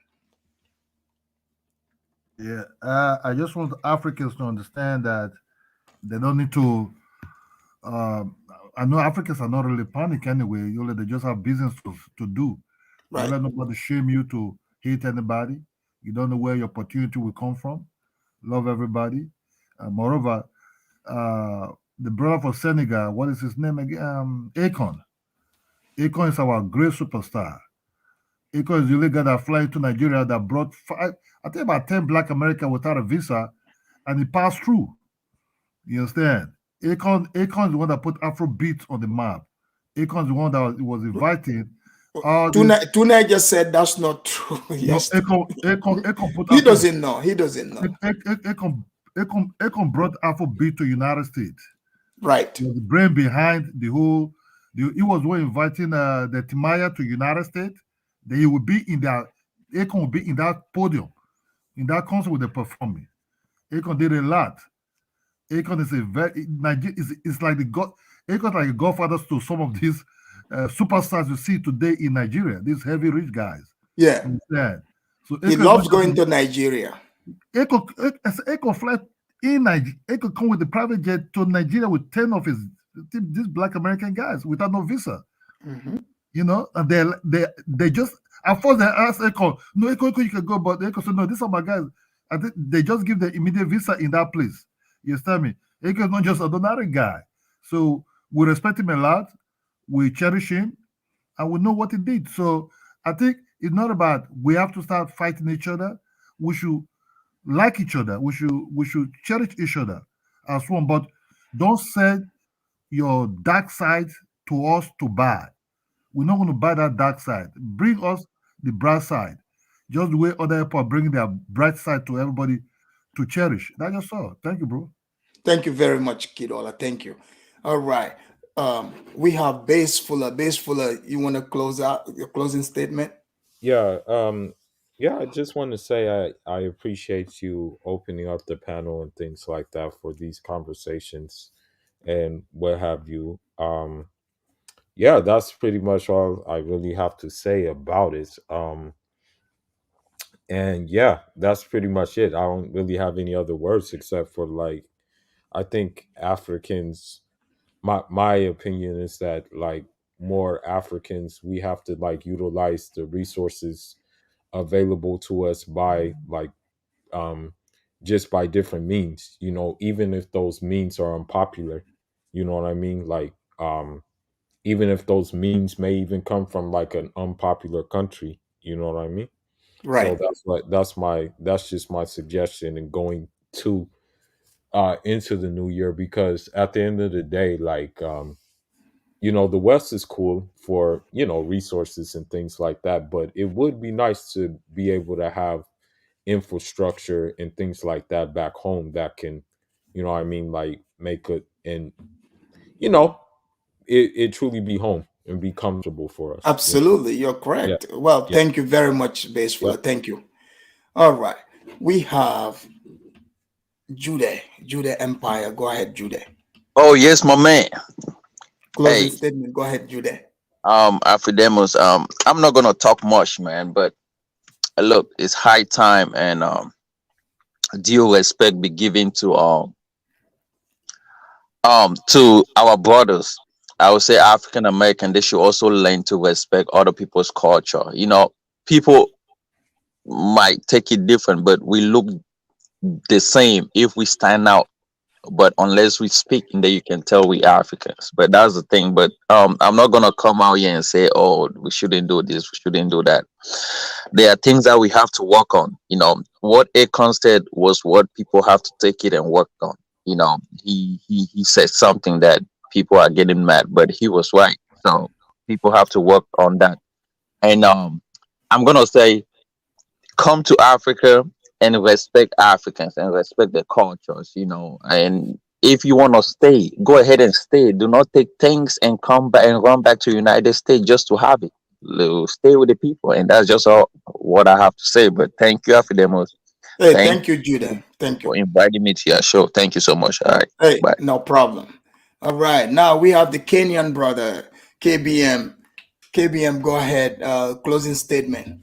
S22: Yeah, I just want Africans to understand that they don't need to. I know Africans are not really panic anyway. They just have business to do.
S4: Right.
S22: Don't let nobody shame you to hate anybody. You don't know where your opportunity will come from. Love everybody. Moreover, the brother for Senegal, what is his name again? Akon. Akon is our great superstar. Akon is the only guy that fly to Nigeria that brought about 10 Black Americans without a visa, and he passed through. You understand? Akon is the one that put Afrobeat on the map. Akon is the one that was invited.
S4: Tuna just said that's not true. Yes.
S22: No, Akon put.
S4: He doesn't know.
S22: Akon brought Afrobeat to United States.
S4: Right.
S22: He was the brain behind the whole. He was one inviting the Timaya to United States. That he would be in that. Akon would be in that podium, in that concert with the performing. Akon did a lot. Akon is it's like the god. Akon like a godfather to some of these superstars you see today in Nigeria. These heavy rich guys.
S4: Yeah.
S22: So
S4: he loves going to Nigeria.
S22: Akon fly in Nigeria. Akon come with the private jet to Nigeria with 10 of these Black American guys without no visa.
S4: Mm-hmm.
S22: And they just at first they asked Akon, no, Akon, you can go, but Akon said, no, these are my guys. And they just give the immediate visa in that place. You understand me? Akon is not just an ordinary guy. So we respect him a lot, we cherish him, and we know what he did. So I think it's not about we have to start fighting each other. We should like each other. We should cherish each other as one. But don't sell your dark side to us to buy. We're not going to buy that dark side. Bring us the bright side. Just the way other people are bringing their bright side to everybody to cherish. That's just all. Thank you, bro.
S4: Thank you very much, Kidola. Thank you. All right. We have Base Fuller. Base Fuller, you want to close out your closing statement?
S5: Yeah. I just want to say I appreciate you opening up the panel and things like that for these conversations and what have you. That's pretty much all I really have to say about it. And that's pretty much it. I don't really have any other words except for I think Africans, my opinion is that more Africans, we have to utilize the resources available to us by just by different means, even if those means are unpopular, you know what I mean? Even if those means may even come from an unpopular country, you know what I mean?
S4: Right.
S5: So that's just my suggestion in going to into the new year, because at the end of the day, the West is cool for, resources and things like that, but it would be nice to be able to have infrastructure and things like that back home that can, make it, and, it truly be home and be comfortable for us.
S4: Absolutely, you're correct. Well, thank you very much, Bass Filler. Thank you. All right, we have Jude Empire. Go ahead, Jude.
S21: Oh yes, my man.
S4: Closing statement. Go ahead, Jude.
S21: Afridamus. I'm not gonna talk much, man, but look, it's high time, and due respect be given to our brothers. I would say African American, they should also learn to respect other people's culture. You know, people might take it different, but we look the same if we stand out. But unless we speak, and then you can tell we Africans. But that's the thing. But I'm not gonna come out here and say, oh, we shouldn't do this, we shouldn't do that. There are things that we have to work on. You know, what Akon said was what people have to take it and work on. You know, he said something that people are getting mad, but he was right. So people have to work on that. And I'm gonna say, come to Africa and respect Africans and respect their cultures, you know. And if you want to stay, go ahead and stay. Do not take things and come back and run back to United States just to have it. Stay with the people, and that's just all what I have to say. But thank you, Afridamus.
S4: Hey, thank you, Judah. Thank you
S21: for inviting me to your show. Thank you so much. All right.
S4: Hey,
S21: bye.
S4: No problem. All right, now we have the Kenyan brother, KBM. KBM, go ahead. Closing statement.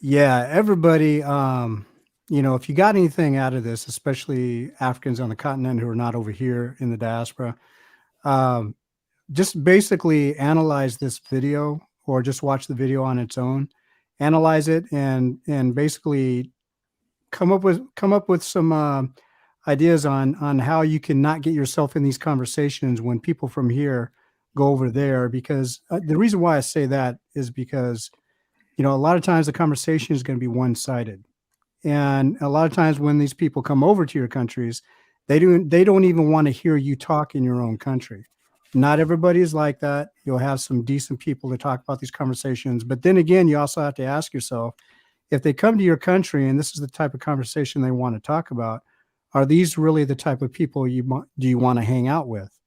S1: Yeah, everybody, you know, if you got anything out of this, especially Africans on the continent who are not over here in the diaspora, just basically analyze this video or just watch the video on its own, analyze it, and basically come up with some ideas on how you can not get yourself in these conversations when people from here go over there. Because the reason why I say that is because, you know, a lot of times the conversation is going to be one-sided. And a lot of times when these people come over to your countries, they don't even want to hear you talk in your own country. Not everybody is like that. You'll have some decent people to talk about these conversations. But then again, you also have to ask yourself, if they come to your country and this is the type of conversation they want to talk about, are these really the type of people do you want to hang out with?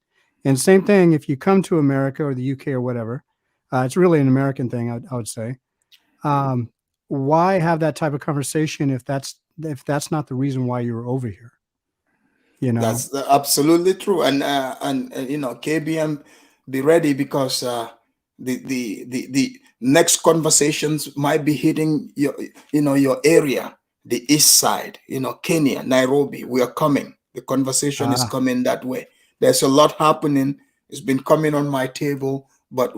S1: And same thing, if you come to America or the UK or whatever, it's really an American thing, I would say. Why have that type of conversation if that's not the reason why you're over here? You know,
S4: that's absolutely true. And you know, KBM, be ready, because the next conversations might be hitting your area, the east side, you know, Kenya, Nairobi. We are coming. The conversation is coming that way. There's a lot happening. It's been coming on my table, but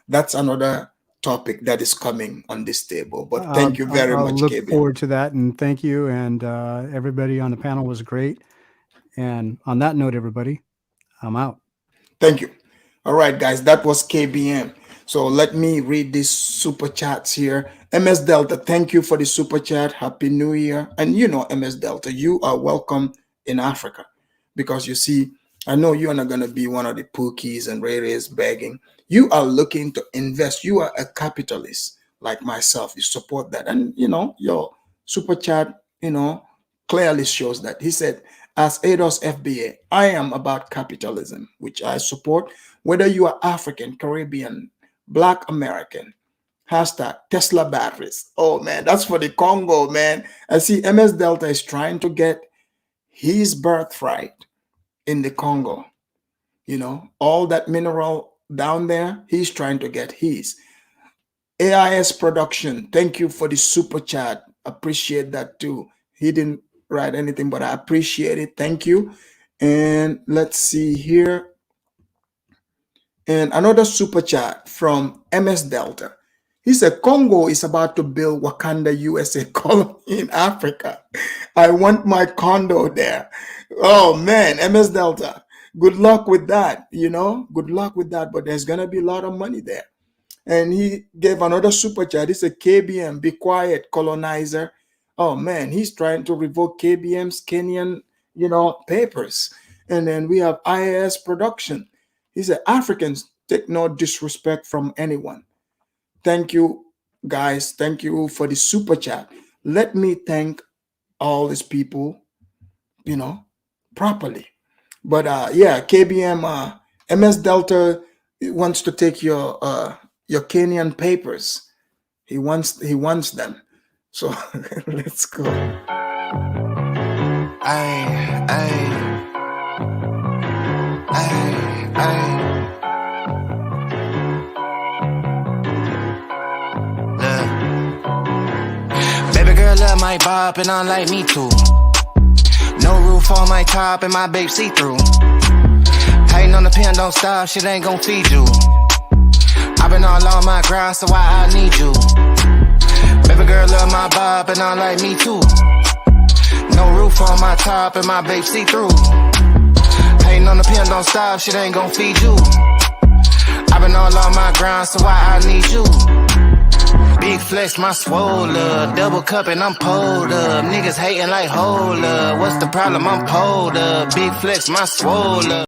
S4: that's another topic that is coming on this table. But thank you very much,
S1: look
S4: KBM.
S1: forward to that, and thank you. And everybody on the panel was great. And on that note, everybody, I'm out.
S4: Thank you. All right, guys, that was KBM. So let me read these super chats here. MS Delta, thank you for the super chat. Happy New Year. And you know, MS Delta, you are welcome in Africa, because you see, I know you are not going to be one of the pookies and rays begging. You are looking to invest. You are a capitalist like myself. You support that. And, you know, your super chat, you know, clearly shows that. He said, as ADOS FBA, I am about capitalism, which I support, whether you are African, Caribbean, Black American. Hashtag Tesla batteries. Oh, man, that's for the Congo, man. I see MS Delta is trying to get his birthright in the Congo. You know, all that mineral down there, he's trying to get his. AIS production, thank you for the super chat. Appreciate that too. He didn't write anything, but I appreciate it. Thank you. And let's see here. And another super chat from MS Delta. He said, Congo is about to build Wakanda USA colony in Africa. I want my condo there. Oh, man, MS Delta. Good luck with that, you know. Good luck with that, but there's going to be a lot of money there. And he gave another super chat. He said, KBM, be quiet, colonizer. Oh, man, he's trying to revoke KBM's Kenyan, you know, papers. And then we have IAS production. He said, Africans take no disrespect from anyone. Thank you, guys. Thank you for the super chat. Let me thank all these people, you know, properly. But yeah, KBM, MS Delta, wants to take your Kenyan papers. He wants them. So let's go.
S17: Baby girl love my bop and I like me too. No roof on my top and my babe see-through. Hating on the pen, don't stop, shit ain't gon' feed you. I've been all on my grind, so why I need you? Baby girl love my bop and I like me too. No roof on my top and my babe see-through. Hating on the pen, don't stop, shit ain't gon' feed you. I've been all on my grind, so why I need you? Big flex, my swole up. Double cup and I'm pulled up. Niggas hating like hold up. What's the problem? I'm pulled up. Big flex, my swole up.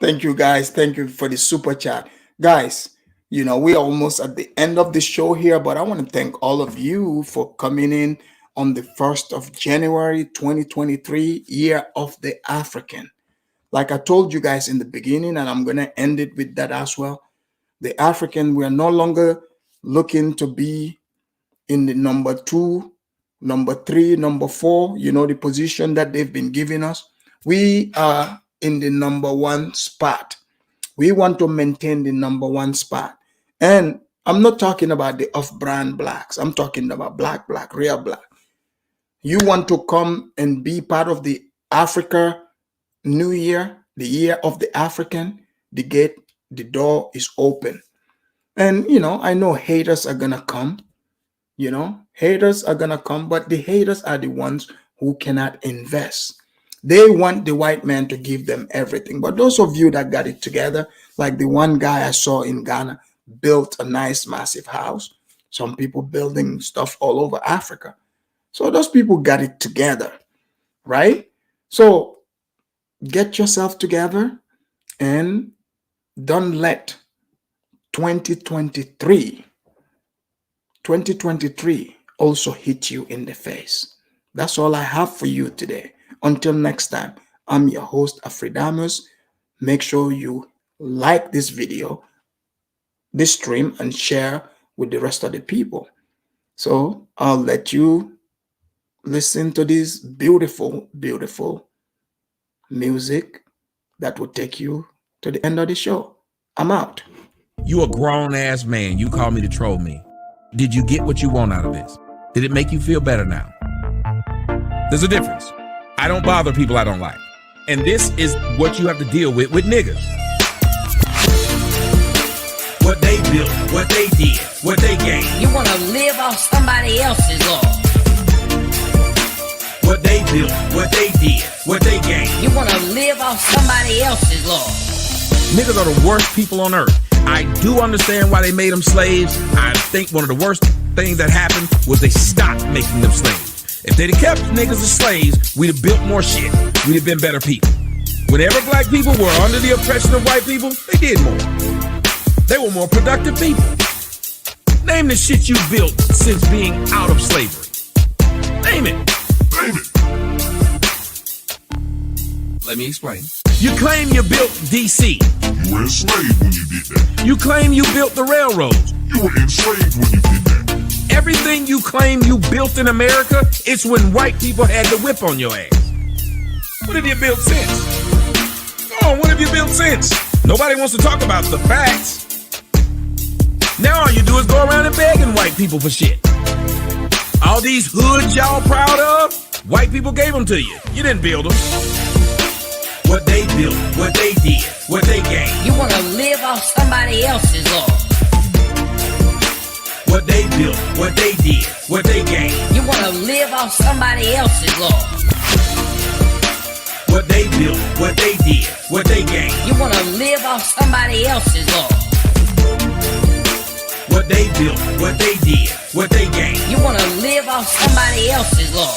S4: Thank you, guys. Thank you for the super chat. Guys, you know, we're almost at the end of the show here, but I want to thank all of you for coming in on the 1st of January, 2023, Year of the African. Like I told you guys in the beginning, and I'm going to end it with that as well. The African, we are no longer looking to be in the number 2, number 3, number 4, you know, the position that they've been giving us. We are in the number 1 spot. We want to maintain the number 1 spot. And I'm not talking about the off-brand blacks. I'm talking about black, real black. You want to come and be part of the Africa New Year, the Year of the African, the gate, the door is open. And, you know, I know haters are going to come, you know, haters are going to come, but the haters are the ones who cannot invest. They want the white man to give them everything. But those of you that got it together, like the one guy I saw in Ghana, built a nice, massive house. Some people building stuff all over Africa. So those people got it together, right? So get yourself together and don't let 2023 also hit you in the face. That's all I have for you today. Until next time, I'm your host, Afridamus. Make sure you like this video, this stream, and share with the rest of the people. So I'll let you listen to this beautiful, beautiful music that will take you to the end of the show. I'm out.
S2: You a grown-ass man. You call me to troll me. Did you get what you want out of this? Did it make you feel better now? There's a difference. I don't bother people I don't like. And this is what you have to deal with niggas. What they built, what they did, what they gained.
S6: You want to live off somebody else's law.
S2: What they built, what they did, what they gained.
S6: You want to live off somebody else's law.
S2: Niggas are the worst people on earth. I do understand why they made them slaves. I think one of the worst things that happened was they stopped making them slaves. If they'd have kept niggas as slaves, we'd have built more shit. We'd have been better people. Whenever black people were under the oppression of white people, they did more. They were more productive people. Name the shit you built since being out of slavery. Name it. Name it. Let me explain. You claim you built DC.
S23: You were enslaved when you did that.
S2: You claim you built the railroads.
S23: You were enslaved when you did that.
S2: Everything you claim you built in America, it's when white people had the whip on your ass. What have you built since? Go on, what have you built since? Nobody wants to talk about the facts. Now all you do is go around and begging white people for shit. All these hoods y'all proud of, white people gave them to you. You didn't build them. What they built, what they did, what they gained.
S6: You want to live off somebody else's law.
S2: What they built, what they did, what they gained.
S6: You want to live off somebody else's law.
S2: What they built, what they did, what they gained.
S6: You want to live off somebody else's law.
S2: What they built, what they did, what they gained.
S6: You want to live off somebody else's law.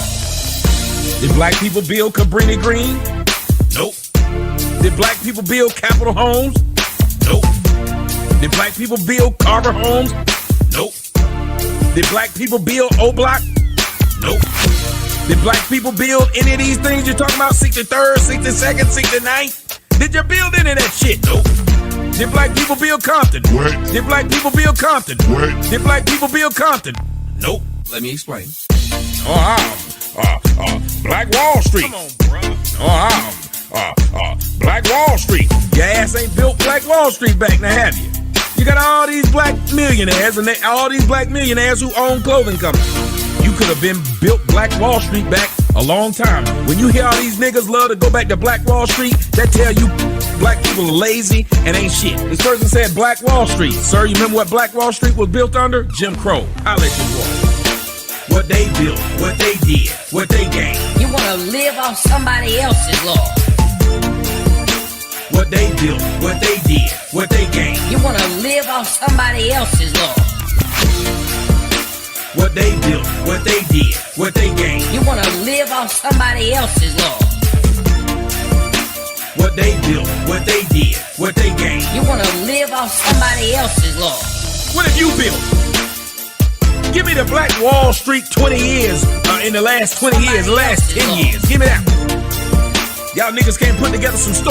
S2: Did black people build Cabrini Green? Nope. Did black people build Capitol Homes? Nope. Did black people build Carver Homes? Nope. Did black people build O-Block? Nope. Did black people build any of these things you're talking about? 63rd, 62nd, 69th? Did you build any of that shit? Nope. Did black people build Compton?
S23: What?
S2: Did black people build Compton?
S23: What?
S2: Did black people build Compton? Nope. Let me explain. Black Wall Street. Come on, bro. Black Wall Street. Your ass ain't built Black Wall Street back now, have you? You got all these black millionaires and all these black millionaires who own clothing companies. You could have been built Black Wall Street back a long time. When you hear all these niggas love to go back to Black Wall Street, that tell you black people are lazy and ain't shit. This person said Black Wall Street. Sir, you remember what Black Wall Street was built under? Jim Crow. I'll let you boy. What they built, what they did, what they gained.
S6: You wanna live off somebody else's law.
S2: What they built, what they did, what they gained.
S6: You wanna live off somebody else's law.
S2: What they built, what they did, what they gained.
S6: You wanna live off somebody else's law.
S2: What they built, what they did, what they gained.
S6: You wanna live off somebody else's law.
S2: What have you built? Give me the Black Wall Street 20 years, in the last 20 years, the last 10 years. Give me that. Y'all niggas can't put together some stories.